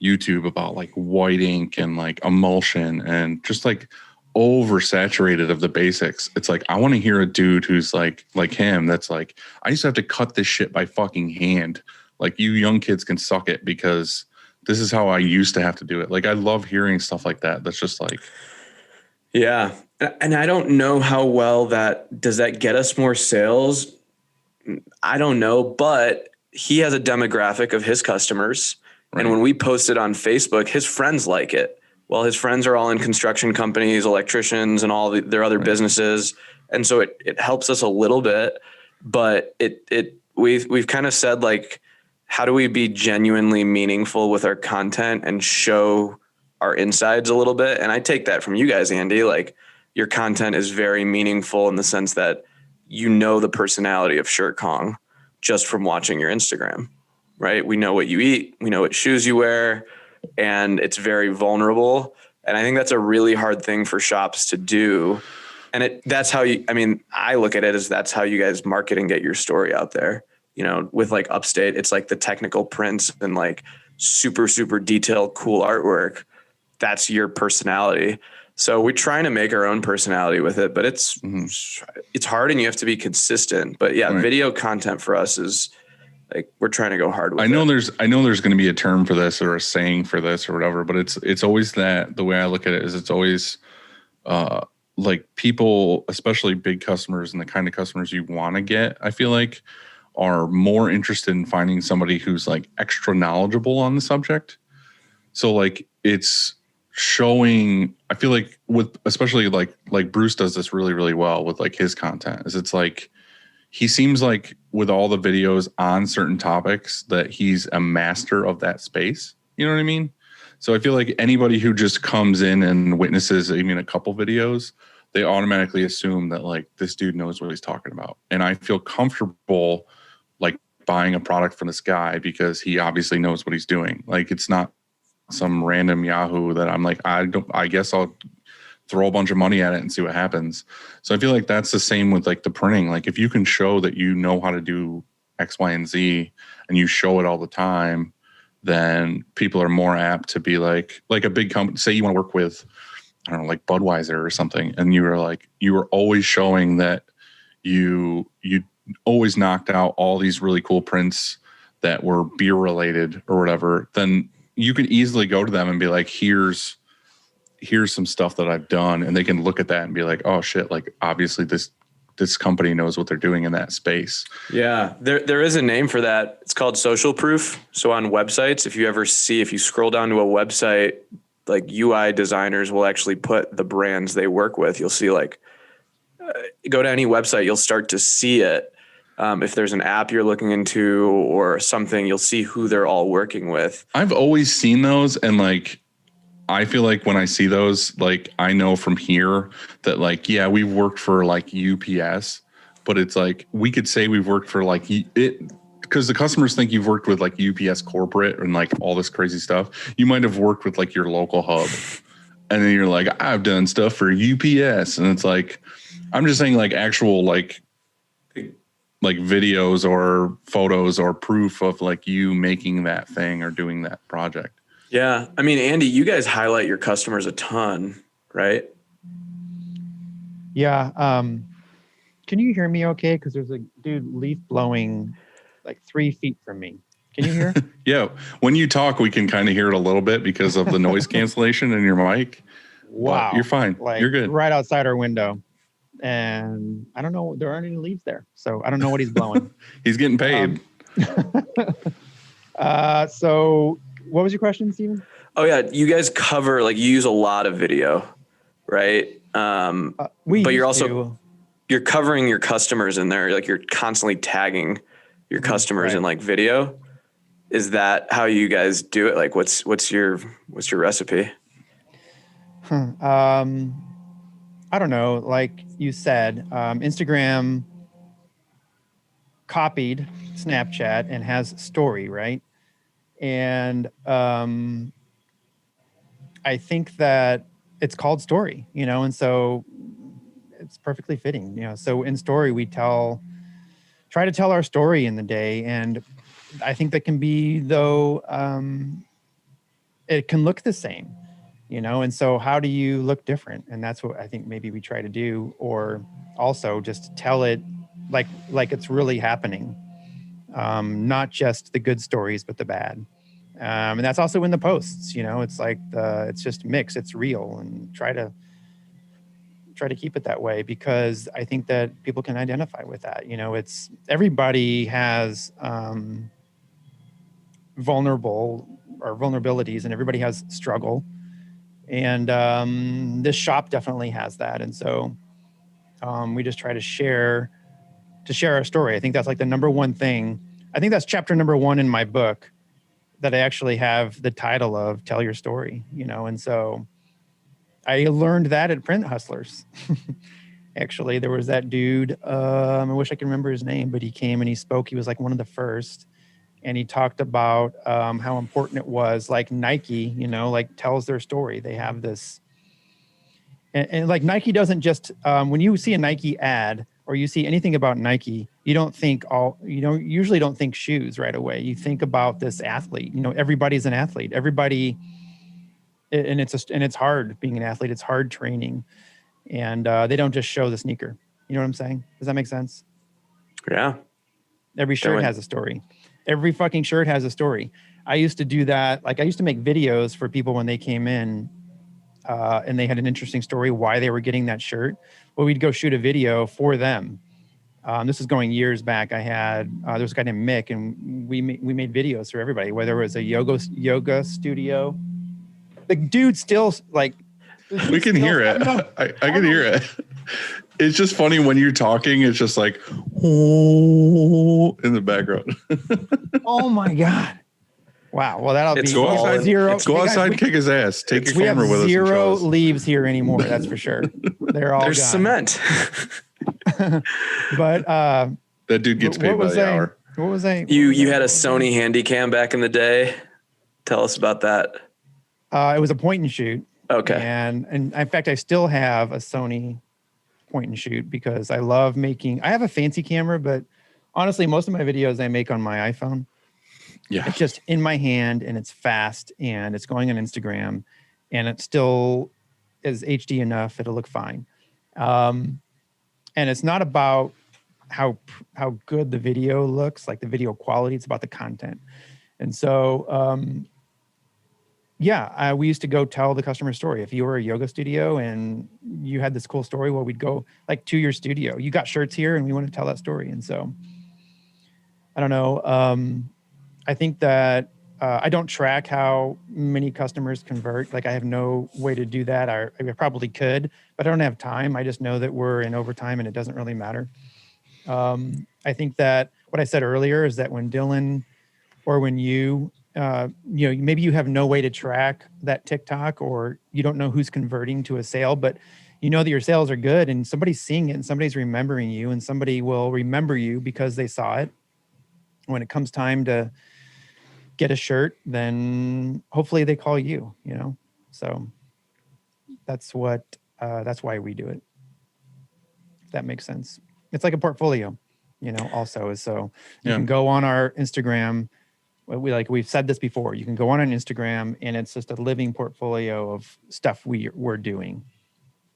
[SPEAKER 4] YouTube about like white ink and like emulsion and just like oversaturated of the basics. It's like, I want to hear a dude who's like him. That's like, I used to have to cut this shit by fucking hand. Like, you young kids can suck it because this is how I used to have to do it. Like, I love hearing stuff like that. That's just like,
[SPEAKER 7] yeah. And I don't know how well does that get us more sales? I don't know, but he has a demographic of his customers. Right. And when we post it on Facebook, his friends like it. Well, his friends are all in construction companies, electricians, and all their other businesses. And so it helps us a little bit, but we've kind of said like, how do we be genuinely meaningful with our content and show our insides a little bit? And I take that from you guys, Andy. Like, your content is very meaningful in the sense that you know the personality of Shirt Kong just from watching your Instagram, right? We know what you eat, we know what shoes you wear, and it's very vulnerable. And I think that's a really hard thing for shops to do. And that's how I look at it as that's how you guys market and get your story out there. You know, with like Upstate, it's like the technical prints and like super, super detailed, cool artwork. That's your personality. So we're trying to make our own personality with it, but it's hard and you have to be consistent. But yeah,
[SPEAKER 4] Right.
[SPEAKER 7] Video content for us is like, we're trying to go hard with
[SPEAKER 4] I know there's going to be a term for this or a saying for this or whatever, but it's always that the way I look at it is it's always like people, especially big customers and the kind of customers you want to get, I feel like are more interested in finding somebody who's like extra knowledgeable on the subject. So like it's showing, I feel like with, especially like Bruce does this really, really well with like his content is it's like, he seems like with all the videos on certain topics that he's a master of that space. You know what I mean? So I feel like anybody who just comes in and witnesses even a couple videos, they automatically assume that like this dude knows what he's talking about. And I feel comfortable like buying a product from this guy because he obviously knows what he's doing. Like it's not some random Yahoo that I'm like, I guess I'll throw a bunch of money at it and see what happens. So I feel like that's the same with like the printing. Like if you can show that you know how to do X, Y, and Z and you show it all the time, then people are more apt to be like a big company. Say you want to work with, I don't know, like Budweiser or something. And you were always showing that you always knocked out all these really cool prints that were beer related or whatever. Then you could easily go to them and be like, here's some stuff that I've done. And they can look at that and be like, oh shit, like obviously this company knows what they're doing in that space.
[SPEAKER 7] Yeah, there is a name for that. It's called social proof. So on websites, if you scroll down to a website, like UI designers will actually put the brands they work with. You'll see like, go to any website, you'll start to see it. If there's an app you're looking into or something, you'll see who they're all working with.
[SPEAKER 4] I've always seen those. And like, I feel like when I see those, like I know from here that like, yeah, we've worked for like UPS, but it's like, we could say we've worked for like it because the customers think you've worked with like UPS corporate and like all this crazy stuff. You might have worked with like your local hub and then you're like, I've done stuff for UPS. And it's like, I'm just saying like actual like videos or photos or proof of like you making that thing or doing that project.
[SPEAKER 7] Yeah. I mean, Andy, you guys highlight your customers a ton, right?
[SPEAKER 3] Yeah. Can you hear me okay? Because there's a dude leaf blowing like 3 feet from me. Can you hear?
[SPEAKER 4] Yeah. When you talk, we can kind of hear it a little bit because of the noise cancellation in your mic.
[SPEAKER 3] Wow.
[SPEAKER 4] But you're fine.
[SPEAKER 3] Like
[SPEAKER 4] You're good.
[SPEAKER 3] right outside our window. And I don't know, there aren't any leaves there. So I don't know what he's blowing.
[SPEAKER 4] He's getting paid.
[SPEAKER 3] So what was your question, Steven?
[SPEAKER 7] Oh yeah. You guys cover, like you use a lot of video, right? But you're covering your customers in there. Like you're constantly tagging your customers in like video. Is that how you guys do it? Like what's your recipe?
[SPEAKER 3] I don't know. Like you said, Instagram copied Snapchat and has story, right? And I think that it's called story, and so it's perfectly fitting, So in story, we try to tell our story in the day. And I think that can be, though, it can look the same, and so how do you look different? And that's what I think maybe we try to do, or also just tell it like it's really happening. Not just the good stories, but the bad. And that's also in the posts, it's like it's just mixed, it's real, and try to keep it that way, because I think that people can identify with that. It's everybody has vulnerabilities, and everybody has struggle. And this shop definitely has that. And so we just try to share our story. I think that's like the number one thing. I think that's chapter number 1 in my book, that I actually have the title of Tell Your Story, And so I learned that at Print Hustlers. Actually, there was that dude. I wish I could remember his name, but he came and he spoke. He was like one of the first, and he talked about how important it was. Like Nike, like tells their story. They have this, and like Nike doesn't just when you see a Nike ad or you see anything about Nike, you usually don't think shoes right away. You think about this athlete. Everybody's an athlete. Everybody, and it's hard being an athlete. It's hard training, and they don't just show the sneaker. You know what I'm saying? Does that make sense?
[SPEAKER 7] Yeah.
[SPEAKER 3] Every shirt has a story. Every fucking shirt has a story. I used to do that. Like I used to make videos for people when they came in and they had an interesting story why they were getting that shirt. Well, we'd go shoot a video for them. This is going years back. I had there was a guy named Mick, and we made videos for everybody. Whether it was a yoga studio, the dude still like.
[SPEAKER 4] We can hear it. I can hear it. It's just funny when you're talking. It's just like oh in the background.
[SPEAKER 3] Oh my god! Wow. Well, that'll be
[SPEAKER 4] go outside.
[SPEAKER 3] Zero.
[SPEAKER 4] Go outside, kick his ass. Take your camera with us.
[SPEAKER 3] We have zero leaves here anymore. That's for sure. They're all
[SPEAKER 7] There's
[SPEAKER 3] gone.
[SPEAKER 7] cement.
[SPEAKER 3] But
[SPEAKER 4] that dude gets paid by the hour.
[SPEAKER 3] What was I?
[SPEAKER 7] You had a Sony Handycam back in the day. Tell us about that.
[SPEAKER 3] It was a point and shoot.
[SPEAKER 7] Okay.
[SPEAKER 3] And in fact, I still have a Sony point and shoot because I love making. I have a fancy camera, but honestly, most of my videos I make on my iPhone.
[SPEAKER 4] Yeah.
[SPEAKER 3] It's just in my hand and it's fast and it's going on Instagram and it still is HD enough. It'll look fine. And it's not about how good the video looks, like the video quality. It's about the content. And so, we used to go tell the customer story. If you were a yoga studio and you had this cool story, well, we'd go like to your studio. You got shirts here and we want to tell that story. And so, I don't know. I think that I don't track how many customers convert. Like I have no way to do that. I probably could, but I don't have time. I just know that we're in overtime and it doesn't really matter. I think that what I said earlier is that when Dylan or when maybe you have no way to track that TikTok or you don't know who's converting to a sale, but you know that your sales are good and somebody's seeing it and somebody's remembering you and somebody will remember you because they saw it. When it comes time to get a shirt, then hopefully they call you, so that's why we do it. If that makes sense. It's like a portfolio, also is so you can go on our Instagram. We've said this before, you can go on an Instagram and it's just a living portfolio of stuff we're doing.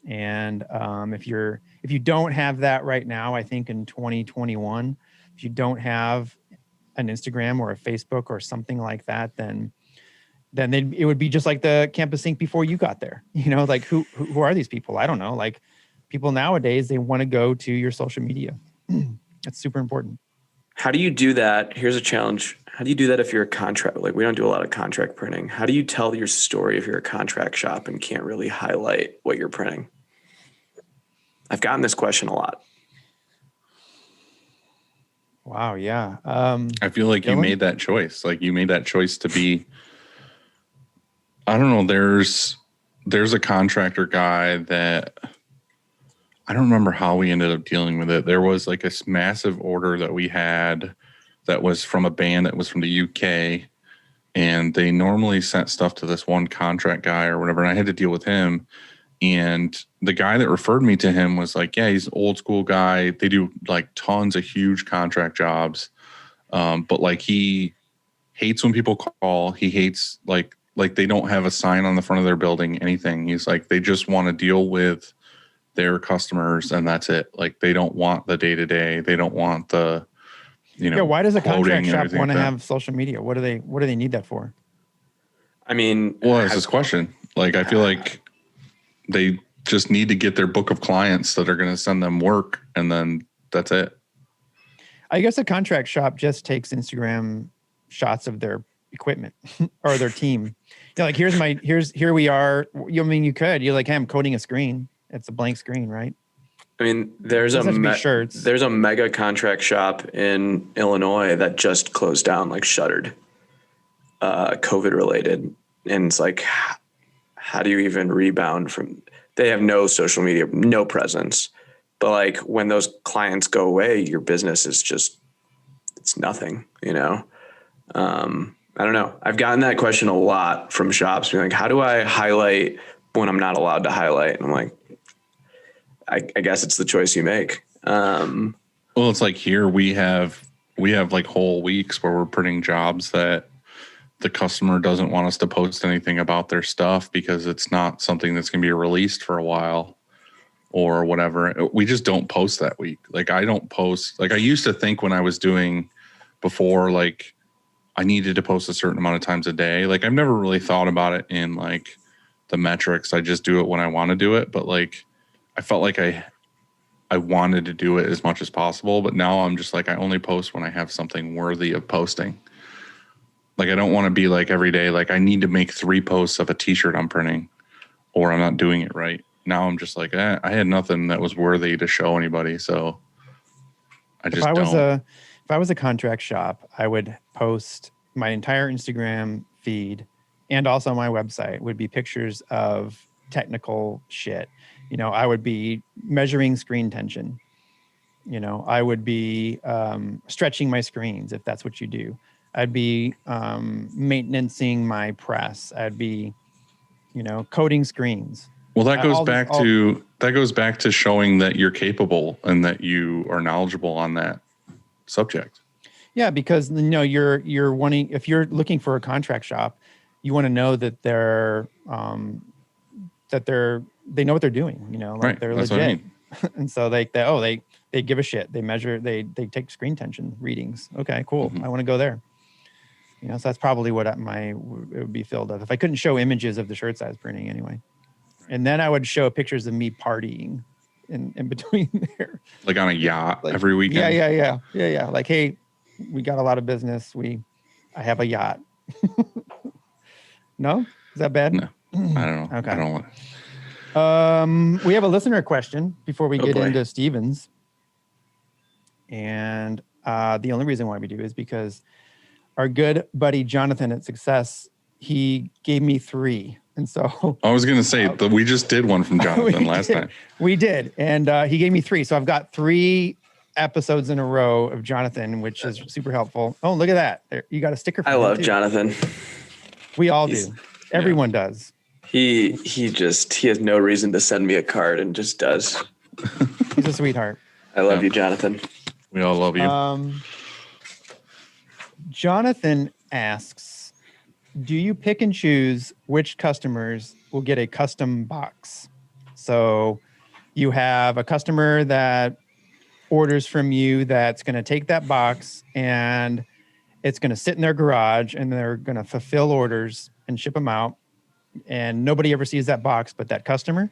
[SPEAKER 3] And if you don't have that right now, I think in 2021, if you don't have an Instagram or a Facebook or something like that, then it would be just like the Campus Sync before you got there. Like who are these people? I don't know. Like people nowadays, they want to go to your social media. That's super important.
[SPEAKER 7] How do you do that? Here's a challenge. How do you do that if you're a contract? Like we don't do a lot of contract printing. How do you tell your story if you're a contract shop and can't really highlight what you're printing? I've gotten this question a lot.
[SPEAKER 3] Wow. Yeah.
[SPEAKER 4] I feel like
[SPEAKER 3] Dylan?
[SPEAKER 4] you made that choice. Like you made that choice to be, I don't know. There's a contractor guy that I don't remember how we ended up dealing with it. There was like a massive order that we had that was from a band that was from the UK. And they normally sent stuff to this one contract guy or whatever. And I had to deal with him. And the guy that referred me to him was like, yeah, he's an old school guy. They do like tons of huge contract jobs. But like he hates when people call. He hates like they don't have a sign on the front of their building, anything. He's like, they just want to deal with their customers and that's it. Like they don't want the day-to-day. They don't want the,
[SPEAKER 3] why does a contract shop want to
[SPEAKER 4] like
[SPEAKER 3] have social media? What do they need that for?
[SPEAKER 7] I mean,
[SPEAKER 4] well, that's this question. Like, I feel like they just need to get their book of clients that are going to send them work. And then that's it.
[SPEAKER 3] I guess a contract shop just takes Instagram shots of their equipment or their team. Like here we are. You're like, hey, I'm coding a screen. It's a blank screen, right?
[SPEAKER 7] I mean, there's a mega contract shop in Illinois that just closed down, like shuttered, COVID related. And it's like, how do you even rebound from, they have no social media, no presence. But like when those clients go away, your business is just, it's nothing, you know? I don't know. I've gotten that question a lot from shops being like, how do I highlight when I'm not allowed to highlight? And I'm like, I guess it's the choice you make.
[SPEAKER 4] Well, it's like here we have like whole weeks where we're printing jobs that the customer doesn't want us to post anything about their stuff because it's not something that's going to be released for a while or whatever. We just don't post that week. Like I don't post, like I used to think when I was doing before, like I needed to post a certain amount of times a day. Like I've never really thought about it in like the metrics. I just do it when I want to do it. But like, I felt like I wanted to do it as much as possible, but now I'm just like, I only post when I have something worthy of posting. Like, I don't want to be like every day, like I need to make 3 posts of a t-shirt I'm printing or I'm not doing it right. Now I'm just like, I had nothing that was worthy to show anybody. So I just
[SPEAKER 3] if I was a contract shop, I would post my entire Instagram feed and also my website would be pictures of technical shit. You know, I would be measuring screen tension. You know, I would be stretching my screens if that's what you do. I'd be maintaining my press. I'd be, you know, coding screens.
[SPEAKER 4] Well, that goes back to showing that you're capable and that you are knowledgeable on that subject. Yeah,
[SPEAKER 3] because you know you're wanting, if you're looking for a contract shop, you want to know that they know what they're doing. You know, like
[SPEAKER 4] right.
[SPEAKER 3] They're
[SPEAKER 4] That's
[SPEAKER 3] legit.
[SPEAKER 4] What I mean.
[SPEAKER 3] And so they give a shit. They measure. They take screen tension readings. Okay, cool.
[SPEAKER 4] Mm-hmm.
[SPEAKER 3] I want to go there. You know, so that's probably what it would be filled of if I couldn't show images of the shirts I was printing anyway. And then I would show pictures of me partying in between there.
[SPEAKER 4] Like on a yacht
[SPEAKER 3] like,
[SPEAKER 4] every weekend.
[SPEAKER 3] Yeah. Like, hey, we got a lot of business. I have a yacht. No? Is that bad?
[SPEAKER 4] No, I don't know.
[SPEAKER 3] Okay.
[SPEAKER 4] I don't want.
[SPEAKER 3] We have a listener question before we get into Stevens. And the only reason why we do is because our good buddy Jonathan at Success, he gave me 3. And so
[SPEAKER 4] I was going to say that we just did one from Jonathan last time.
[SPEAKER 3] We did. And he gave me 3. So I've got 3 episodes in a row of Jonathan, which is super helpful. Oh, look at that. There, you got a sticker for
[SPEAKER 7] I love Jonathan.
[SPEAKER 3] We all do. Everyone does.
[SPEAKER 7] He has no reason to send me a card and just does.
[SPEAKER 3] He's a sweetheart.
[SPEAKER 7] I love you, Jonathan.
[SPEAKER 4] We all love you.
[SPEAKER 3] Jonathan asks, do you pick and choose which customers will get a custom box? So you have a customer that orders from you that's going to take that box and it's going to sit in their garage and they're going to fulfill orders and ship them out. And nobody ever sees that box but that customer.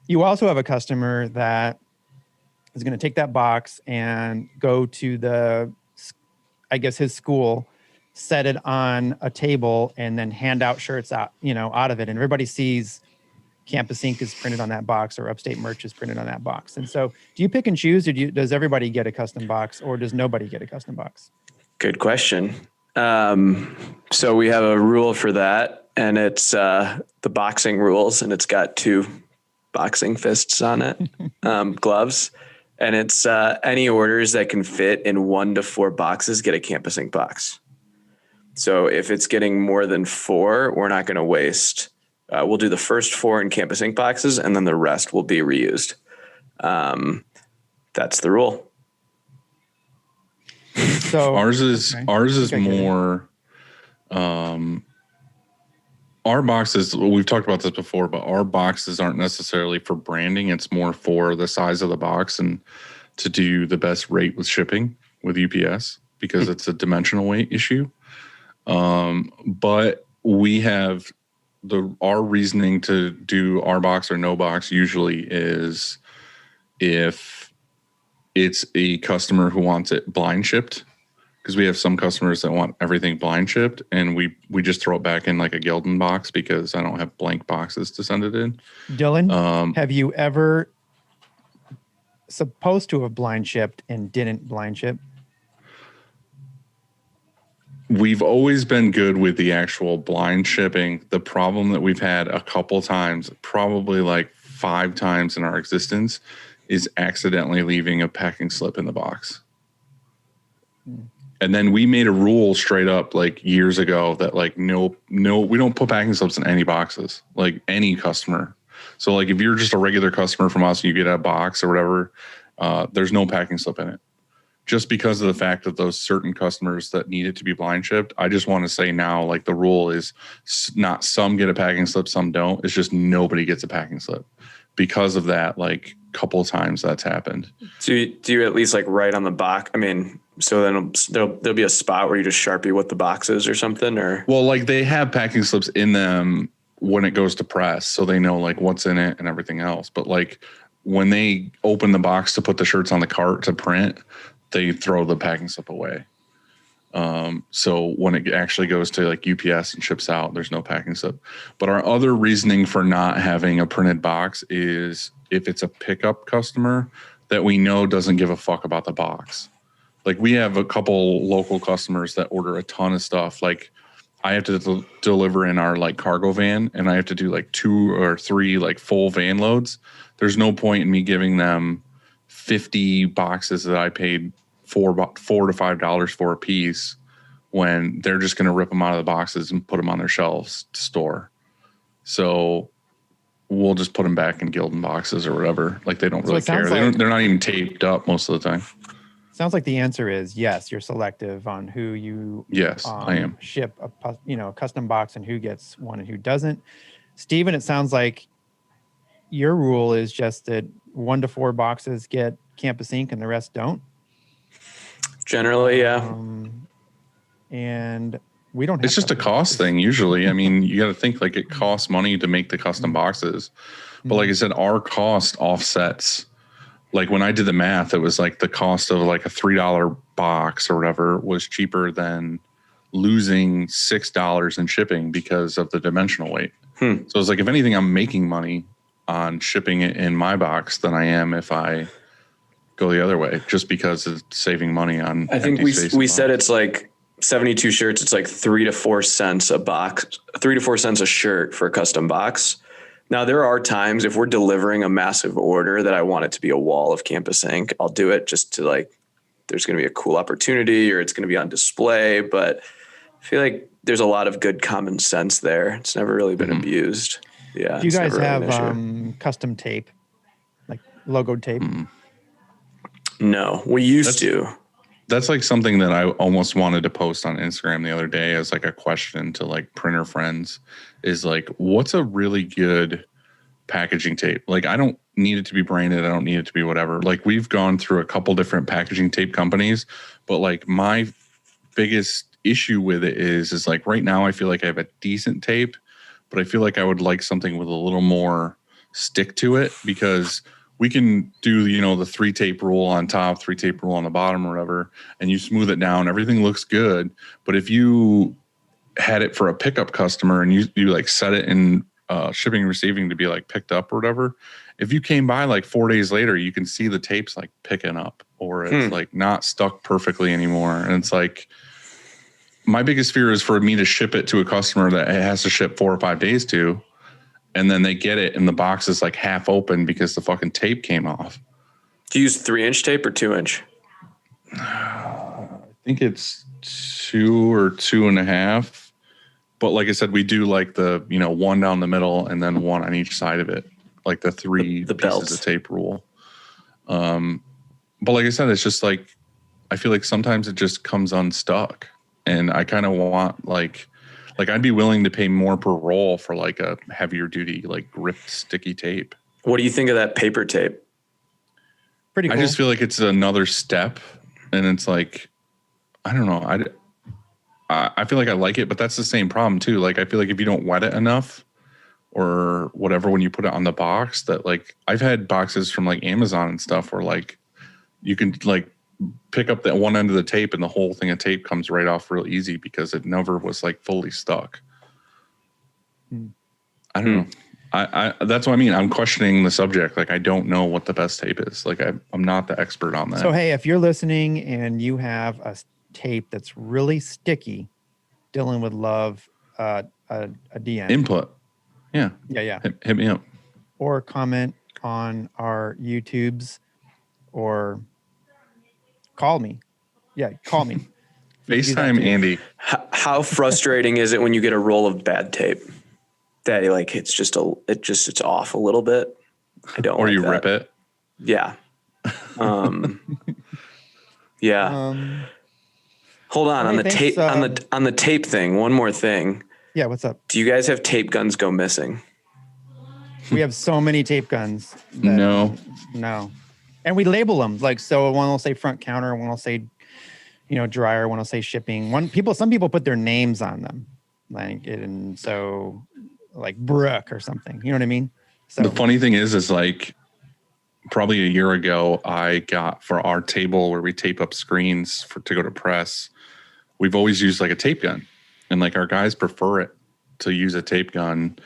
[SPEAKER 3] You also have a customer that is going to take that box and go to his school, set it on a table and then hand out shirts out of it. And everybody sees Campus Ink is printed on that box or Upstate Merch is printed on that box. And so do you pick and choose or does everybody get a custom box or does nobody get a custom box?
[SPEAKER 7] Good question. So we have a rule for that and it's the boxing rules and it's got 2 boxing fists on it, gloves. And it's any orders that can fit in 1 to 4 boxes get a Campus Ink box. So if it's getting more than 4, we're not going to waste. We'll do the first 4 in Campus Ink boxes, and then the rest will be reused. That's the rule.
[SPEAKER 3] So
[SPEAKER 4] ours is more. Our boxes. We've talked about this before, but our boxes aren't necessarily for branding. It's more for the size of the box and to do the best rate with shipping with UPS because it's a dimensional weight issue. But we have our reasoning to do our box or no box usually is if it's a customer who wants it blind shipped, because we have some customers that want everything blind shipped and we just throw it back in like a Gildan box because I don't have blank boxes to send it in.
[SPEAKER 3] Dylan, have you ever supposed to have blind shipped and didn't blind ship?
[SPEAKER 4] We've always been good with the actual blind shipping. The problem that we've had a couple times, probably like 5 times in our existence, is accidentally leaving a packing slip in the box. And then we made a rule straight up like years ago that like, no, we don't put packing slips in any boxes, like any customer. So like if you're just a regular customer from us and you get a box or whatever, there's no packing slip in it. Just because of the fact that those certain customers that need it to be blind shipped, I just want to say now, like the rule is not some get a packing slip, some don't. It's just nobody gets a packing slip. Because of that, like a couple of times that's happened.
[SPEAKER 7] Do you at least like write on the box? I mean, so then there'll be a spot where you just Sharpie what the box is or something, or?
[SPEAKER 4] Well, like they have packing slips in them when it goes to press, so they know like what's in it and everything else. But like when they open the box to put the shirts on the cart to print, they throw the packing slip away. So when it actually goes to like UPS and ships out, there's no packing slip. But our other reasoning for not having a printed box is if it's a pickup customer that we know doesn't give a fuck about the box. Like we have a couple local customers that order a ton of stuff. Like I have to deliver in our like cargo van, and I have to do like 2 or 3 like full van loads. There's no point in me giving them 50 boxes that I paid $4 to $5 for a piece when they're just going to rip them out of the boxes and put them on their shelves to store. So we'll just put them back in Gildan boxes or whatever. Like they don't really care. They're not even taped up most of the time.
[SPEAKER 3] Sounds like the answer is yes. You're selective on who you
[SPEAKER 4] I am.
[SPEAKER 3] ship a custom box and who gets one and who doesn't. Steven, it sounds like your rule is just that 1 to 4 boxes get Campus Ink and the rest don't.
[SPEAKER 7] Generally, yeah.
[SPEAKER 3] And we don't have
[SPEAKER 4] it's just a cost thing usually. I mean, you got to think like it costs money to make the custom boxes. But like I said, our cost offsets. Like when I did the math, it was like the cost of like a $3 box or whatever was cheaper than losing $6 in shipping because of the dimensional weight. So it's like, if anything, I'm making money on shipping it in my box than I am if I go the other way, just because it's saving money on.
[SPEAKER 7] I think we said it's like 72 shirts. It's like 3 to 4 cents a box, 3 to 4 cents a shirt for a custom box. Now, there are times if we're delivering a massive order that I want it to be a wall of Campus Ink, I'll do it just to like, there's going to be a cool opportunity or it's going to be on display. But I feel like there's a lot of good common sense there. It's never really been abused. Yeah.
[SPEAKER 3] Do you guys have custom tape, like logo tape?
[SPEAKER 7] No, we used to.
[SPEAKER 4] That's like something that I almost wanted to post on Instagram the other day as like a question to like printer friends is like, what's a really good packaging tape? Like, I don't need it to be branded. I don't need it to be whatever. Like we've gone through a couple different packaging tape companies, but like my biggest issue with it is like right now I feel like I have a decent tape, but I feel like I would like something with a little more stick to it, because we can do, you know, the 3 tape rule on top, 3 tape rule on the bottom or whatever, and you smooth it down. Everything looks good. But if you had it for a pickup customer and you like set it in shipping and receiving to be like picked up or whatever, if you came by like 4 days later, you can see the tapes like picking up, or it's like not stuck perfectly anymore. And it's like, my biggest fear is for me to ship it to a customer that it has to ship 4 or 5 days to, and then they get it and the box is like half open because the fucking tape came off.
[SPEAKER 7] Do you use 3-inch tape or 2-inch?
[SPEAKER 4] I think it's 2 or 2.5. But like I said, we do like the, you know, 1 down the middle and then 1 on each side of it, like the 3
[SPEAKER 7] the
[SPEAKER 4] pieces
[SPEAKER 7] belts.
[SPEAKER 4] of tape rule. But like I said, it's just like, I feel like sometimes it just comes unstuck, and I kind of want like I'd be willing to pay more per roll for like a heavier duty, like gripped sticky tape.
[SPEAKER 7] What do you think of that paper tape?
[SPEAKER 3] Pretty cool.
[SPEAKER 4] I just feel like it's another step, and it's like, I don't know. I feel like I like it, but that's the same problem too. Like, I feel like if you don't wet it enough or whatever, when you put it on the box, that like I've had boxes from like Amazon and stuff where like you can like pick up that one end of the tape and the whole thing of tape comes right off real easy because it never was like fully stuck. I don't know. I that's what I mean. I'm questioning the subject. Like, I don't know what the best tape is. Like, I'm not the expert on that.
[SPEAKER 3] So, hey, if you're listening and you have a tape that's really sticky, Dylan would love a DM.
[SPEAKER 4] Input. Yeah.
[SPEAKER 3] Yeah.
[SPEAKER 4] Hit me up.
[SPEAKER 3] Or comment on our YouTubes or call me. Yeah, call me. You can do that
[SPEAKER 4] FaceTime
[SPEAKER 3] too.
[SPEAKER 4] Andy.
[SPEAKER 7] How frustrating is it when you get a roll of bad tape that like it's off a little bit? I don't.
[SPEAKER 4] Or
[SPEAKER 7] like
[SPEAKER 4] you
[SPEAKER 7] that.
[SPEAKER 4] rip it.
[SPEAKER 7] Yeah. Yeah. Hold on.
[SPEAKER 3] All
[SPEAKER 7] On
[SPEAKER 3] right,
[SPEAKER 7] the
[SPEAKER 3] thanks,
[SPEAKER 7] tape on the tape thing, one more thing.
[SPEAKER 3] Yeah, what's up?
[SPEAKER 7] Do you guys have tape guns go missing?
[SPEAKER 3] We have so many tape guns.
[SPEAKER 4] No.
[SPEAKER 3] No. And we label them. Like, so one will say front counter, one will say, dryer, one will say shipping. Some people put their names on them. And so like Brooke or something. You know what I mean? So
[SPEAKER 4] The funny thing is like probably a year ago, I got for our table where we tape up screens to go to press. We've always used like a tape gun, and like our guys prefer it to use a tape gun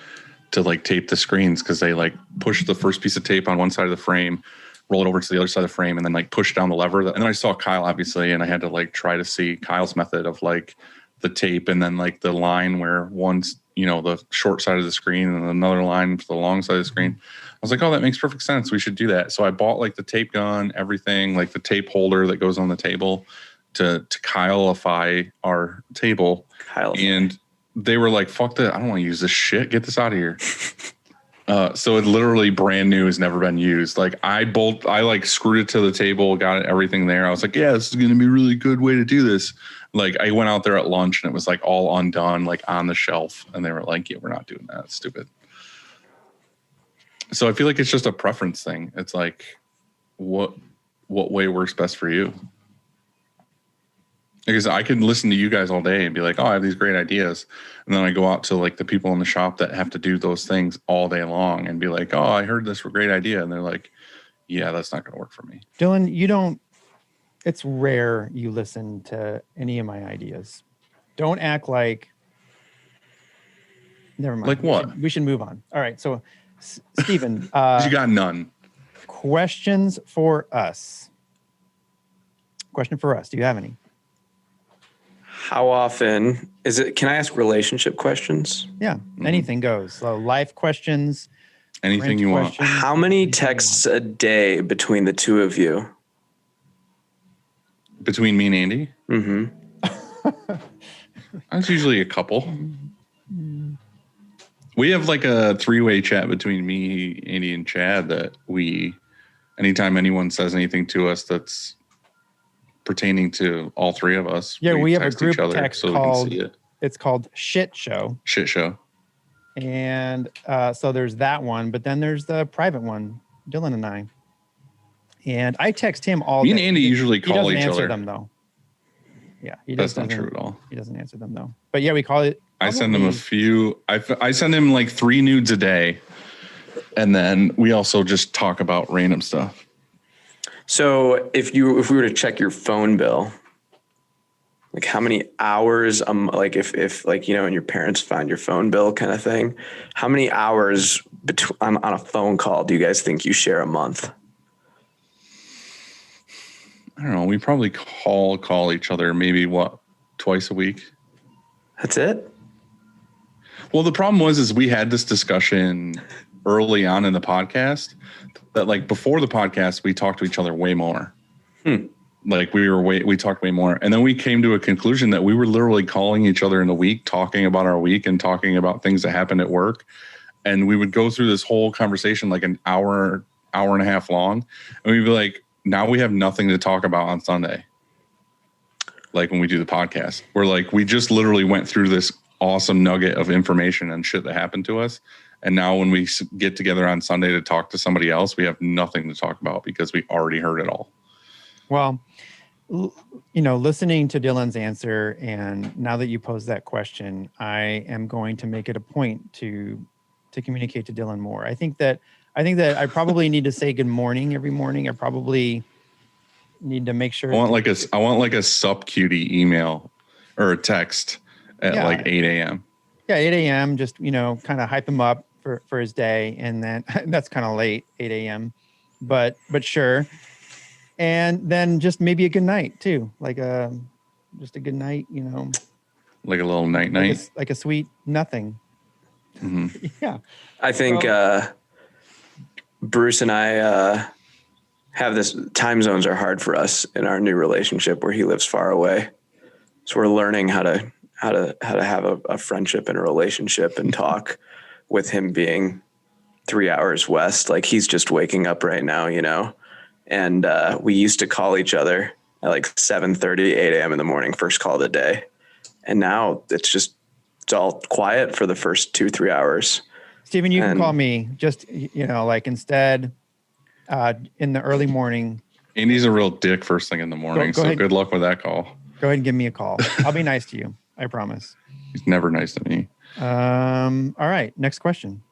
[SPEAKER 4] to like tape the screens because they like push the first piece of tape on one side of the frame, roll it over to the other side of the frame, and then like push down the lever. And then I saw Kyle obviously, and I had to like try to see Kyle's method of like the tape and then like the line where one's the short side of the screen and another line for the long side of the screen. I was like, oh, that makes perfect sense. We should do that. So I bought like the tape gun, everything, like the tape holder that goes on the table to Kyleify our table. And they were like, fuck that. I don't want to use this shit. Get this out of here. So it literally brand new, has never been used. Like I like screwed it to the table, got everything there. I was like, yeah, this is going to be a really good way to do this. Like I went out there at lunch and it was like all undone, like on the shelf. And they were like, yeah, we're not doing that. It's stupid. So I feel like it's just a preference thing. It's like, what way works best for you? Because I can listen to you guys all day and be like, oh, I have these great ideas. And then I go out to like the people in the shop that have to do those things all day long and be like, oh, I heard this great idea. And they're like, yeah, that's not going to work for me.
[SPEAKER 3] Dylan, it's rare you listen to any of my ideas. Don't act like, never mind.
[SPEAKER 4] Like what?
[SPEAKER 3] We should move on. All right. So Stephen,
[SPEAKER 4] You got none.
[SPEAKER 3] questions for us. Question for us. Do you have any?
[SPEAKER 7] How often is it? Can I ask relationship questions?
[SPEAKER 3] Yeah. Anything goes. So life questions.
[SPEAKER 4] Anything
[SPEAKER 3] rent
[SPEAKER 4] you want.
[SPEAKER 3] questions,
[SPEAKER 7] How many
[SPEAKER 3] anything you
[SPEAKER 7] texts
[SPEAKER 3] want.
[SPEAKER 7] a day between the two of you?
[SPEAKER 4] Between me and Andy?
[SPEAKER 7] Mm-hmm.
[SPEAKER 4] That's usually a couple. We have like a 3-way chat between me, Andy, and Chad that anytime anyone says anything to us that's pertaining to all three of us,
[SPEAKER 3] Yeah, we have a
[SPEAKER 4] text
[SPEAKER 3] group
[SPEAKER 4] each other
[SPEAKER 3] text
[SPEAKER 4] so we can
[SPEAKER 3] called,
[SPEAKER 4] see it.
[SPEAKER 3] it's called Shit Show.
[SPEAKER 4] Shit show.
[SPEAKER 3] And so there's that one, but then there's the private one, Dylan and I. And I text him all
[SPEAKER 4] Me
[SPEAKER 3] day.
[SPEAKER 4] and Andy usually
[SPEAKER 3] He
[SPEAKER 4] call
[SPEAKER 3] doesn't
[SPEAKER 4] each
[SPEAKER 3] answer
[SPEAKER 4] other.
[SPEAKER 3] them though. Yeah,
[SPEAKER 4] That's not true at all.
[SPEAKER 3] He doesn't answer them though. But yeah, we call it.
[SPEAKER 4] I send him a
[SPEAKER 3] probably-
[SPEAKER 4] few. I send him like 3 nudes a day, and then we also just talk about random stuff.
[SPEAKER 7] So if we were to check your phone bill, like how many hours, like if like, and your parents find your phone bill kind of thing, how many hours on a phone call do you guys think you share a month?
[SPEAKER 4] I don't know. We probably call each other maybe twice a week.
[SPEAKER 7] That's it?
[SPEAKER 4] Well, the problem is we had this discussion early on in the podcast that like before the podcast, we talked to each other way more. Like we talked way more. And then we came to a conclusion that we were literally calling each other in the week, talking about our week and talking about things that happened at work. And we would go through this whole conversation like an hour and a half long. And we'd be like, now we have nothing to talk about on Sunday. Like when we do the podcast, we're like, we just literally went through this awesome nugget of information and shit that happened to us. And now when we get together on Sunday to talk to somebody else, we have nothing to talk about because we already heard it all.
[SPEAKER 3] Well, listening to Dylan's answer, and now that you posed that question, I am going to make it a point to communicate to Dylan more. I think that I probably need to say good morning every morning. I probably need to make sure.
[SPEAKER 4] I want like a sup cutie email or a text at like 8 a.m.
[SPEAKER 3] Yeah, 8 a.m. Just, kind of hype him up for his day. And then that's kind of late, 8 a.m. But sure. And then just maybe a good night too. Like just a good night,
[SPEAKER 4] Like a little night.
[SPEAKER 3] like a sweet nothing.
[SPEAKER 4] Mm-hmm.
[SPEAKER 3] Yeah.
[SPEAKER 7] I think Bruce and I have this, time zones are hard for us in our new relationship where he lives far away. So we're learning how to have a friendship and a relationship and talk with him being 3 hours west. Like he's just waking up right now, you know? And we used to call each other at like 7:30, 8 a.m. in the morning, first call of the day. And now it's all quiet for the first 2-3 hours.
[SPEAKER 3] Steven, you can call me just, like instead in the early morning.
[SPEAKER 4] Andy's a real dick first thing in the morning.
[SPEAKER 3] Go
[SPEAKER 4] so
[SPEAKER 3] ahead.
[SPEAKER 4] Good luck with that call.
[SPEAKER 3] Go ahead and give me a call. I'll be nice to you. I promise.
[SPEAKER 4] He's never nice to me.
[SPEAKER 3] All right. Next question.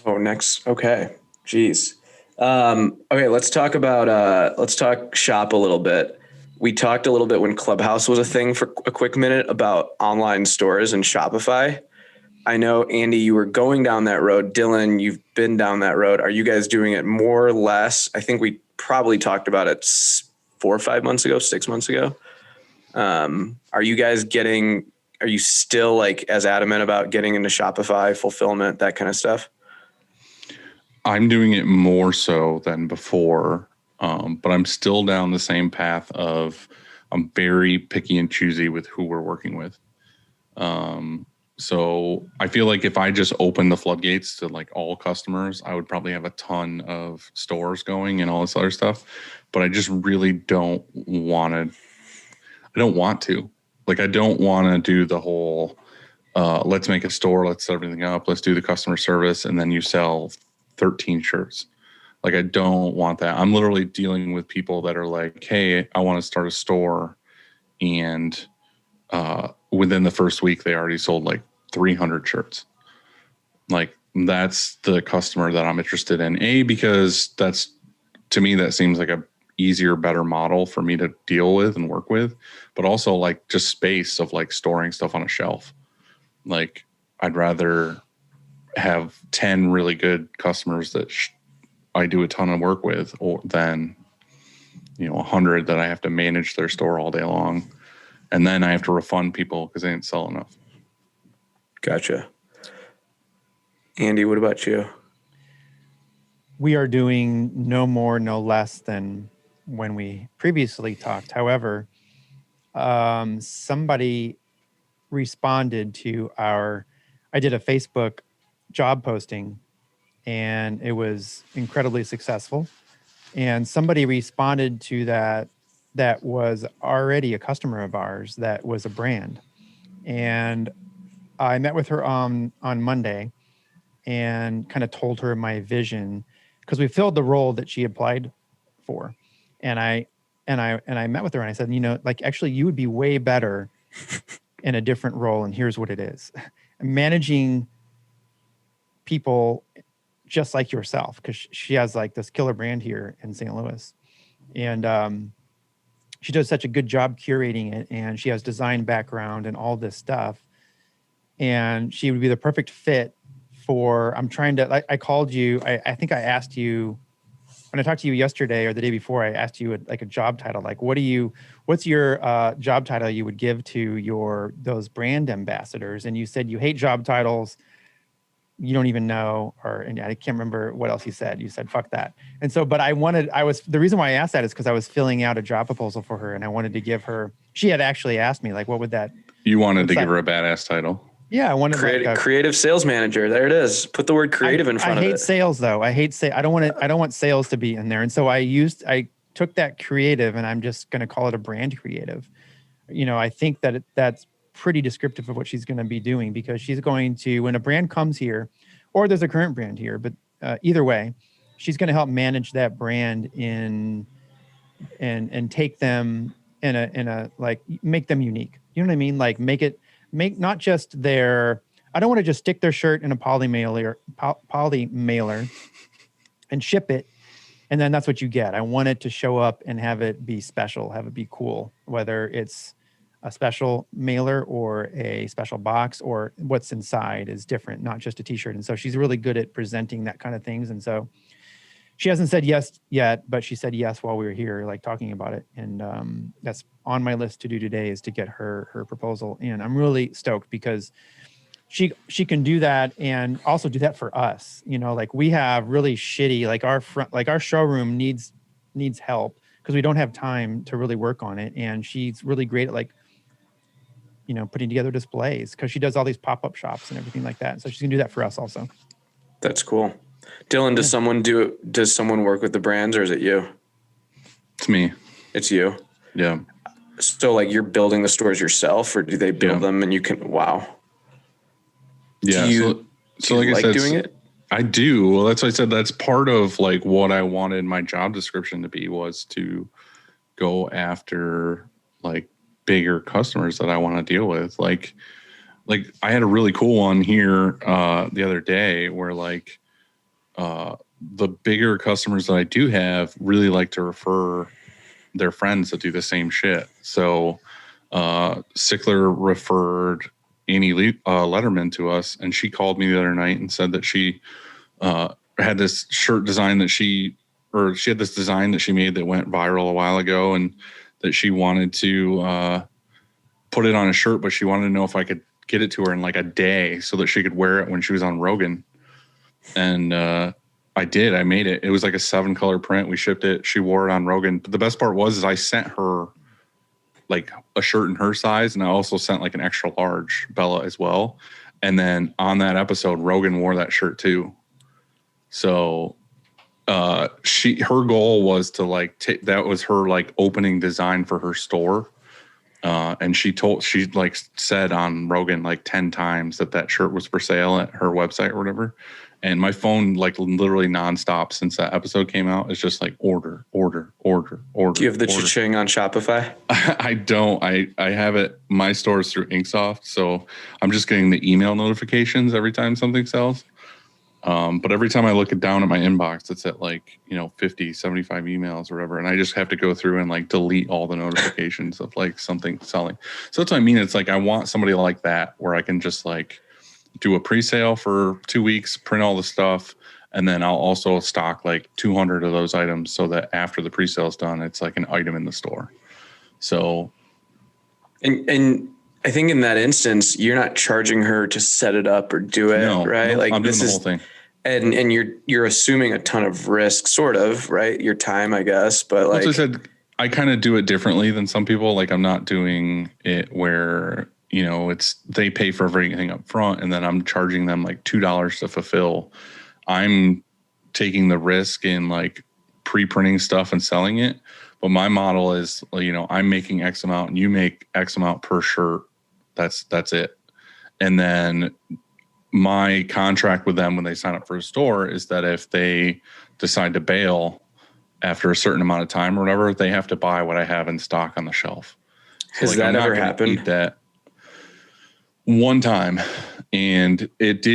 [SPEAKER 7] Oh, next. Okay. Jeez. Okay. Let's talk shop a little bit. We talked a little bit when Clubhouse was a thing for a quick minute about online stores and Shopify. I know, Andy, you were going down that road. Dylan, you've been down that road. Are you guys doing it more or less? I think we probably talked about it 4 or 5 months ago, 6 months ago. Are you still like as adamant about getting into Shopify, fulfillment, that kind of stuff?
[SPEAKER 4] I'm doing it more so than before, but I'm still down the same path of I'm very picky and choosy with who we're working with. So I feel like if I just open the floodgates to like all customers, I would probably have a ton of stores going and all this other stuff, but I just really don't want to. Like, I don't want to do the whole, let's make a store, let's set everything up, let's do the customer service, and then you sell 13 shirts. Like, I don't want that. I'm literally dealing with people that are like, hey, I want to start a store. And within the first week, they already sold like 300 shirts. Like, that's the customer that I'm interested in. Because to me, that seems like a easier, better model for me to deal with and work with, but also like just space of like storing stuff on a shelf. Like, I'd rather have 10 really good customers that I do a ton of work with, or than 100 that I have to manage their store all day long, and then I have to refund people because they didn't sell enough.
[SPEAKER 7] Gotcha. Andy, what about you?
[SPEAKER 3] We are doing no more, no less than when we previously talked. However, somebody responded to I did a Facebook job posting, and it was incredibly successful. And somebody responded to that was already a customer of ours, that was a brand. And I met with her on Monday and kind of told her my vision, because we filled the role that she applied for. And I met with her and I said, like, actually, you would be way better in a different role. And here's what it is: managing people just like yourself, because she has like this killer brand here in St. Louis. And she does such a good job curating it, and she has design background and all this stuff. And she would be the perfect fit for, I called you, I think I asked you, when I talked to you yesterday or the day before, I asked you like a job title. Like, what's your job title you would give to those brand ambassadors? And you said you hate job titles. You don't even know, and I can't remember what else you said. You said, fuck that. And so, but the reason why I asked that is because I was filling out a job proposal for her, and I wanted to give her, she had actually asked me, like, what would that? You
[SPEAKER 4] wanted to give her a badass title.
[SPEAKER 3] Yeah, I wanted
[SPEAKER 7] creative sales manager. There it is. Put the word creative in front of it.
[SPEAKER 3] I hate sales though. I don't want sales to be in there. And so I took that creative, and I'm just going to call it a brand creative. I think that's pretty descriptive of what she's going to be doing, because she's going to, when a brand comes here, or there's a current brand here, but either way, she's going to help manage that brand and take them in a like, make them unique. You know what I mean? Like, make not just I don't want to just stick their shirt in a poly mailer and ship it, and then that's what you get. I want it to show up and have it be special, have it be cool, whether it's a special mailer or a special box, or what's inside is different, not just a t-shirt. And so she's really good at presenting that kind of things. And so she hasn't said yes yet, but she said yes while we were here, like talking about it. And that's on my list to do today, is to get her proposal in. I'm really stoked because she can do that and also do that for us. You know, like we have really shitty, like our showroom needs help because we don't have time to really work on it. And she's really great at like, you know, putting together displays because she does all these pop-up shops and everything like that. So she's gonna do that for us also.
[SPEAKER 7] That's cool. Dylan, does someone work with the brands or is it you?
[SPEAKER 4] It's me.
[SPEAKER 7] It's you.
[SPEAKER 4] Yeah.
[SPEAKER 7] So like you're building the stores yourself or do they build them and you can, wow.
[SPEAKER 4] Yeah.
[SPEAKER 7] Do you
[SPEAKER 4] like I said,
[SPEAKER 7] doing it?
[SPEAKER 4] I do. Well, that's why I said that's part of like what I wanted my job description to be was to go after like bigger customers that I want to deal with. Like I had a really cool one here the other day where like the bigger customers that I do have really like to refer their friends that do the same shit. So Sickler referred Annie Letterman to us, and she called me the other night and said that she had this shirt design that she had this design that she made that went viral a while ago, and that she wanted to put it on a shirt, but she wanted to know if I could get it to her in like a day so that she could wear it when she was on Rogan. And I did. I made it. It was like a 7-color print. We shipped it. She wore it on Rogan. But the best part was I sent her like a shirt in her size, and I also sent like an extra large Bella as well. And then on that episode, Rogan wore that shirt too. So her goal was to like that was her like opening design for her store. And she like said on Rogan like 10 times that shirt was for sale at her website or whatever. And my phone, like literally nonstop since that episode came out, is just like order. Do
[SPEAKER 7] you have the cha-ching on Shopify?
[SPEAKER 4] I don't. I have it. My store is through Inksoft. So I'm just getting the email notifications every time something sells. But every time I look down at my inbox, it's at like, 50, 75 emails or whatever. And I just have to go through and like delete all the notifications of like something selling. So that's what I mean. It's like, I want somebody like that where I can just like do a pre-sale for 2 weeks, print all the stuff. And then I'll also stock like 200 of those items so that after the pre-sale is done, it's like an item in the store. So.
[SPEAKER 7] And I think in that instance, you're not charging her to set it up or do it, right?
[SPEAKER 4] No,
[SPEAKER 7] like
[SPEAKER 4] I'm
[SPEAKER 7] this
[SPEAKER 4] doing
[SPEAKER 7] is
[SPEAKER 4] the whole thing.
[SPEAKER 7] And you're assuming a ton of risk, sort of, right? Your time, I guess, but like
[SPEAKER 4] as I said, I kind of do it differently than some people. Like I'm not doing it where, it's they pay for everything up front and then I'm charging them like $2 to fulfill. I'm taking the risk in like pre-printing stuff and selling it. But my model is, I'm making X amount and you make X amount per shirt. That's it. And then my contract with them when they sign up for a store is that if they decide to bail after a certain amount of time or whatever, they have to buy what I have in stock on the shelf. So
[SPEAKER 7] has that ever happened?
[SPEAKER 4] That one time, and it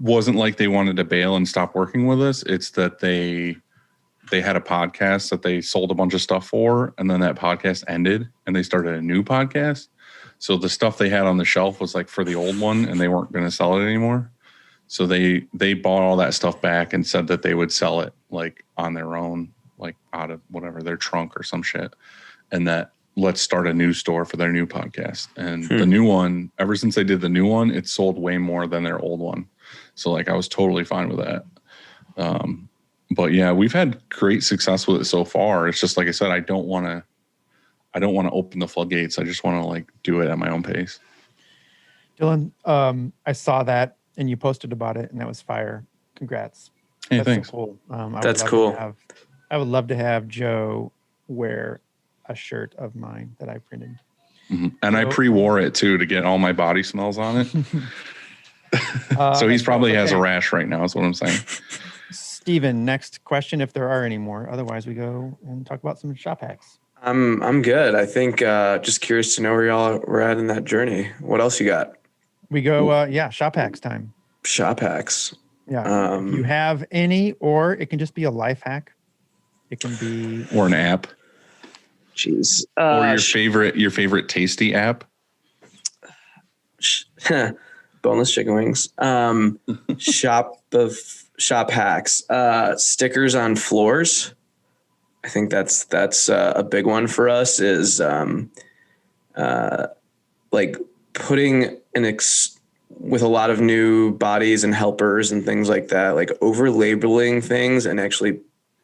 [SPEAKER 4] wasn't like they wanted to bail and stop working with us. It's that they had a podcast that they sold a bunch of stuff for, and then that podcast ended and they started a new podcast. So the stuff they had on the shelf was like for the old one and they weren't going to sell it anymore. So they bought all that stuff back and said that they would sell it like on their own, like out of whatever, their trunk or some shit. And that let's start a new store for their new podcast. And the new one, ever since they did the new one, it sold way more than their old one. So like I was totally fine with that. But yeah, we've had great success with it so far. It's just like I said, I don't want to open the floodgates. I just want to like do it at my own pace.
[SPEAKER 3] Dylan, I saw that and you posted about it and that was fire. Congrats.
[SPEAKER 4] Hey,
[SPEAKER 3] That's
[SPEAKER 4] thanks.
[SPEAKER 3] So cool.
[SPEAKER 7] That's cool.
[SPEAKER 3] I would love to have Joe wear a shirt of mine that I printed.
[SPEAKER 4] Mm-hmm. And I pre-wore it too to get all my body smells on it. So he's probably has a rash right now is what I'm saying.
[SPEAKER 3] Steven, next question if there are any more. Otherwise we go and talk about some shop hacks.
[SPEAKER 7] I'm good. I think just curious to know where y'all were at in that journey. What else you got?
[SPEAKER 3] We go, shop hacks time.
[SPEAKER 7] Shop hacks.
[SPEAKER 3] Yeah. If you have any, or it can just be a life hack. It can be
[SPEAKER 4] or an app.
[SPEAKER 7] Jeez.
[SPEAKER 4] Or your favorite tasty app.
[SPEAKER 7] Boneless chicken wings. Shop hacks. Stickers on floors. I think that's a big one for us is like putting with a lot of new bodies and helpers and things like that, like over labeling things and actually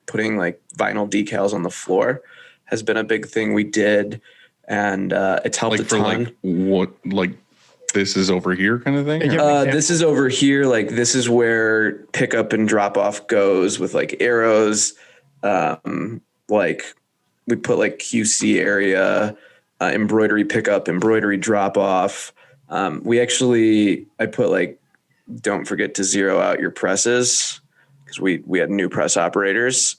[SPEAKER 7] putting like vinyl decals on the floor has been a big thing we did. And it's helped
[SPEAKER 4] Like
[SPEAKER 7] a
[SPEAKER 4] for
[SPEAKER 7] ton.
[SPEAKER 4] like what, like this is over here kind of thing?
[SPEAKER 7] This is over here. Like this is where pickup and drop off goes with like arrows. Like we put like QC area, embroidery pickup, embroidery drop off. I put like, don't forget to zero out your presses because we had new press operators.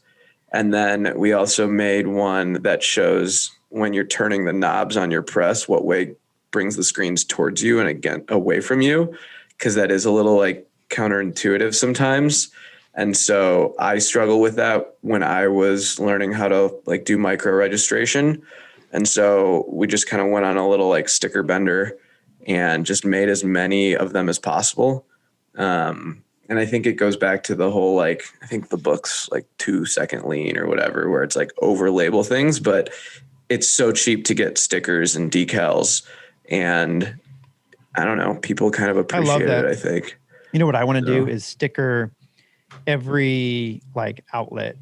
[SPEAKER 7] And then we also made one that shows when you're turning the knobs on your press, what way brings the screens towards you and again, away from you. Cause that is a little like counterintuitive sometimes. And so I struggle with that when I was learning how to like do micro registration. And so we just kind of went on a little like sticker bender and just made as many of them as possible. And I think it goes back to the whole, like, I think the book's like 2-second lean or whatever, where it's like over label things, but it's so cheap to get stickers and decals. And I don't know, people kind of appreciate it, I think.
[SPEAKER 3] You know what I want to do is sticker every like outlet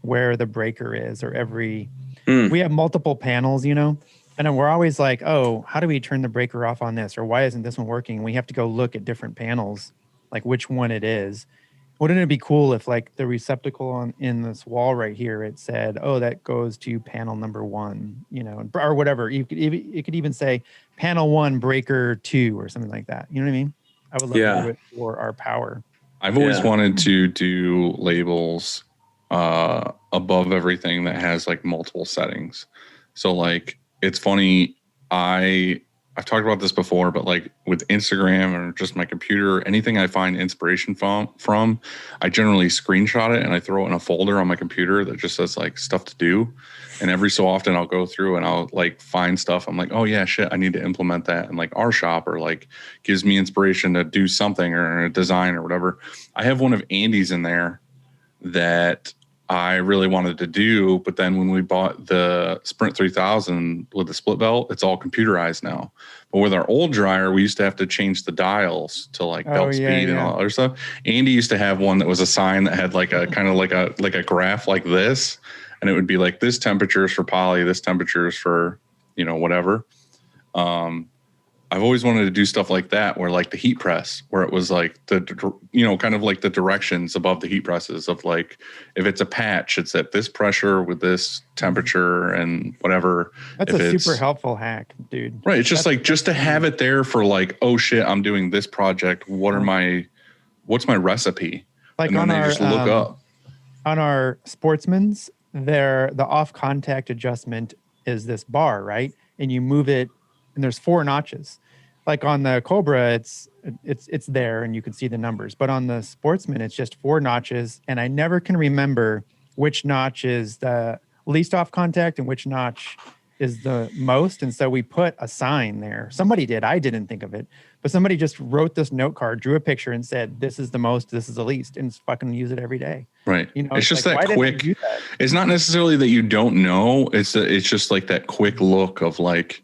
[SPEAKER 3] where the breaker is, or every, we have multiple panels, you know, and then we're always like, oh, how do we turn the breaker off on this? Or why isn't this one working? We have to go look at different panels, like which one it is. Wouldn't it be cool if like the receptacle in this wall right here, it said, oh, that goes to panel number 1, you know, or whatever. You could even say panel 1, breaker 2 or something like that. You know what I mean? I would love to do it for our power.
[SPEAKER 4] I've always wanted to do labels above everything that has like multiple settings. So like, it's funny. I've talked about this before, but like with Instagram or just my computer, anything I find inspiration from, I generally screenshot it and I throw it in a folder on my computer that just says like stuff to do. And every so often I'll go through and I'll like find stuff. I'm like, oh yeah, shit, I need to implement that. And like our shop, or like gives me inspiration to do something or a design or whatever. I have one of Andy's in there that I really wanted to do, but then when we bought the Sprint 3000 with the split belt, it's all computerized now. But with our old dryer, we used to have to change the dials to like belt speed and all that other stuff. Andy used to have one that was a sign that had like a kind of like a graph like this, and it would be like this temperature is for poly, this temperature is for, you know, whatever. I've always wanted to do stuff like that, where like the heat press, where it was like the, you know, kind of like the directions above the heat presses of like, if it's a patch, it's at this pressure with this temperature and whatever.
[SPEAKER 3] That's a super helpful hack, dude.
[SPEAKER 4] Right. It's just like, just to have it there for like, oh shit, I'm doing this project. What's my recipe?
[SPEAKER 3] Like
[SPEAKER 4] and
[SPEAKER 3] on
[SPEAKER 4] then
[SPEAKER 3] our,
[SPEAKER 4] just look up.
[SPEAKER 3] On our Sportsman's, the off contact adjustment is this bar, right? And you move it, and there's 4 notches. Like on the Cobra, it's there and you can see the numbers. But on the Sportsman, it's just 4 notches. And I never can remember which notch is the least off contact and which notch is the most. And so we put a sign there. Somebody did. I didn't think of it. But somebody just wrote this note card, drew a picture and said, this is the most, this is the least. And fucking use it every day.
[SPEAKER 4] Right.
[SPEAKER 3] You know,
[SPEAKER 4] it's just
[SPEAKER 3] like,
[SPEAKER 4] that quick. It's not necessarily that you don't know. It's just like that quick look of like,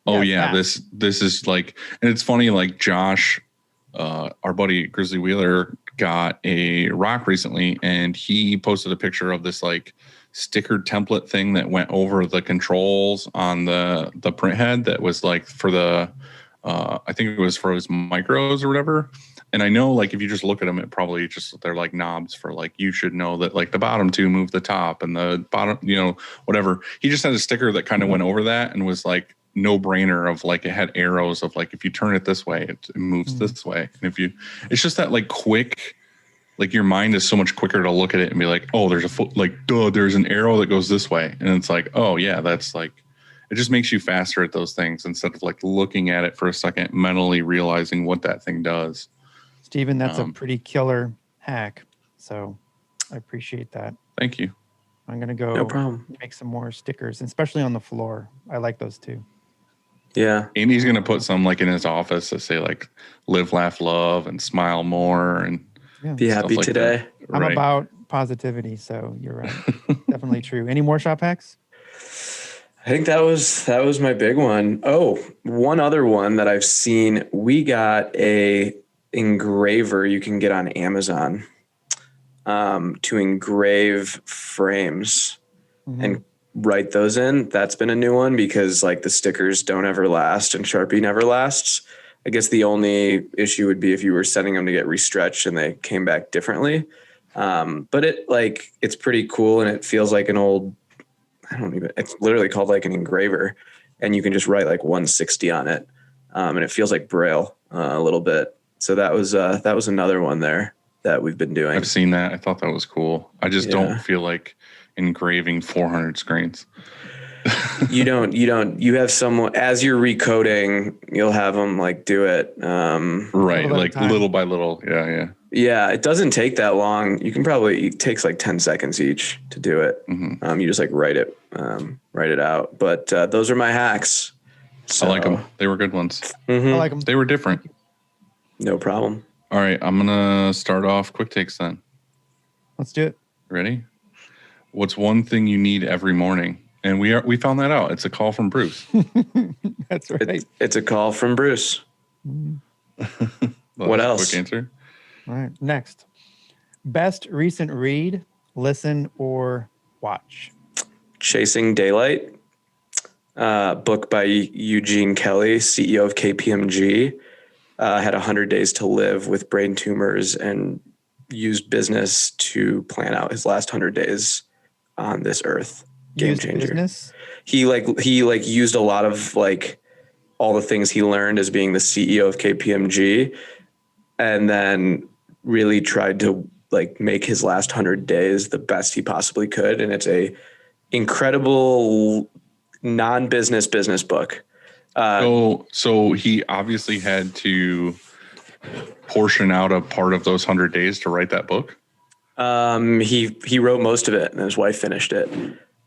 [SPEAKER 4] oh yeah, this is like, and it's funny, like Josh, our buddy Grizzly Wheeler got a rock recently, and he posted a picture of this like stickered template thing that went over the controls on the print head that was like for the, I think it was for his micros or whatever. And I know like if you just look at them, it probably just, they're like knobs for like, you should know that like the bottom 2 move the top and the bottom, you know, whatever. He just had a sticker that kind of went over that and was like, no brainer of like, it had arrows of like, if you turn it this way, it moves this way. And if you, it's just that like quick, like your mind is so much quicker to look at it and be like, oh, there's a foot, like, duh, there's an arrow that goes this way. And it's like, oh yeah, that's like, it just makes you faster at those things instead of like looking at it for a second, mentally realizing what that thing does.
[SPEAKER 3] Steven, that's a pretty killer hack. So I appreciate that.
[SPEAKER 4] Thank you.
[SPEAKER 3] I'm going to go make some more stickers, especially on the floor. I like those too.
[SPEAKER 7] Yeah.
[SPEAKER 4] Andy's going to put some like in his office that say like live, laugh, love, and smile more. And
[SPEAKER 7] be happy
[SPEAKER 4] like
[SPEAKER 7] today.
[SPEAKER 3] I'm about positivity. So you're right. Definitely true. Any more shop hacks?
[SPEAKER 7] I think that was my big one. Oh, one other one that I've seen. We got a engraver you can get on Amazon to engrave frames and write those in. That's been a new one because like the stickers don't ever last and Sharpie never lasts. I guess the only issue would be if you were sending them to get restretched and they came back differently. But it's pretty cool and it feels like an old, it's literally called like an engraver and you can just write like 160 on it. And it feels like Braille a little bit. So that was another one there that we've been doing.
[SPEAKER 4] I've seen that. I thought that was cool. I just don't feel like engraving 400 screens.
[SPEAKER 7] You have someone as you're recoding, you'll have them like do it.
[SPEAKER 4] Right. Like little by little. Yeah.
[SPEAKER 7] Yeah. It doesn't take that long. It takes like 10 seconds each to do it. You just like write it out. But those are my hacks. So,
[SPEAKER 4] I like them. They were good ones.
[SPEAKER 3] I like them.
[SPEAKER 4] They were different.
[SPEAKER 7] No problem.
[SPEAKER 4] All right. I'm going to start off quick takes then.
[SPEAKER 3] Let's do it.
[SPEAKER 4] Ready? What's one thing you need every morning? And we found that out. It's a call from Bruce.
[SPEAKER 3] That's right.
[SPEAKER 7] It's a call from Bruce. What else?
[SPEAKER 4] Quick answer.
[SPEAKER 3] All right. Next. Best recent read, listen, or watch.
[SPEAKER 7] Chasing Daylight, book by Eugene Kelly, CEO of KPMG. Had 100 days to live with brain tumors and used business to plan out his last 100 days on this earth. Game changer.
[SPEAKER 3] Business?
[SPEAKER 7] He used a lot of like all the things he learned as being the CEO of KPMG and then really tried to like make his last 100 days the best he possibly could. And it's a incredible non-business business book.
[SPEAKER 4] So he obviously had to portion out a part of those 100 days to write that book.
[SPEAKER 7] He wrote most of it and his wife finished it.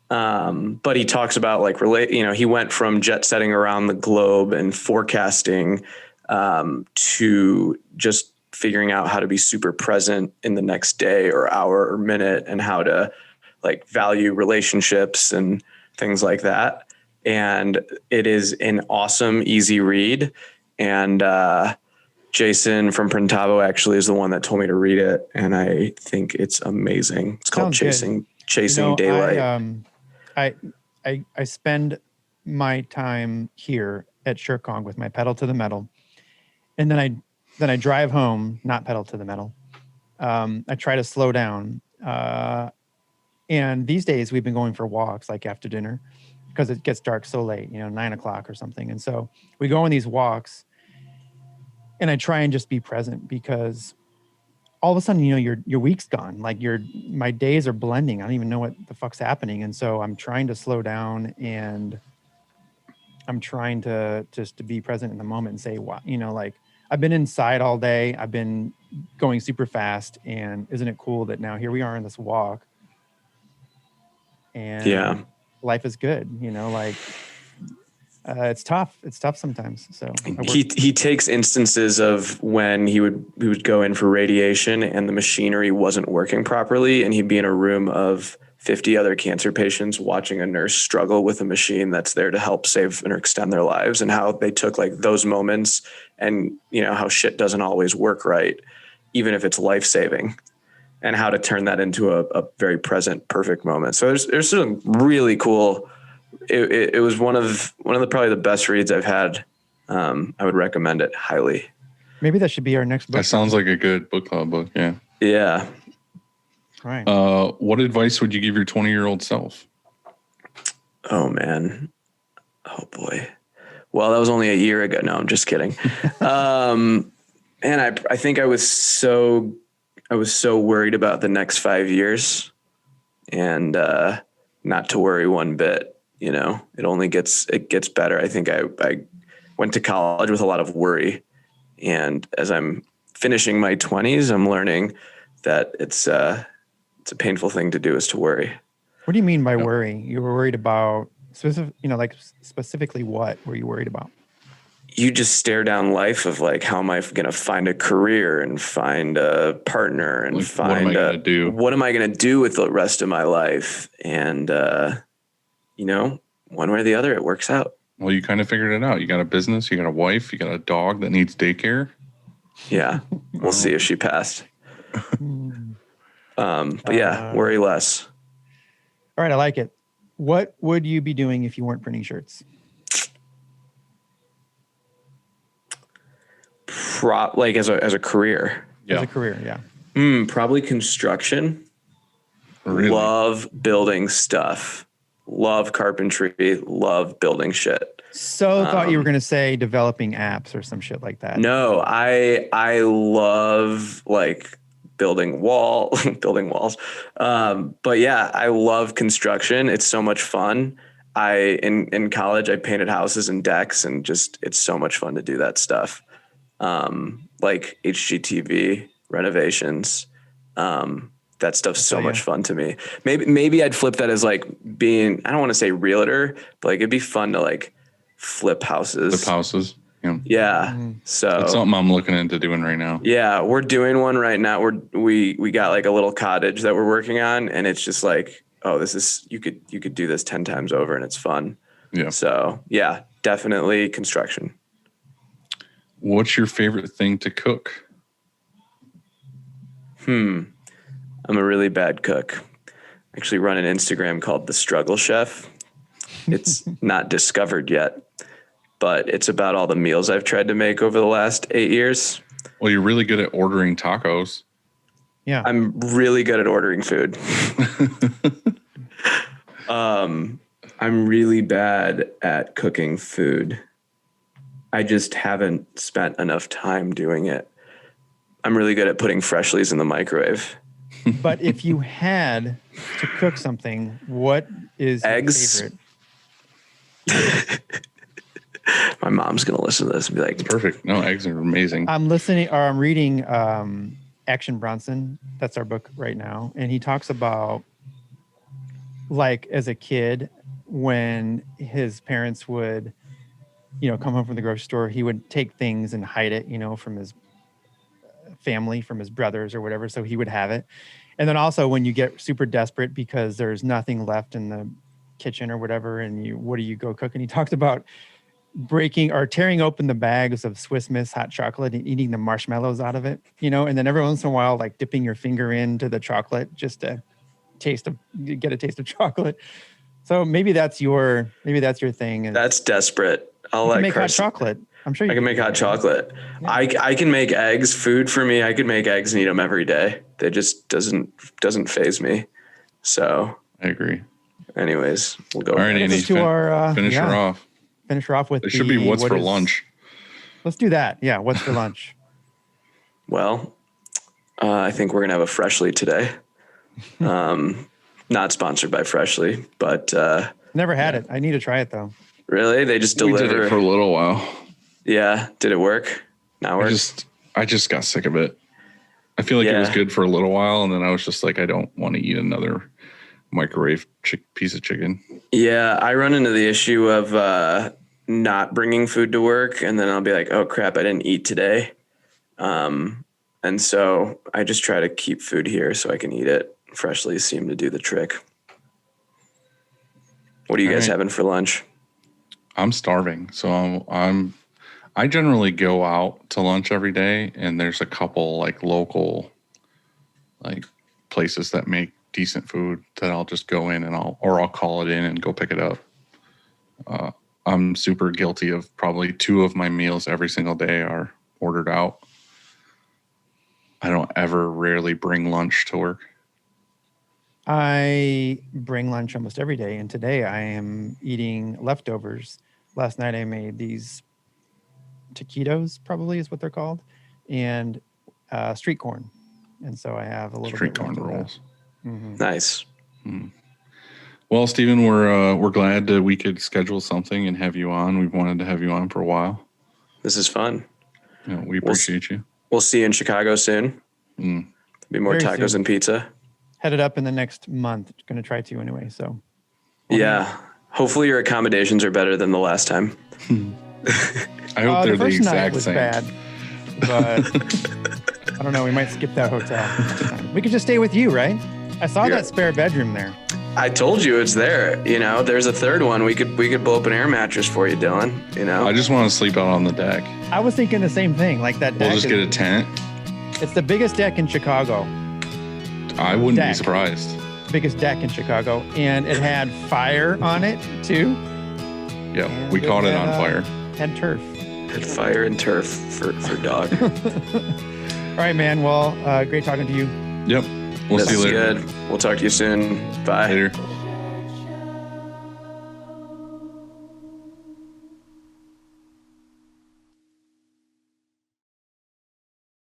[SPEAKER 7] But he talks about he went from jet setting around the globe and forecasting, to just figuring out how to be super present in the next day or hour or minute and how to like value relationships and things like that. And it is an awesome, easy read. And, Jason from Printavo actually is the one that told me to read it. And I think it's amazing. It's called Chasing Daylight.
[SPEAKER 3] I spend my time here at Shirkong with my pedal to the metal. And then I drive home, not pedal to the metal. I try to slow down. And these days we've been going for walks like after dinner because it gets dark so late, 9 o'clock or something. And so we go on these walks and I try and just be present because all of a sudden, your week's gone. Like my days are blending. I don't even know what the fuck's happening. And so I'm trying to slow down and I'm trying to just to be present in the moment and say, wow, I've been inside all day. I've been going super fast. And isn't it cool that now here we are on this walk and life is good, it's tough. It's tough sometimes. So
[SPEAKER 7] he takes instances of when he would go in for radiation and the machinery wasn't working properly, and he'd be in a room of 50 other cancer patients watching a nurse struggle with a machine that's there to help save or extend their lives, and how they took like those moments and how shit doesn't always work right, even if it's life-saving, and how to turn that into a very present, perfect moment. So there's some really cool. It was one of the probably the best reads I've had. I would recommend it highly.
[SPEAKER 3] Maybe that should be our next book.
[SPEAKER 4] That sounds like a good book club book. Yeah.
[SPEAKER 7] Yeah.
[SPEAKER 3] All right.
[SPEAKER 4] What advice would you give your 20-year-old self?
[SPEAKER 7] Oh man. Oh boy. Well, that was only a year ago. No, I'm just kidding. And I think I was so worried about the next 5 years, and not to worry one bit. It gets better. I think I went to college with a lot of worry, and as I'm finishing my 20s, I'm learning that it's a painful thing to do is to worry.
[SPEAKER 3] What do you mean by worry? You were worried about specifically what were you worried about?
[SPEAKER 7] You just stare down life of like, how am I going to find a career and find a partner and
[SPEAKER 4] what am I going to do?
[SPEAKER 7] What am I going to do with the rest of my life? And, one way or the other, it works out.
[SPEAKER 4] Well, you kind of figured it out. You got a business, you got a wife, you got a dog that needs daycare.
[SPEAKER 7] Yeah. We'll see if she passed. But yeah, worry less.
[SPEAKER 3] All right, I like it. What would you be doing if you weren't printing shirts?
[SPEAKER 7] Like as a career.
[SPEAKER 3] As
[SPEAKER 4] Yeah.
[SPEAKER 3] a career, yeah.
[SPEAKER 7] Probably construction.
[SPEAKER 4] Really?
[SPEAKER 7] Love building stuff. Love carpentry. Love building shit.
[SPEAKER 3] So thought you were going to say developing apps or some shit like that.
[SPEAKER 7] No, I love like building walls. But yeah, I love construction. It's so much fun. In college I painted houses and decks, and just it's so much fun to do that stuff. Like HGTV renovations. That stuff's so much fun to me. Maybe I'd flip that as like being, I don't want to say realtor, but like it'd be fun to like flip houses.
[SPEAKER 4] Flip houses. Yeah.
[SPEAKER 7] Yeah. So
[SPEAKER 4] That's something I'm looking into doing right now.
[SPEAKER 7] yeah, we're doing one right now. We got like a little cottage that we're working on, and it's just like, oh, this is, you could do this 10 times over, and it's fun.
[SPEAKER 4] Yeah.
[SPEAKER 7] So yeah, definitely construction.
[SPEAKER 4] What's your favorite thing to cook?
[SPEAKER 7] I'm a really bad cook. I actually run an Instagram called The Struggle Chef. It's not discovered yet, but it's about all the meals I've tried to make over the last 8 years.
[SPEAKER 4] Well, you're really good at ordering tacos.
[SPEAKER 3] Yeah.
[SPEAKER 7] I'm really good at ordering food. I'm really bad at cooking food. I just haven't spent enough time doing it. I'm really good at putting Freshlies in the microwave.
[SPEAKER 3] But if you had to cook something, what is
[SPEAKER 7] Eggs.
[SPEAKER 3] your favorite?
[SPEAKER 7] My mom's going to listen to this and be like,
[SPEAKER 4] Perfect. No, eggs are amazing.
[SPEAKER 3] I'm reading Action Bronson. That's our book right now. And he talks about, like, as a kid, when his parents would, come home from the grocery store, he would take things and hide it, from his family, from his brothers or whatever. So he would have it. And then also when you get super desperate because there's nothing left in the kitchen or whatever, and what do you go cook? And he talked about breaking or tearing open the bags of Swiss Miss hot chocolate and eating the marshmallows out of it, and then every once in a while, like dipping your finger into the chocolate just to get a taste of chocolate. So maybe that's your thing. And
[SPEAKER 7] that's desperate. I'll
[SPEAKER 3] you
[SPEAKER 7] let
[SPEAKER 3] can make hot
[SPEAKER 7] Carson.
[SPEAKER 3] chocolate. I'm sure
[SPEAKER 7] I
[SPEAKER 3] you
[SPEAKER 7] can make hot chocolate. Yeah. I can make eggs. Food for me, I could make eggs and eat them every day. They just doesn't faze me. So
[SPEAKER 4] I agree.
[SPEAKER 7] Anyways, we'll go.
[SPEAKER 4] All right, Andy, finish her off.
[SPEAKER 3] Finish her off with
[SPEAKER 4] it should be what's for lunch.
[SPEAKER 3] Let's do that. Yeah, what's for lunch?
[SPEAKER 7] Well, I think we're gonna have a Freshly today. Not sponsored by Freshly, but
[SPEAKER 3] never had it. I need to try it though.
[SPEAKER 7] Really? They just deliver.
[SPEAKER 4] We did it for a little while.
[SPEAKER 7] Yeah. Did it work? Not work?
[SPEAKER 4] I just got sick of it. I feel like it was good for a little while, and then I was just like, I don't want to eat another microwave piece of chicken.
[SPEAKER 7] Yeah, I run into the issue of not bringing food to work, and then I'll be like, oh crap, I didn't eat today. And so I just try to keep food here so I can eat it. Freshly seem to do the trick. What are you guys having for lunch?
[SPEAKER 4] I'm starving, so I generally go out to lunch every day, and there's a couple like local like places that make decent food that I'll just go in and I'll call it in and go pick it up. I'm super guilty of probably 2 of my meals every single day are ordered out. I don't rarely bring lunch to work.
[SPEAKER 3] I bring lunch almost every day, and today I am eating leftovers. Last night I made these taquitos, probably is what they're called, and street corn. And so I have a little
[SPEAKER 4] street
[SPEAKER 3] bit
[SPEAKER 4] corn
[SPEAKER 3] left of
[SPEAKER 4] rolls.
[SPEAKER 7] Mm-hmm. Nice.
[SPEAKER 4] Well, Stephen, we're glad that we could schedule something and have you on. We've wanted to have you on for a while.
[SPEAKER 7] This is fun.
[SPEAKER 4] We appreciate you.
[SPEAKER 7] We'll see you in Chicago soon. Be more
[SPEAKER 3] Very
[SPEAKER 7] tacos
[SPEAKER 3] soon.
[SPEAKER 7] and pizza.
[SPEAKER 3] Headed up in the next month. Going to try to anyway. So
[SPEAKER 7] yeah. Hopefully your accommodations are better than the last time.
[SPEAKER 4] I hope they're the
[SPEAKER 3] first night
[SPEAKER 4] exact
[SPEAKER 3] was
[SPEAKER 4] same.
[SPEAKER 3] bad, but I don't know. We might skip that hotel. We could just stay with you, right? I saw that spare bedroom there.
[SPEAKER 7] I told you it's there. You know, there's a third one. We could blow up an air mattress for you, Dylan. You know,
[SPEAKER 4] I just want to sleep out on the deck.
[SPEAKER 3] I was thinking the same thing. Like that deck
[SPEAKER 4] We'll just
[SPEAKER 3] is-
[SPEAKER 4] get a tent.
[SPEAKER 3] it's the biggest deck in Chicago.
[SPEAKER 4] I wouldn't be
[SPEAKER 3] Deck.
[SPEAKER 4] surprised.
[SPEAKER 3] Biggest deck in Chicago. And it had fire on it too.
[SPEAKER 4] Yeah,
[SPEAKER 3] And
[SPEAKER 4] we caught it
[SPEAKER 3] had,
[SPEAKER 4] on fire.
[SPEAKER 3] Had turf.
[SPEAKER 7] had fire and turf for dog.
[SPEAKER 3] All right, man. Well, great talking to you.
[SPEAKER 4] Yep. We'll
[SPEAKER 7] That's
[SPEAKER 4] see you later.
[SPEAKER 7] good. We'll talk to you soon. Bye.
[SPEAKER 4] Later.